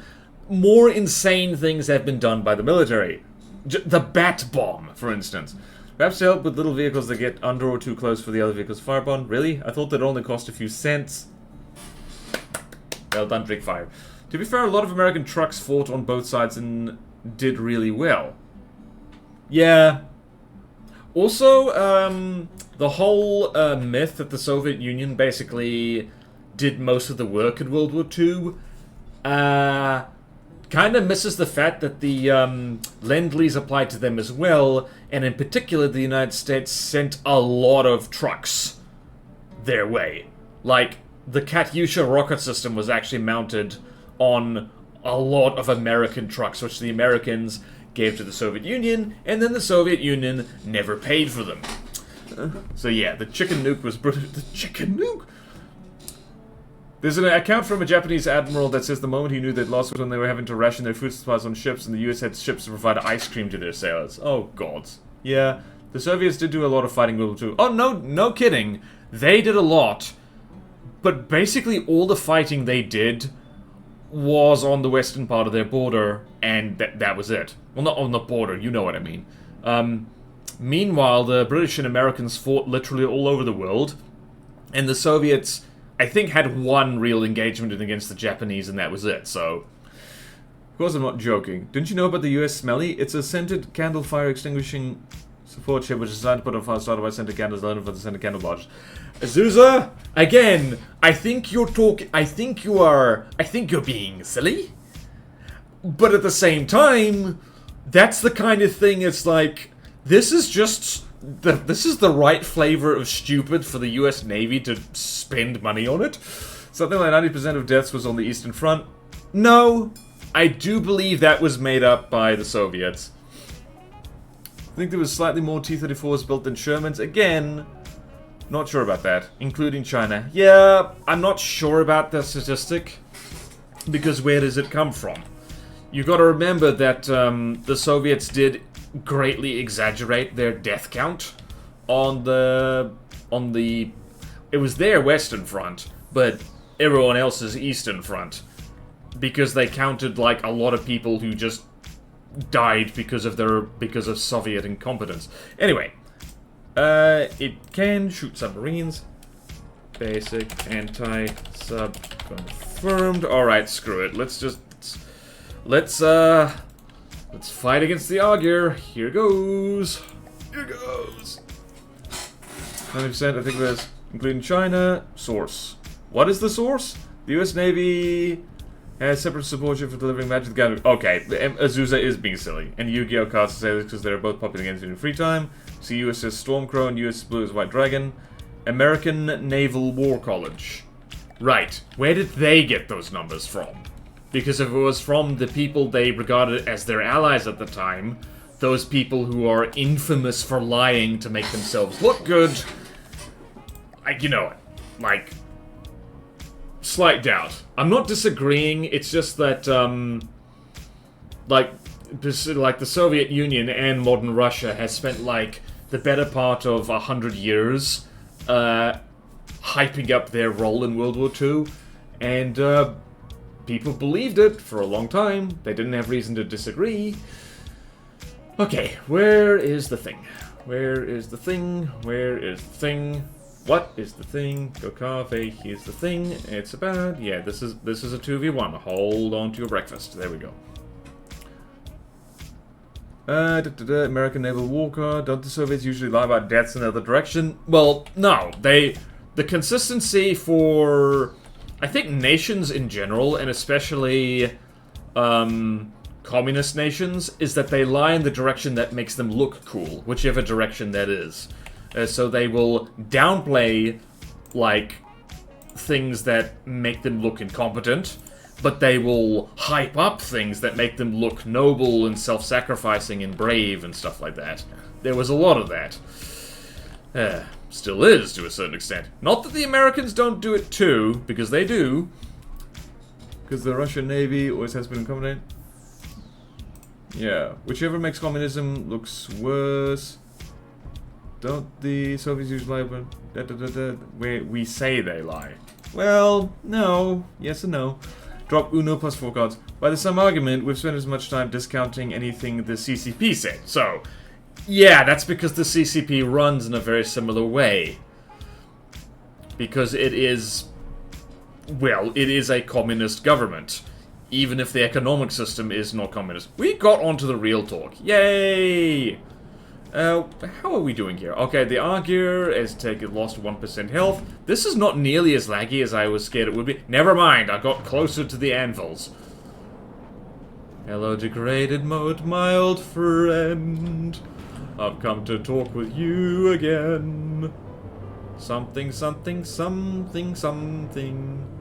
more insane things have been done by the military. The bat bomb, for instance. Perhaps to help with little vehicles that get under or too close for the other vehicles to fire upon. Really? I thought they'd only cost a few cents. Well done, Drake 5. To be fair, a lot of American trucks fought on both sides and did really well. Yeah. Also, the whole myth that the Soviet Union basically did most of the work in World War II, kind of misses the fact that the Lend-Lease applied to them as well, and in particular the United States sent a lot of trucks their way. Like, the Katyusha rocket system was actually mounted on a lot of American trucks, which the Americans gave to the Soviet Union, and then the Soviet Union never paid for them. So yeah, the chicken nuke was British. The chicken nuke? There's an account from a Japanese admiral that says the moment he knew they'd lost was when they were having to ration their food supplies on ships, and the US had ships to provide ice cream to their sailors. Oh, gods. Yeah, the Soviets did do a lot of fighting in World War II. Oh, no kidding. They did a lot, but basically all the fighting they did was on the western part of their border, and that was it. Well, not on the border, you know what I mean. Meanwhile, the British and Americans fought literally all over the world, and the Soviets, I think, had one real engagement against the Japanese, and that was it, so... Of course I'm not joking. Didn't you know about the US Smelly? It's a scented candle fire extinguishing support ship which is designed to put on fire started by scented candles learned for the scented candle barge. Azusa, again, I think you're being silly. But at the same time, that's the kind of thing, it's like, this is the right flavor of stupid for the US Navy to spend money on it. Something like 90% of deaths was on the Eastern Front. No, I do believe that was made up by the Soviets. I think there was slightly more T-34s built than Shermans. Again, not sure about that. Including China. Yeah, I'm not sure about the statistic. Because where does it come from? You gotta remember that the Soviets did greatly exaggerate their death count on the... It was their Western Front, but everyone else's Eastern Front. Because they counted, like, a lot of people who just died because of Soviet incompetence. Anyway, it can shoot submarines. Basic anti-sub confirmed. Alright, screw it. Let's fight against the Augur. Here goes. Here goes. 90%, I think it was, including China. Source. What is the source? The US Navy has separate support ship for delivering Magic the Gathering. Okay, Azusa is being silly. And Yu-Gi-Oh! Cards say this because they're both popular games in free time. See USS Stormcrow and USS Blue as White Dragon. American Naval War College. Right. Where did they get those numbers from? Because if it was from the people they regarded as their allies at the time, those people who are infamous for lying to make themselves look good, you know, like, slight doubt. I'm not disagreeing, it's just that, like the Soviet Union and modern Russia has spent, like, the better part of 100 years, hyping up their role in World War II, and, people believed it for a long time. They didn't have reason to disagree. Okay, where is the thing? Where is the thing? Where is the thing? What is the thing? Go cafe, here's the thing. It's about... Yeah, this is a 2v1. Hold on to your breakfast. There we go. American naval walker. Don't the Soviets usually lie about deaths in the other direction? Well, no. The consistency for... I think nations in general, and especially communist nations, is that they lie in the direction that makes them look cool, whichever direction that is. So they will downplay, like, things that make them look incompetent, but they will hype up things that make them look noble and self-sacrificing and brave and stuff like that. There was a lot of that. Still is, to a certain extent. Not that the Americans don't do it too, because they do. Because the Russian Navy always has been accommodating. Yeah, whichever makes communism looks worse. Don't the Soviets usually lie about... We say they lie. Well, no. Yes and no. Drop Uno plus 4 cards. By the same argument, we've spent as much time discounting anything the CCP said. So, yeah, that's because the CCP runs in a very similar way. Because it is... Well, it is a communist government. Even if the economic system is not communist. We got onto the real talk. Yay! How are we doing here? Okay, the Argear has lost 1% health. This is not nearly as laggy as I was scared it would be. Never mind, I got closer to the anvils. Hello, degraded mode, my old friend. I've come to talk with you again. Something, something, something, something.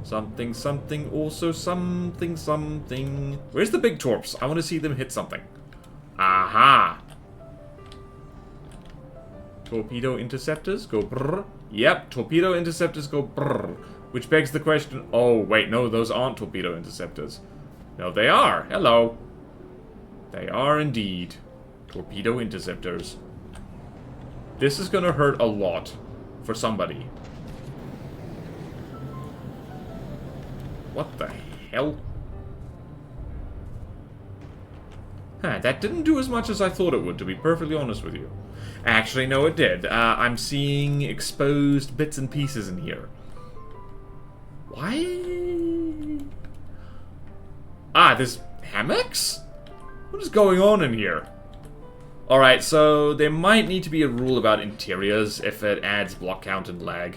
Something, something, also something, something. Where's the big torps? I want to see them hit something. Aha! Torpedo interceptors go brrr. Yep, torpedo interceptors go brrr. Which begs the question... Oh, wait, no, those aren't torpedo interceptors. No, they are. Hello. They are indeed torpedo interceptors. This is gonna hurt a lot for somebody. What the hell? Huh, that didn't do as much as I thought it would, to be perfectly honest with you. Actually, no, it did. I'm seeing exposed bits and pieces in here. Why? Ah, there's hammocks? What is going on in here? Alright, so there might need to be a rule about interiors if it adds block count and lag.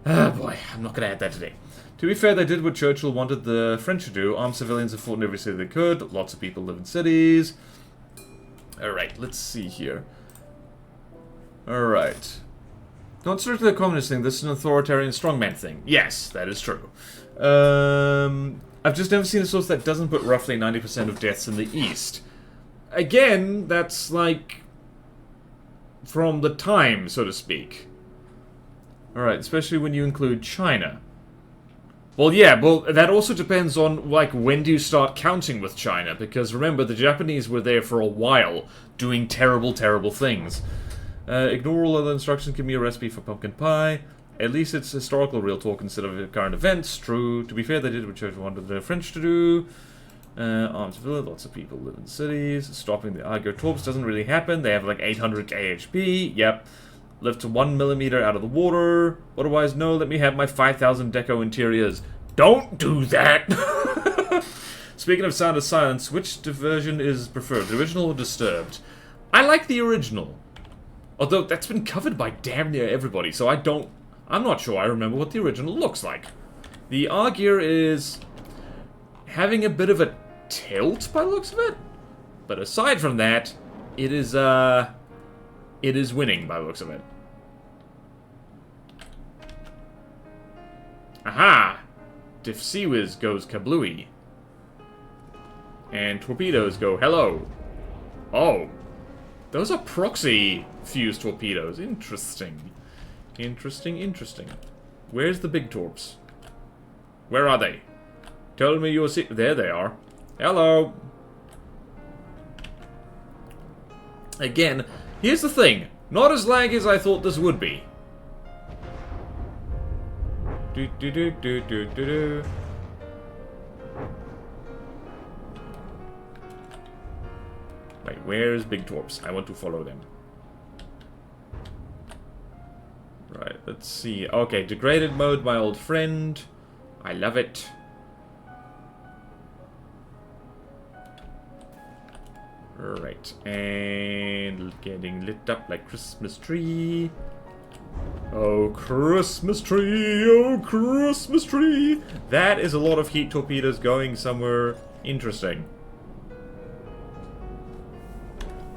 Ah, boy, I'm not gonna add that today. To be fair, they did what Churchill wanted the French to do. Armed civilians have fought in every city they could. Lots of people live in cities. Alright, let's see here. Alright. Not strictly a communist thing, this is an authoritarian strongman thing. Yes, that is true. I've just never seen a source that doesn't put roughly 90% of deaths in the East. Again, that's like... from the time, so to speak. Alright, especially when you include China. Well, yeah, well, that also depends on, like, when do you start counting with China? Because, remember, the Japanese were there for a while, doing terrible, terrible things. Ignore all other instructions, give me a recipe for pumpkin pie. At least it's historical real talk instead of current events. True. To be fair, they did what Churchill wanted the French to do. Armed civilians, lots of people live in cities. Stopping the Argo torps doesn't really happen. They have, like, 800 AHP. Yep. Lift to 1 millimeter out of the water. Otherwise, no, let me have my 5,000 deco interiors. Don't do that! Speaking of Sound of Silence, which version is preferred? The original or Disturbed? I like the original. Although, that's been covered by damn near everybody, so I'm not sure I remember what the original looks like. The Argear is having a bit of a tilt by the looks of it. But aside from that, it is winning by the looks of it. Aha! Diff Seawiz goes kablooey. And torpedoes go hello. Oh. Those are proxy fused torpedoes. Interesting. Interesting, interesting. Where's the big torps? Where are they? Tell me you'll see. There they are. Hello. Again, here's the thing. Not as laggy as I thought this would be. Do do do do do do do. Wait, where's Big Torps? I want to follow them. Let's see. Okay, degraded mode, my old friend. I love it. Right, and getting lit up like Christmas tree. Oh, Christmas tree, oh, Christmas tree. That is a lot of heat torpedoes going somewhere interesting.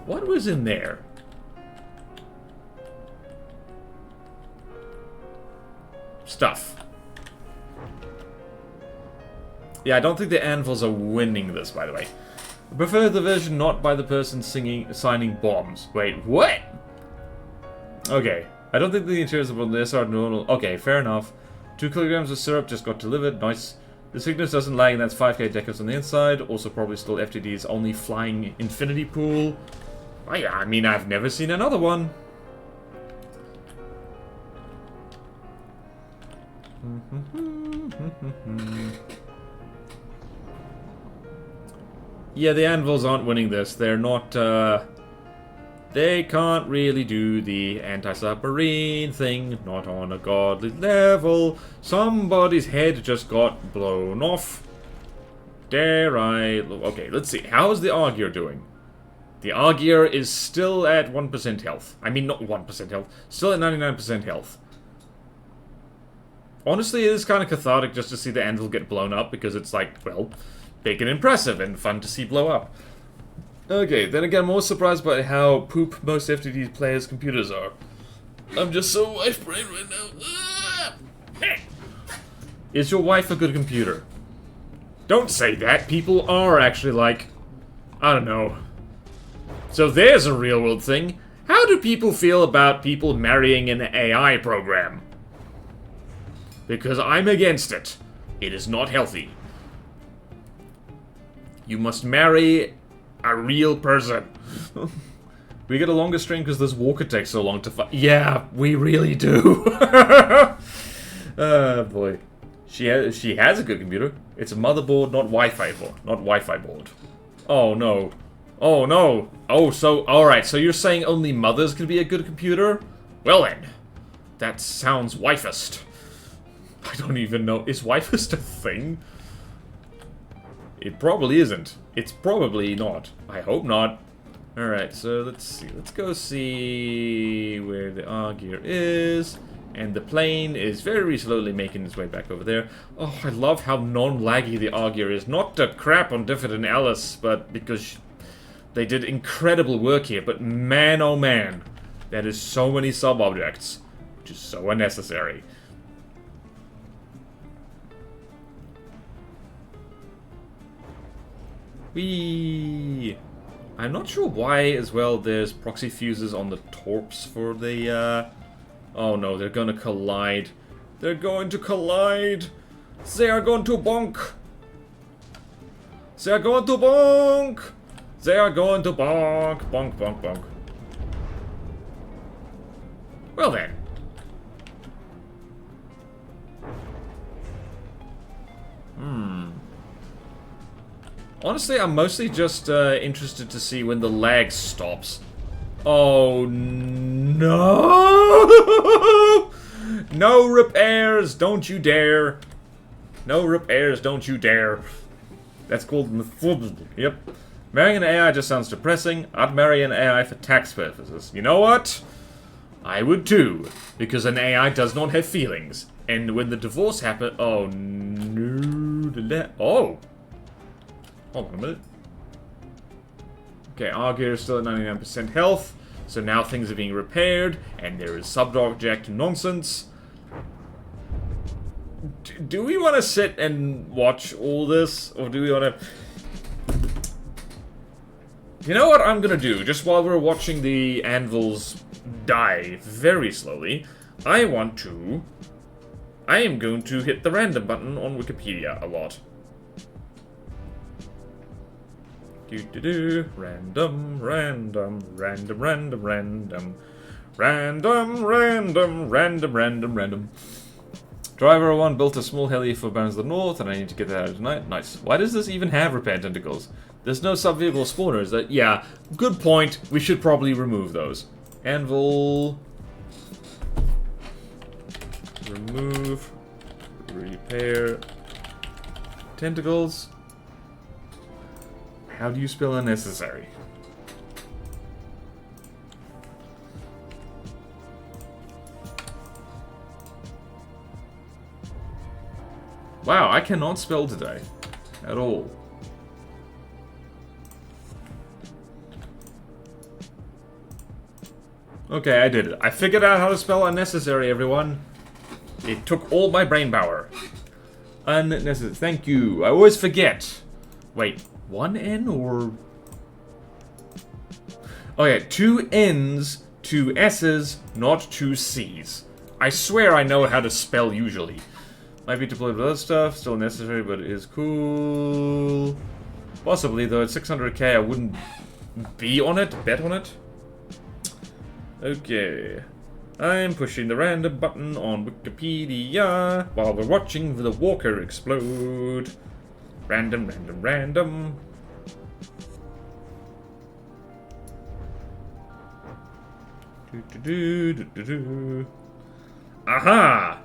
What was in there? Stuff. Yeah, I don't think the anvils are winning this, by the way. I prefer the version not by the person signing bombs. Wait, what? Okay. I don't think the interiors of this are normal. Okay, fair enough. 2 kilograms of syrup just got delivered. Nice. The sickness doesn't lag, and that's 5k decals on the inside. Also probably still FTD's only flying infinity pool. I mean, I've never seen another one. Yeah, the anvils aren't winning this. They're not, they can't really do the anti-submarine thing. Not on a godly level. Somebody's head just got blown off. Dare I... Okay, let's see. How is the Augur doing? The Augur is still at 1% health. I mean, not 1% health. Still at 99% health. Honestly, it is kind of cathartic just to see the anvil get blown up, because it's like, well, big and impressive and fun to see blow up. Okay, then again, I'm more surprised by how poop most FTD players' computers are. I'm just so wife-brained right now. Is your wife a good computer? Don't say that. People are actually like, I don't know. So there's a real-world thing. How do people feel about people marrying an AI program? Because I'm against it. It is not healthy. You must marry a real person. We get a longer string because this walker takes so long to fight. Yeah, we really do. Oh boy. She has a good computer. It's a motherboard, not Wi-Fi board. Not Wi-Fi board. Oh no. Oh no. Oh, so, alright, so you're saying only mothers can be a good computer? Well then. That sounds wifist. I don't even know. Is wifist a thing? It probably isn't. It's probably not. I hope not. Alright, so let's see. Let's go see where the Augur is. And the plane is very slowly making its way back over there. Oh, I love how non-laggy the Augur is. Not to crap on Difford and Alice, but because they did incredible work here. But man, oh man, that is so many sub-objects, which is so unnecessary. Whee! I'm not sure why, as well, there's proxy fuses on the torps for the, Oh no, they're gonna collide. They're going to collide! They are going to bonk! They are going to bonk! They are going to bonk! Bonk, bonk, bonk. Well then. Honestly, I'm mostly just interested to see when the lag stops. Oh no! No repairs, don't you dare! No repairs, don't you dare! That's called methodology. Yep. Marrying an AI just sounds depressing. I'd marry an AI for tax purposes. You know what? I would too, because an AI does not have feelings. And when the divorce happened, oh no! Oh. Hold on a minute. Okay, Augur is still at 99% health, so now things are being repaired, and there is subject nonsense. Do we want to sit and watch all this, or do we want to... You know what I'm gonna do, just while we're watching the anvils die very slowly, I am going to hit the random button on Wikipedia a lot. Random, random, random, random, random. Random, random, random, random, random. Driver 01 built a small heli for Barons of the North, and I need to get that out tonight. Nice. Why does this even have repair tentacles? There's no sub-vehicle spawners. That, yeah, good point. We should probably remove those. Anvil. remove, repair, tentacles. How do you spell unnecessary? Wow, I cannot spell today. At all. Okay, I did it. I figured out how to spell unnecessary, everyone. It took all my brain power. Unnecessary. Thank you. I always forget. Wait, one N or... Oh yeah, 2 N's, 2 S's, not 2 C's. I swear I know how to spell usually. Might be deployed with other stuff, still necessary, but it is cool. Possibly, though, at 600k I wouldn't be on it, bet on it. Okay. I'm pushing the random button on Wikipedia while we're watching the walker explode. Random, random, random. Aha!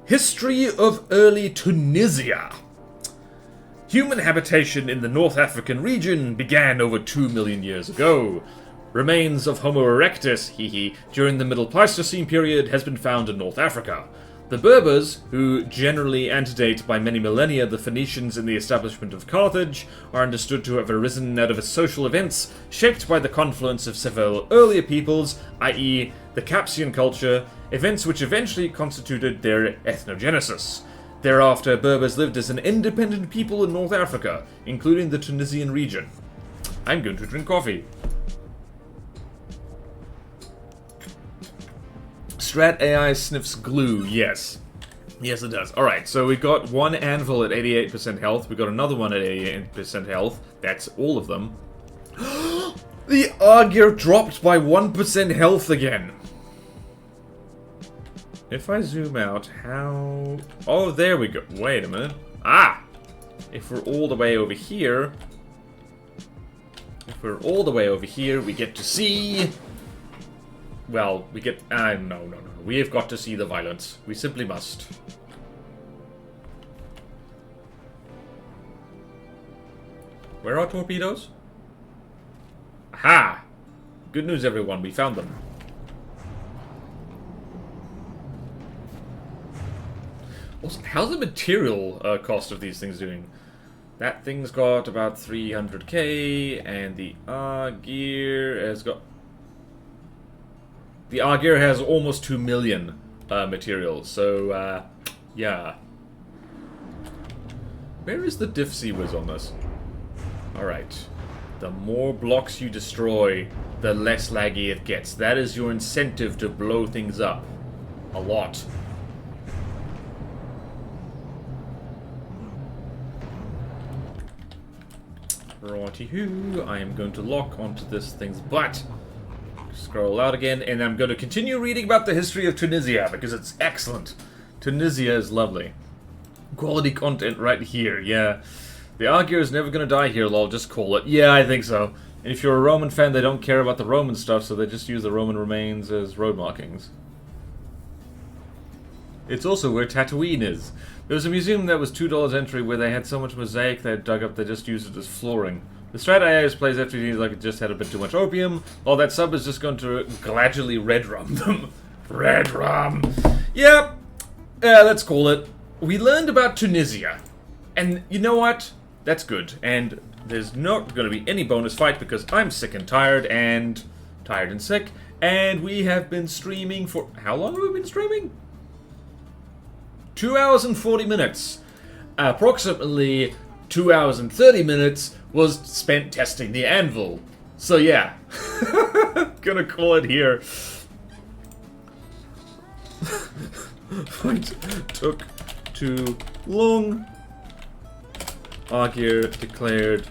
History of early Tunisia. Human habitation in the North African region began over 2 million years ago. Remains of Homo erectus, during the Middle Pleistocene period has been found in North Africa. The Berbers, who generally antedate by many millennia the Phoenicians in the establishment of Carthage, are understood to have arisen out of social events shaped by the confluence of several earlier peoples, i.e. the Capsian culture, events which eventually constituted their ethnogenesis. Thereafter, Berbers lived as an independent people in North Africa, including the Tunisian region. I'm going to drink coffee. Strat AI sniffs glue, yes. Yes, it does. Alright, so we got one anvil at 88% health. We got another one at 88% health. That's all of them. The Augur dropped by 1% health again. If I zoom out, how... Oh, there we go. Wait a minute. Ah! If we're all the way over here... If we're all the way over here, we get to see... Well, we get... no. We have got to see the violence. We simply must. Where are torpedoes? Aha! Good news, everyone. We found them. Also, how's the material cost of these things doing? That thing's got about 300k, and the Augur has got... The Augur has almost 2 million material, so, yeah. Where is the Diffsy whiz on this? Alright. The more blocks you destroy, the less laggy it gets. That is your incentive to blow things up. A lot. Righty-hoo, I am going to lock onto this thing's butt. Scroll out again, and I'm going to continue reading about the history of Tunisia, because it's excellent. Tunisia is lovely. Quality content right here, yeah. The Augur is never going to die here, lol, just call it. Yeah, I think so. And if you're a Roman fan, they don't care about the Roman stuff, so they just use the Roman remains as road markings. It's also where Tatooine is. There was a museum that was $2 entry where they had so much mosaic they had dug up they just used it as flooring. The Strat AI plays FTDs like it just had a bit too much opium, while that sub is just going to gradually red rum them. Red rum! Yep. Yeah, let's call it. We learned about Tunisia. And you know what? That's good. And there's not going to be any bonus fight because I'm sick and tired and sick. And we have been streaming for... How long have we been streaming? 2 hours and 40 minutes. Approximately 2 hours and 30 minutes was spent testing the anvil. So yeah. Gonna call it here. Fight took too long. Augur declared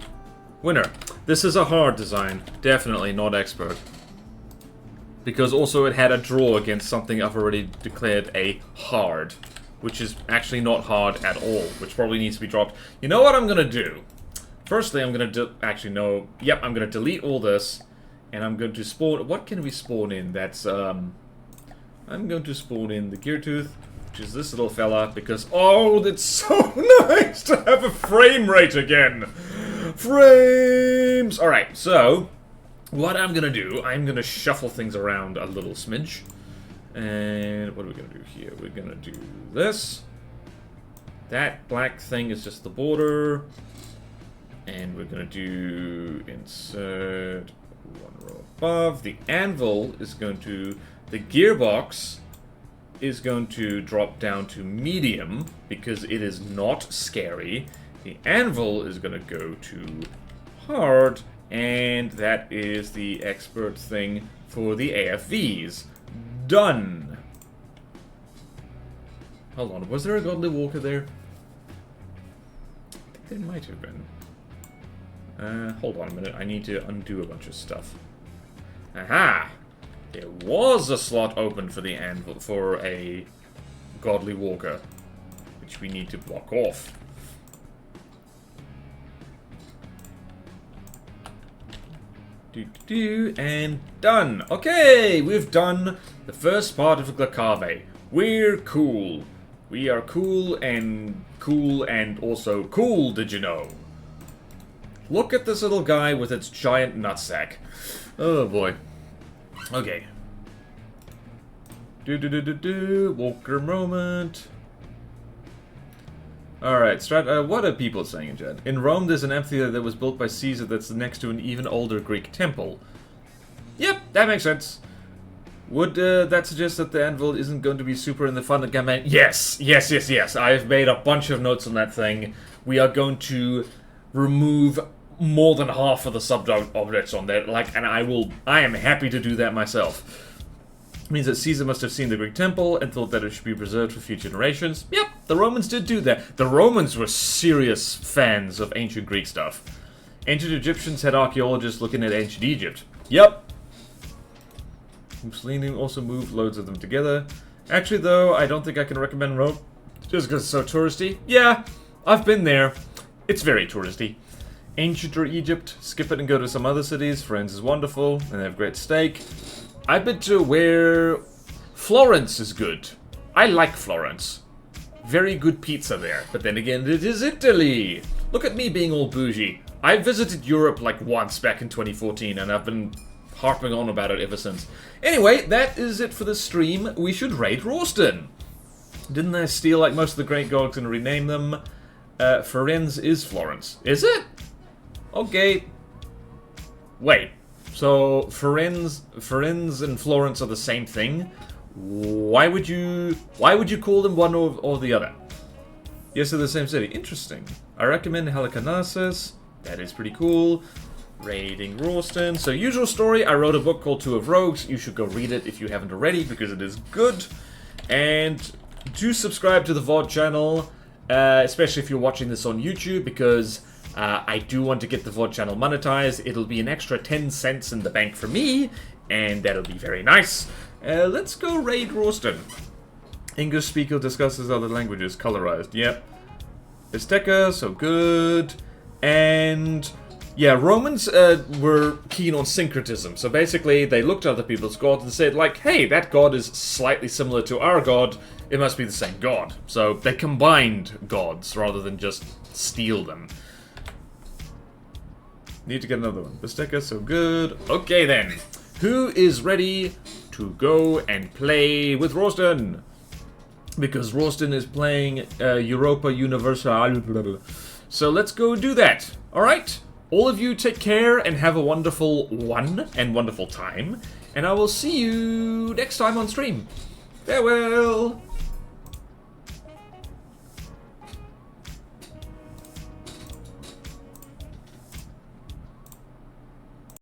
winner. This is a hard design. Definitely not expert. Because also it had a draw against something I've already declared a hard. Which is actually not hard at all. Which probably needs to be dropped. You know what I'm gonna do? Firstly, I'm gonna actually, no. Yep, I'm gonna delete all this. And I'm going to spawn... What can we spawn in? That's, I'm going to spawn in the Gear Tooth. which is this little fella, because, oh, that's so nice to have a frame rate again. Frames! Alright, so, what I'm gonna do, I'm gonna shuffle things around a little smidge. And what are we gonna do here? We're gonna do this. That black thing is just the border. And we're gonna do insert one row above. The anvil is going to, the gearbox is going to drop down to medium because it is not scary. The anvil is gonna go to hard, and that is the expert thing for the AFVs. Done. Hold on, was there a godly walker there? I think there might have been. Hold on a minute, I need to undo a bunch of stuff. Aha! There was a slot open for the anvil, for a godly walker, which we need to block off. And done. Okay, we've done the first part of Glacave. We're cool. We are cool and also cool, did you know? Look at this little guy with its giant nutsack. Oh boy. Okay. Walker moment. Alright, what are people saying in chat? In Rome, there's an amphitheater that was built by Caesar that's next to an even older Greek temple. Yep, that makes sense. Would that suggest that the anvil isn't going to be super in the fun campaign? Yes, yes, yes, yes. I've made a bunch of notes on that thing. We are going to remove more than half of the sub-objects on there. and I am happy to do that myself. It means that Caesar must have seen the Greek temple and thought that it should be preserved for future generations. Yep, the Romans did do that. The Romans were serious fans of ancient Greek stuff. Ancient Egyptians had archaeologists looking at ancient Egypt. Yep. Mussolini also moved loads of them together. Actually, though, I don't think I can recommend Rome just because it's so touristy. Yeah, I've been there. It's very touristy. Ancient Egypt, skip it and go to some other cities. Florence is wonderful, and they have great steak. I've been to where Florence is good. I like Florence. Very good pizza there. But then again, it is Italy. Look at me being all bougie. I visited Europe like once back in 2014, and I've been harping on about it ever since. Anyway, that is it for the stream. We should raid Rawston. Didn't I steal like most of the great gods and rename them? Firenze is Florence. Is it? Okay. Wait. So, Firenze and Florence are the same thing? Why would you call them one or the other? Yes, they're the same city. Interesting. I recommend Halicarnassus. That is pretty cool. Raiding Rawston. So, usual story. I wrote a book called Two of Rogues. You should go read it if you haven't already, because it is good. And do subscribe to the VOD channel, especially if you're watching this on YouTube, because I do want to get the VOD channel monetized. It'll be an extra 10 cents in the bank for me, and that'll be very nice. Let's go raid Rawston. English speaker discusses other languages. Colorized, yep. Azteca, so good. And yeah, Romans were keen on syncretism. So basically, they looked at other people's gods and said, like, hey, that god is slightly similar to our god. It must be the same god. So they combined gods rather than just steal them. Need to get another one. Azteca, so good. Okay then. Who is ready to go and play with Rawston? Because Rawston is playing Europa Universal. So let's go do that. Alright? All of you take care and have a wonderful one and wonderful time. And I will see you next time on stream. Farewell!